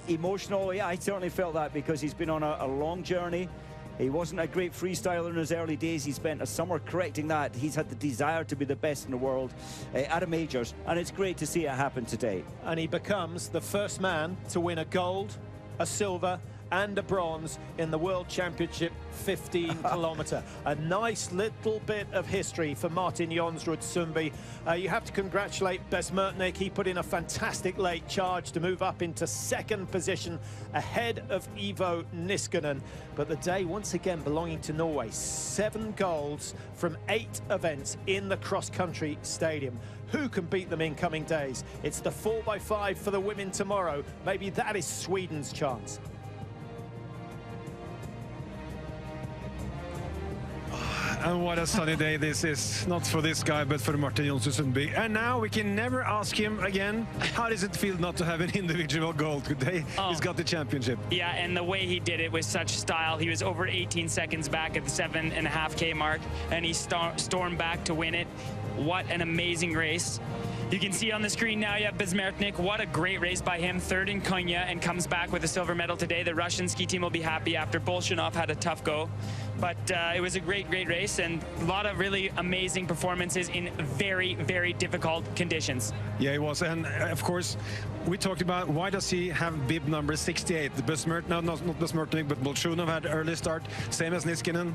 Emotional, yeah, I certainly felt that because he's been on a long journey. He wasn't a great freestyler in his early days. He spent a summer correcting that. He's had the desire to be the best in the world at a majors, and it's great to see it happen today. And he becomes the first man to win a gold, a silver, and a bronze in the World Championship 15 kilometre. A nice little bit of history for Martin Jonsrud Sumbi. You have to congratulate Besmertnik. He put in a fantastic late charge to move up into second position ahead of Ivo Niskanen. But the day once again belonging to Norway. 7 golds from 8 events in the cross-country stadium. Who can beat them in coming days? It's the 4x5 for the women tomorrow. Maybe that is Sweden's chance. And what a sunny day this is, not for this guy, but for Martin Jonsrud Sundby. And now we can never ask him again, how does it feel not to have an individual goal today? He's got the championship. Yeah, and the way he did it with such style. He was over 18 seconds back at the 7.5K mark, and he stormed back to win it. What an amazing race. You can see on the screen now you have Bezmertnik. What a great race by him. Third in Konya and comes back with a silver medal today. The Russian ski team will be happy after Bolshunov had a tough go. But it was a great race and a lot of really amazing performances in very, very difficult conditions. Yeah, it was. And of course, we talked about why does he have bib number 68? The Bezmertnik, no, not Bezmertnik, but Bolshunov had early start, same as Niskanen.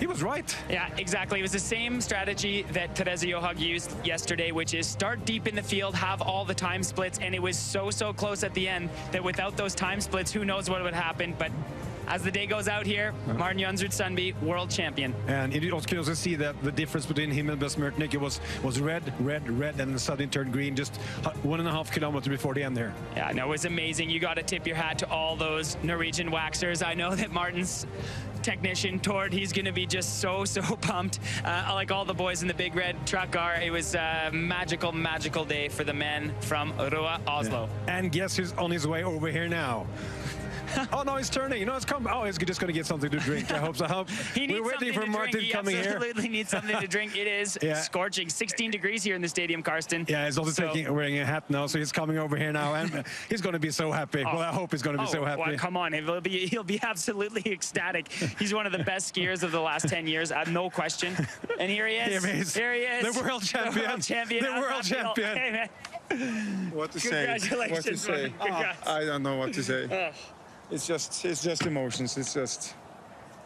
He was right. Yeah, exactly. It was the same strategy that Teresa Johaug used yesterday, which is start deep in the field, have all the time splits, and it was so close at the end that without those time splits, who knows what would happen. But as the day goes out here, Martin Jonsrud Sundby, world champion. And you can also see that the difference between him and Bezmertnik, it was red, and suddenly turned green just 1.5 kilometers before the end there. Yeah, no, it was amazing. You got to tip your hat to all those Norwegian waxers. I know that Martin's technician Tord, he's going to be just so pumped, like all the boys in the big red truck are. It was a magical day for the men from Røa, Oslo. Yeah. And guess who's on his way over here now? Oh no, he's turning. You know, it's coming. Oh, he's just going to get something to drink. I hope so. We're waiting for Martin coming here. He absolutely needs something to drink. It is scorching. 16 degrees here in the stadium, Karsten. Yeah, he's also wearing a hat now, so he's coming over here now, and he's going to be so happy. Well, I hope he's going to be so happy. Well, come on, he'll be absolutely ecstatic. He's one of the best skiers of the last 10 years, no question. And here he is. Here he is. The world champion. The world champion. Hey, what to say? Congratulations. What to say? I don't know what to say. It's just emotions. It's just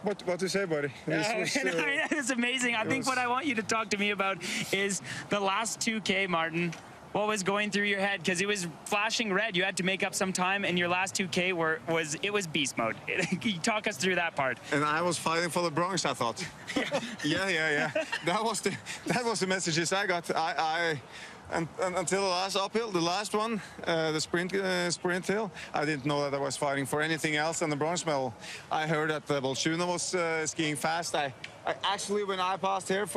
what to say, buddy. It's amazing. I think what I want you to talk to me about is the last 2K, Martin. What was going through your head? Because it was flashing red. You had to make up some time, and your last 2K was beast mode. Can you talk us through that part? And I was fighting for the bronze, I thought. Yeah. That was the messages I got. And until the last uphill, the last one, the sprint hill, I didn't know that I was fighting for anything else than the bronze medal. I heard that Bolshunov was skiing fast. I actually, when I passed here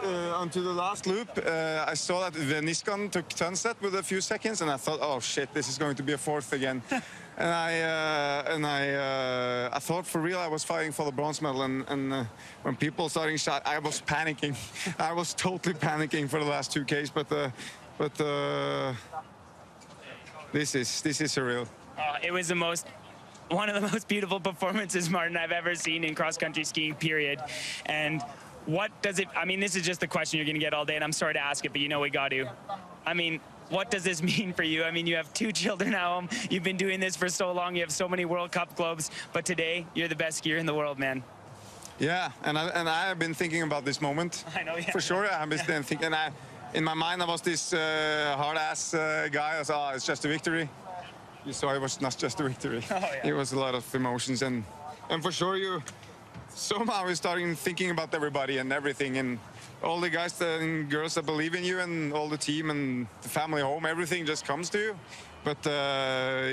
onto the last loop, I saw that Niskanen took Tunstedt with a few seconds, and I thought, oh shit, this is going to be a fourth again. And I thought for real I was fighting for the bronze medal, and when people started shot, I was panicking. I was totally panicking for the last 2Ks, but this is surreal. It was one of the most beautiful performances, Martin, I've ever seen in cross-country skiing, period. And what does it, I mean, this is just the question you're going to get all day, and I'm sorry to ask it, but you know we got to. I mean, what does this mean for you? I mean, you have 2 children at home. You've been doing this for so long. You have so many World Cup globes. But today, you're the best skier in the world, man. Yeah, and I have been thinking about this moment. I know, yeah. For sure, I have been thinking. And in my mind, I was this hard-ass guy. I thought, it's just a victory. You saw it was not just a victory. Oh, yeah. It was a lot of emotions. And for sure, somehow you're starting thinking about everybody and everything. And all the guys and girls that believe in you, and all the team and the family home, everything just comes to you. But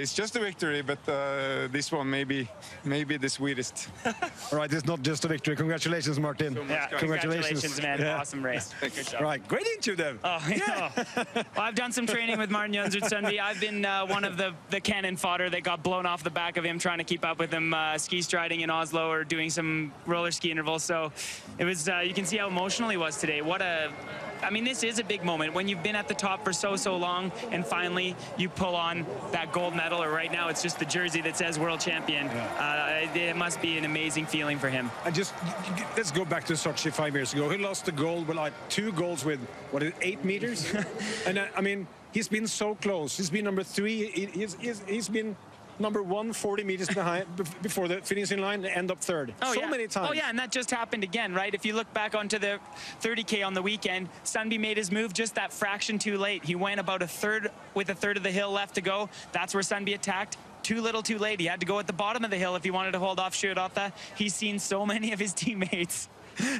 it's just a victory, but this one maybe the sweetest. All right, it's not just a victory. Congratulations, Martin. Yeah, congratulations, man. Yeah. Awesome race. Good job. Right, great interview, then. Oh, yeah. Well, I've done some training with Martin Jonsrud Sundby. I've been one of the cannon fodder that got blown off the back of him trying to keep up with him ski striding in Oslo or doing some roller ski intervals. So it was, you can see how emotional he was today. I mean, this is a big moment when you've been at the top for so long, and finally you pull on that gold medal, or right now it's just the jersey that says world champion. Yeah. It must be an amazing feeling for him. And let's go back to Sochi 5 years ago. He lost the gold with like 2 golds with, 8 meters? And I mean, he's been so close. He's been number 3. He's been number 1, 40 meters behind before the finishing line, end up 3rd. Many times. Oh, yeah, and that just happened again, right? If you look back onto the 30K on the weekend, Sundby made his move just that fraction too late. He went about a third with a third of the hill left to go. That's where Sundby attacked. Too little, too late. He had to go at the bottom of the hill if he wanted to hold off Skjødata. He's seen so many of his teammates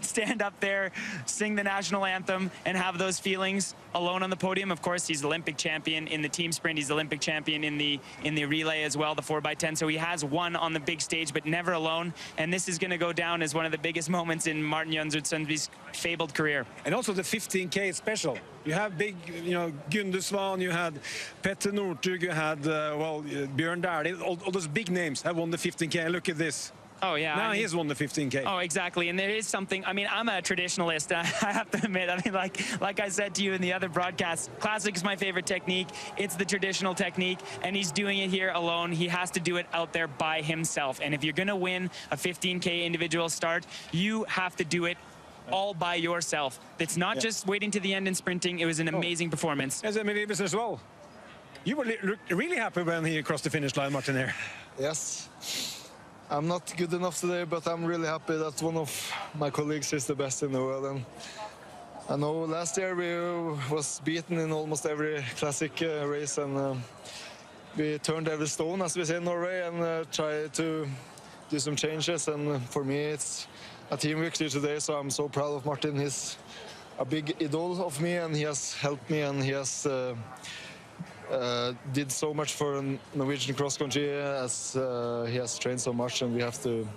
stand up there, sing the national anthem, and have those feelings alone on the podium. Of course, he's Olympic champion in the team sprint. He's Olympic champion in the relay as well, the 4x10. So he has won on the big stage, but never alone. And this is going to go down as one of the biggest moments in Martin Jonsrud Sundby's fabled career. And also the 15K is special. You have big, you know, Gundesvan, you had Petter Northug, you had, Björn Dæhlie. All those big names have won the 15K. And look at this. Oh, yeah. Now he has won the 15K. Oh, exactly. And there is something, I mean, I'm a traditionalist. I have to admit, I mean, like I said to you in the other broadcast, classic is my favorite technique. It's the traditional technique, and he's doing it here alone. He has to do it out there by himself. And if you're going to win a 15K individual start, you have to do it all by yourself. It's not just waiting to the end and sprinting. It was an amazing performance. As Emil Ivers as well. You were really happy when he crossed the finish line, Martin, here. Yes. I'm not good enough today, but I'm really happy that one of my colleagues is the best in the world. And I know last year we was beaten in almost every classic race, and we turned every stone, as we say in Norway, and tried to do some changes. And for me, it's a team victory today, so I'm so proud of Martin. He's a big idol of me, and he has helped me, and he has did so much for Norwegian cross country, as he has trained so much, and we have to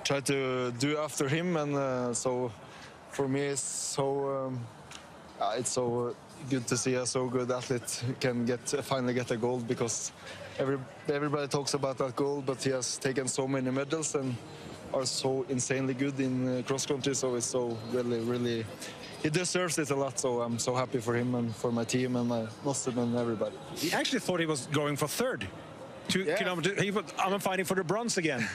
try to do after him. And so for me, it's so good to see a so good athlete can finally get a gold, because everybody talks about that gold, but he has taken so many medals and are so insanely good in cross country. So it's so really he deserves it a lot, so I'm so happy for him and for my team and my Nossum and everybody. He actually thought he was going for third. 2 kilometers. I'm fighting for the bronze again.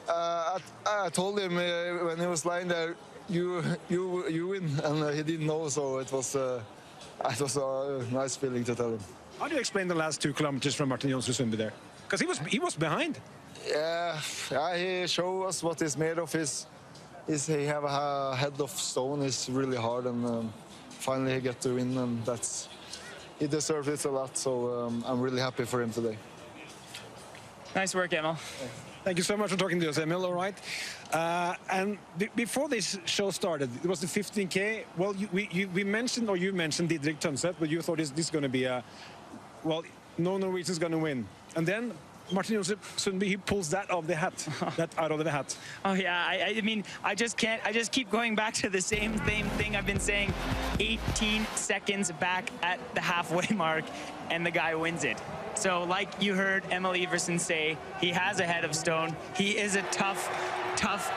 I told him when he was lying there, you win, and he didn't know, so it was a nice feeling to tell him. How do you explain the last 2 kilometers from Martin Jonsrud Sundby there? Because he was behind. Yeah, he showed us what he's made of. He have a head of stone. It's really hard, and finally he get to win, and he deserves it a lot. So I'm really happy for him today. Nice work, Emil. Thank you so much for talking to us, Emil. All right. And before this show started, it was the 15K. Well, we mentioned, or you mentioned Didrik Tønseth, but you thought this is going to be no Norwegian's going to win. And then Martin Jonsrud Sundby, he pulls that out of the hat. Oh yeah, I mean, I just keep going back to the same thing I've been saying. 18 seconds back at the halfway mark, and the guy wins it. So like you heard Emil Iversen say, he has a head of stone. He is a tough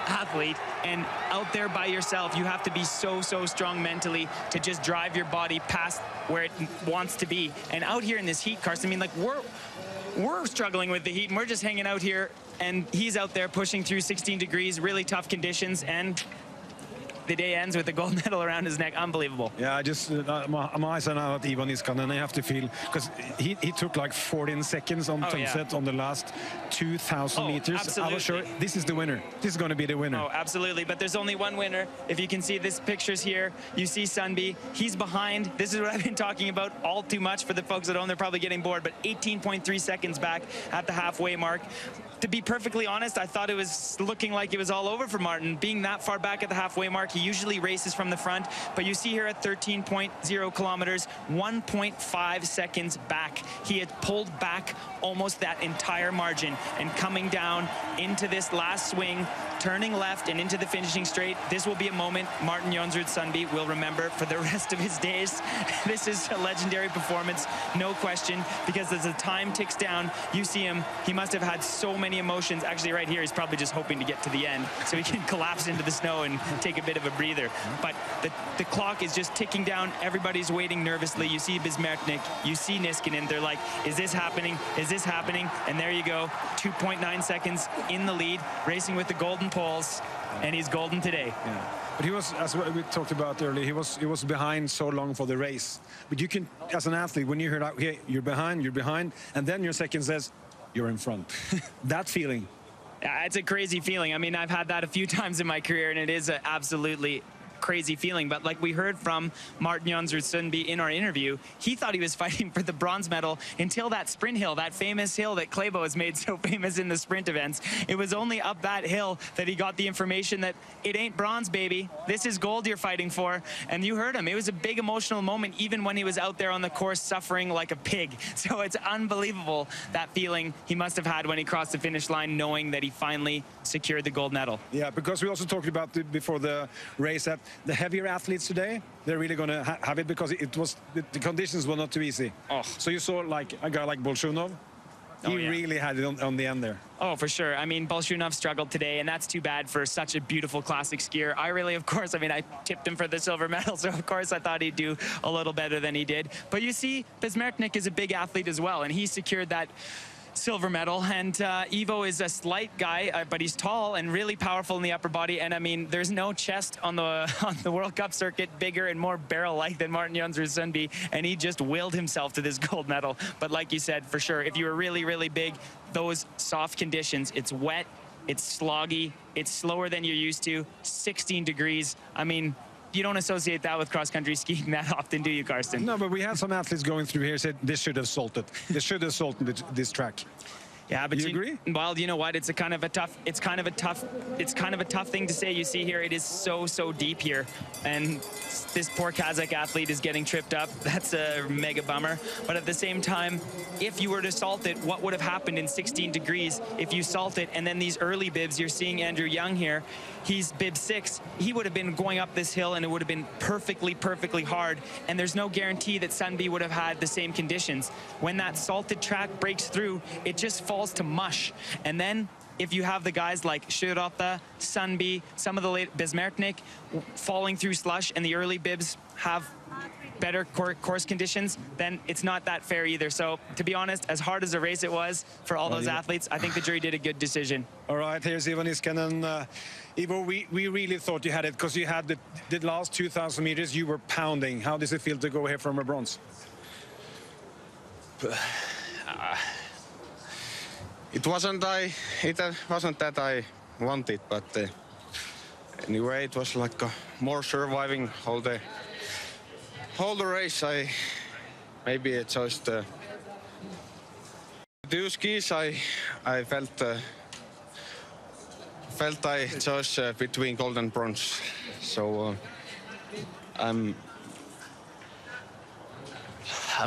athlete, and out there by yourself, you have to be so strong mentally to just drive your body past where it wants to be. And out here in this heat, Carsten, I mean, like we're struggling with the heat, and we're just hanging out here, and he's out there pushing through 16 degrees, really tough conditions, and the day ends with a gold medal around his neck. Unbelievable. Yeah, my eyes are now at Ivan Iskan, and I have to feel, because he took like 14 seconds on Tønseth on the last 2,000 meters. Absolutely. I was sure this is the winner. This is going to be the winner. Oh, absolutely. But there's only one winner. If you can see this pictures here, you see Sundby. He's behind. This is what I've been talking about all too much for the folks at home. They're probably getting bored, but 18.3 seconds back at the halfway mark. To be perfectly honest, I thought it was looking like it was all over for Martin. Being that far back at the halfway mark, he usually races from the front, but you see here at 13.0 kilometers, 1.5 seconds back. He had pulled back almost that entire margin, and coming down into this last swing, turning left and into the finishing straight. This will be a moment Martin Jonsrud Sundby will remember for the rest of his days. This is a legendary performance, no question, because as the time ticks down, you see him, he must have had so many emotions. Actually, right here, he's probably just hoping to get to the end so he can collapse into the snow and take a bit of a breather. But the clock is just ticking down. Everybody's waiting nervously. You see Bismertnik, you see Niskanen. They're like, is this happening? Is this happening? And there you go, 2.9 seconds in the lead, racing with the golden poles, and he's golden today. Yeah. But he was, as we talked about earlier, he was behind so long for the race. But you can, as an athlete, when you hear that, okay, you're behind, and then your second says, you're in front. That feeling. Yeah, it's a crazy feeling. I mean, I've had that a few times in my career, and it is absolutely crazy feeling. But like we heard from Martin Jonsrud Sundby in our interview, he thought he was fighting for the bronze medal until that sprint hill, that famous hill that Klæbo has made so famous in the sprint events. It was only up that hill that he got the information that it ain't bronze, baby. This is gold you're fighting for. And you heard him. It was a big emotional moment, even when he was out there on the course suffering like a pig. So it's unbelievable, that feeling he must have had when he crossed the finish line, knowing that he finally secured the gold medal. Yeah, because we also talked about before the race that the heavier athletes today, they're really going to have it, because the conditions were not too easy. Oh. So you saw like a guy like Bolshunov, he really had it on the end there. Oh, for sure. I mean, Bolshunov struggled today, and that's too bad for such a beautiful classic skier. I really, of course, I mean, I tipped him for the silver medal, so of course I thought he'd do a little better than he did. But you see, Bezmertnik is a big athlete as well, and he secured that silver medal. And Ivo is a slight guy, but he's tall and really powerful in the upper body. And I mean, there's no chest on the World Cup circuit bigger and more barrel-like than Martin Jonsrud Sundby, and he just willed himself to this gold medal. But like you said, for sure, if you were really, really big, those soft conditions, it's wet, it's sloggy, it's slower than you're used to, 16 degrees. I mean, you don't associate that with cross-country skiing that often, do you, Karsten? No, but we had some athletes going through here said this should have salted. This should have salted this track. Yeah, but you agree? Well, you know what? It's kind of a tough thing to say. You see here, it is so deep here, and this poor Kazakh athlete is getting tripped up. That's a mega bummer. But at the same time, if you were to salt it, what would have happened in 16 degrees if you salt it? And then these early bibs, you're seeing Andrew Young here. He's bib 6. He would have been going up this hill, and it would have been perfectly hard. And there's no guarantee that Sundby would have had the same conditions. When that salted track breaks through, it just falls to mush. And then if you have the guys like Sjörotta, Sundby, some of the late Bezmertnik falling through slush, and the early bibs have better course conditions, then it's not that fair either. So to be honest, as hard as a race it was for all those athletes, I think the jury did a good decision. All right, here's Ivo Niskanen. Ivo, we really thought you had it, because you had the last 2,000 meters you were pounding. How does it feel to go here from a bronze? It wasn't that I wanted, but anyway, it was like more surviving all the race. Maybe I chose two skis. I felt I chose between gold and bronze. So I'm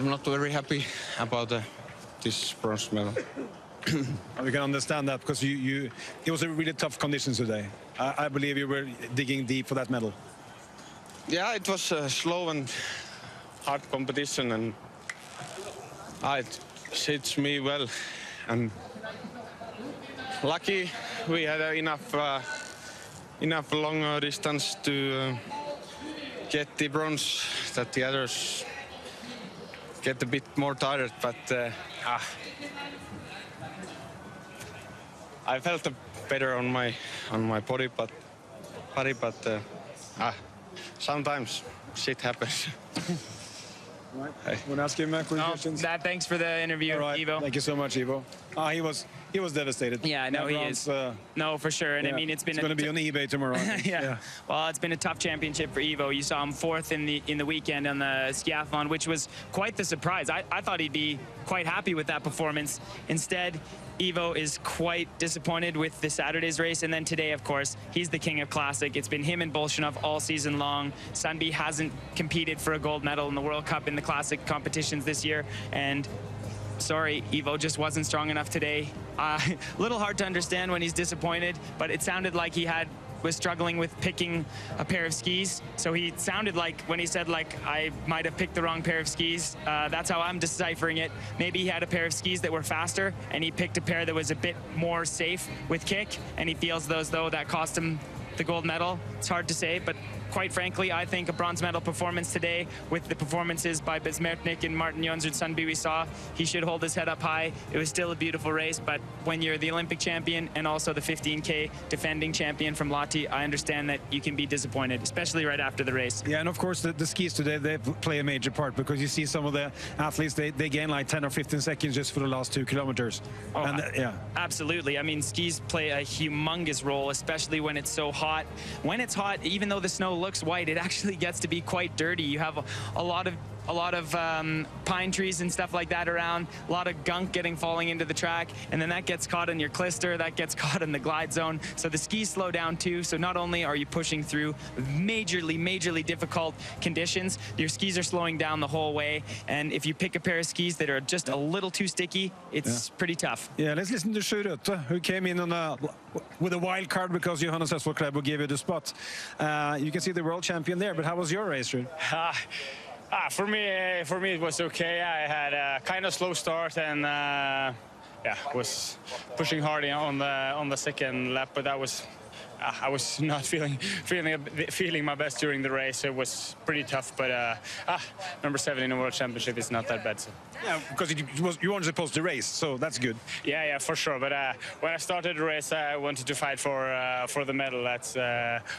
not very happy about this bronze medal. We can understand that, because it was a really tough condition today. I believe you were digging deep for that medal. Yeah, it was a slow and hard competition, and it suits me well. And lucky we had enough long distance to get the bronze, that the others get a bit more tired, but I felt better on my body, but sometimes shit happens. Right. Hey. Want to ask him questions? Thanks for the interview, Ivo. Thank you so much, Ivo. He was devastated. Yeah, no, he is. No, for sure. And I mean, it's going to be on eBay tomorrow. Yeah. Well, it's been a tough championship for Ivo. You saw him 4th in the weekend on the skiathlon, which was quite the surprise. I thought he'd be quite happy with that performance. Instead, Ivo is quite disappointed with the Saturday's race, and then today, of course, he's the king of classic. It's been him and Bolshunov all season long. Sundby hasn't competed for a gold medal in the World Cup in the classic competitions this year, and sorry, Ivo just wasn't strong enough today. A little hard to understand when he's disappointed, but it sounded like he was struggling with picking a pair of skis. So he sounded like, when he said, like, I might have picked the wrong pair of skis, that's how I'm deciphering it. Maybe he had a pair of skis that were faster, and he picked a pair that was a bit more safe with kick, and he feels as though that cost him the gold medal. It's hard to say, but quite frankly, I think a bronze medal performance today, with the performances by Bezmertnik and Martin Jonsrud Sundby we saw, he should hold his head up high. It was still a beautiful race, but when you're the Olympic champion and also the 15K defending champion from Lahti, I understand that you can be disappointed, especially right after the race. Yeah, and of course the skis today, they play a major part, because you see some of the athletes, they gain like 10 or 15 seconds just for the last 2 kilometers. Oh, yeah. Absolutely. I mean, skis play a humongous role, especially when it's so hot. When it's hot, even though the snow looks white, it actually gets to be quite dirty. You have a lot of pine trees and stuff like that around, a lot of gunk falling into the track, and then that gets caught in your clister, that gets caught in the glide zone. So the skis slow down too. So not only are you pushing through majorly difficult conditions, your skis are slowing down the whole way. And if you pick a pair of skis that are just a little too sticky, it's pretty tough. Yeah, let's listen to Sjurøtte, who came in on with a wild card because Johannes Høsvold Klæbo gave you the spot. You can see the world champion there, but how was your race, Sjur? For me, it was okay. I had a kind of slow start and was pushing hard on the second lap, but I was not feeling my best during the race. It was pretty tough, but number 7 in the World Championship is not that bad. So. Yeah, because you weren't supposed to race, so that's good. Yeah, for sure. But when I started the race, I wanted to fight for the medal. That's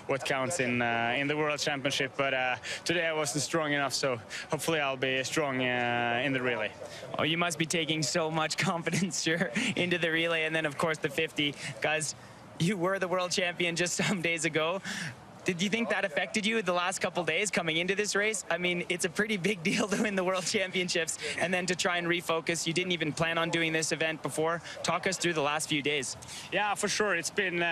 what counts in the World Championship. But today I wasn't strong enough, so hopefully I'll be strong in the relay. Oh, you must be taking so much confidence, sure, into the relay, and then of course the 50, guys. You were the world champion just some days ago. Did you think that affected you the last couple days coming into this race? I mean, it's a pretty big deal to win the World Championships and then to try and refocus. You didn't even plan on doing this event before. Talk us through the last few days. Yeah, for sure. It's been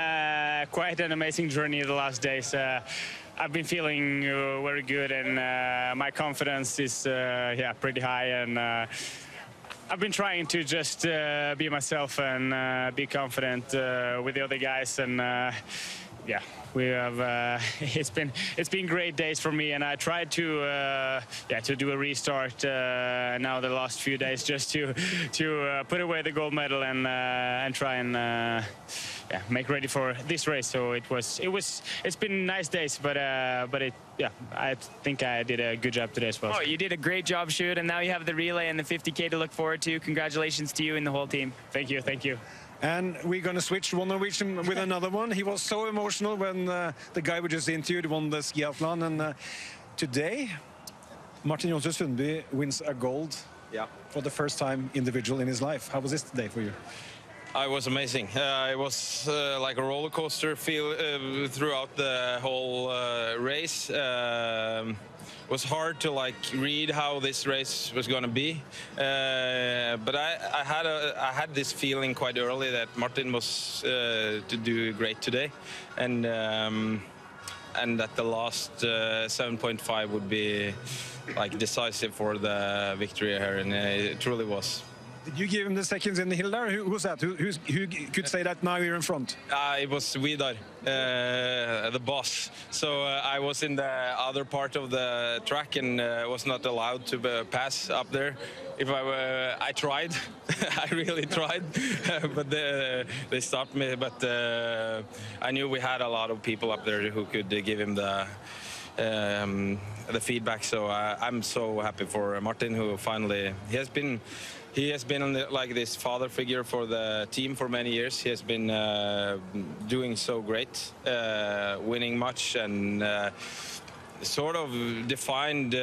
quite an amazing journey the last days. I've been feeling very good, and my confidence is pretty high, and I've been trying to just be myself and be confident with the other guys, and we have. It's been great days for me, and I tried to do a restart now the last few days just to put away the gold medal and try and make ready for this race. So it's been nice days, but I think I did a good job today as well. Oh, you did a great job, Sjur, and now you have the relay and the 50K to look forward to. Congratulations to you and the whole team. Thank you. And we're going to switch one Norwegian with another one. He was so emotional when the guy we just interviewed won the skiathlon. And today, Martin Jonsrud Sundby wins a gold for the first time individual in his life. How was this today for you? It was amazing. It was like a roller coaster feel throughout the whole race. It was hard to read how this race was going to be, but I had this feeling quite early that Martin was to do great today, and that the last 7.5 would be decisive for the victory here, and it truly was. Did you give him the seconds in the hill there? Who was that? Who could say that now you're in front? It was Vidar, the boss. So I was in the other part of the track and was not allowed to pass up there. If I tried, I really tried, but they stopped me. But I knew we had a lot of people up there who could give him the feedback. So I'm so happy for Martin, who finally he has been this father figure for the team for many years. He has been doing so great, winning much, and sort of defined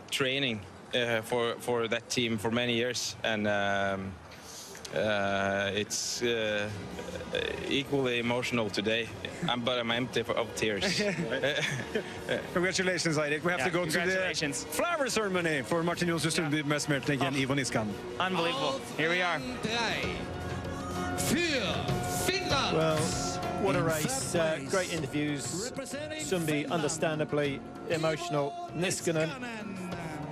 training for that team for many years. And it's equally emotional today, but I'm empty of tears. Congratulations, Eirik. We have to go to the flower ceremony for Martin Jonsrud Sundby, Mats Mertens and Ivo Niskan. Unbelievable. Here we are. Well, what a race. Great interviews. Sundby, understandably emotional. Niskanen,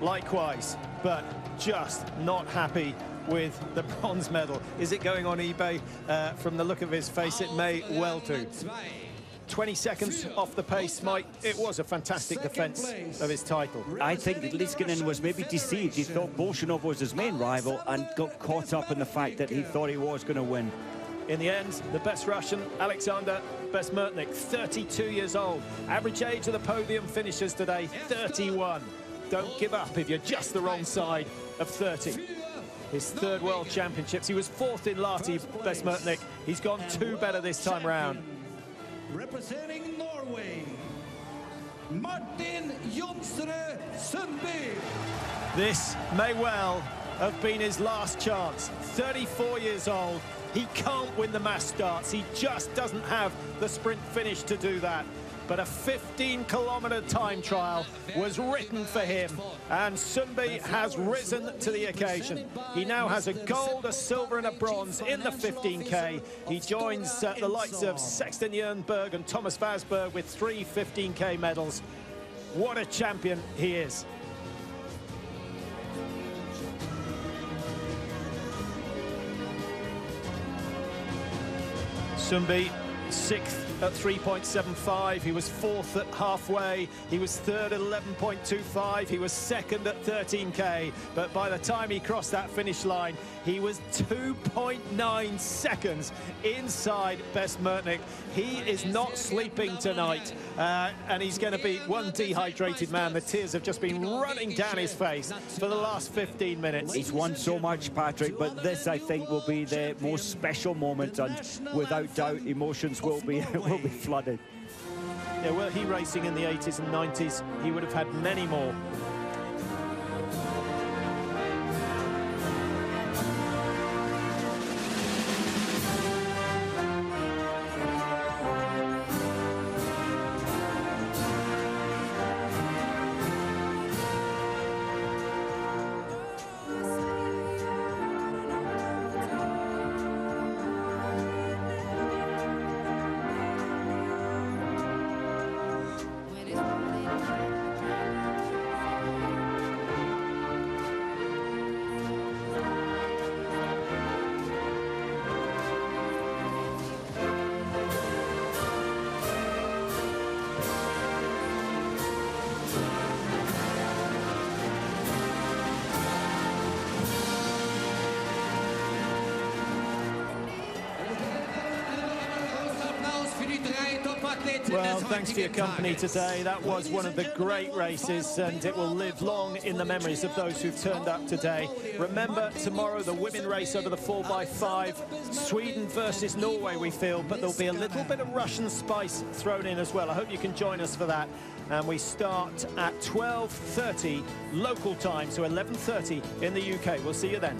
likewise, but just not happy with the bronze medal. Is it going on eBay? From the look of his face, it may well do. 20 seconds off the pace, Mike. It was a fantastic defence of his title. I think that Niskanen was maybe deceived. He thought Bolshinov was his main rival and got caught up in the fact that he thought he was going to win. In the end, the best Russian, Alexander Besmertnik, 32 years old. Average age of the podium finishers today, 31. Don't give up if you're just the wrong side of 30. His third World Championships. He was fourth in Lahti, Besmertnik. He's gone 2 better this time round. Representing Norway, Martin Jonsrud Sundby. This may well have been his last chance. 34 years old. He can't win the mass starts. He just doesn't have the sprint finish to do that. but a 15-kilometre time trial was written for him, and Sundby has risen to the occasion. He now has a gold, a silver and a bronze in the 15K. He joins the likes of Sexton Jernberg and Thomas Vasberg with 3 15K medals. What a champion he is. Sundby, 6th at 3.75. He was 4th at halfway. He was 3rd at 11.25. He was 2nd at 13K. But by the time he crossed that finish line, he was 2.9 seconds inside Best Mertnick. He is not sleeping tonight, and he's going to be one dehydrated man. The tears have just been running down his face for the last 15 minutes. He's won so much, Patrick, but this, I think, will be the most special moment, and without doubt, emotions will be flooded. Yeah, were he racing in the 80s and 90s, he would have had many more. Well, thanks for your company today. That was one of the great races, and it will live long in the memories of those who've turned up today. Remember, tomorrow, the women race over the 4x5. Sweden versus Norway, we feel, but there'll be a little bit of Russian spice thrown in as well. I hope you can join us for that. And we start at 12:30 local time, so 11:30 in the UK. We'll see you then.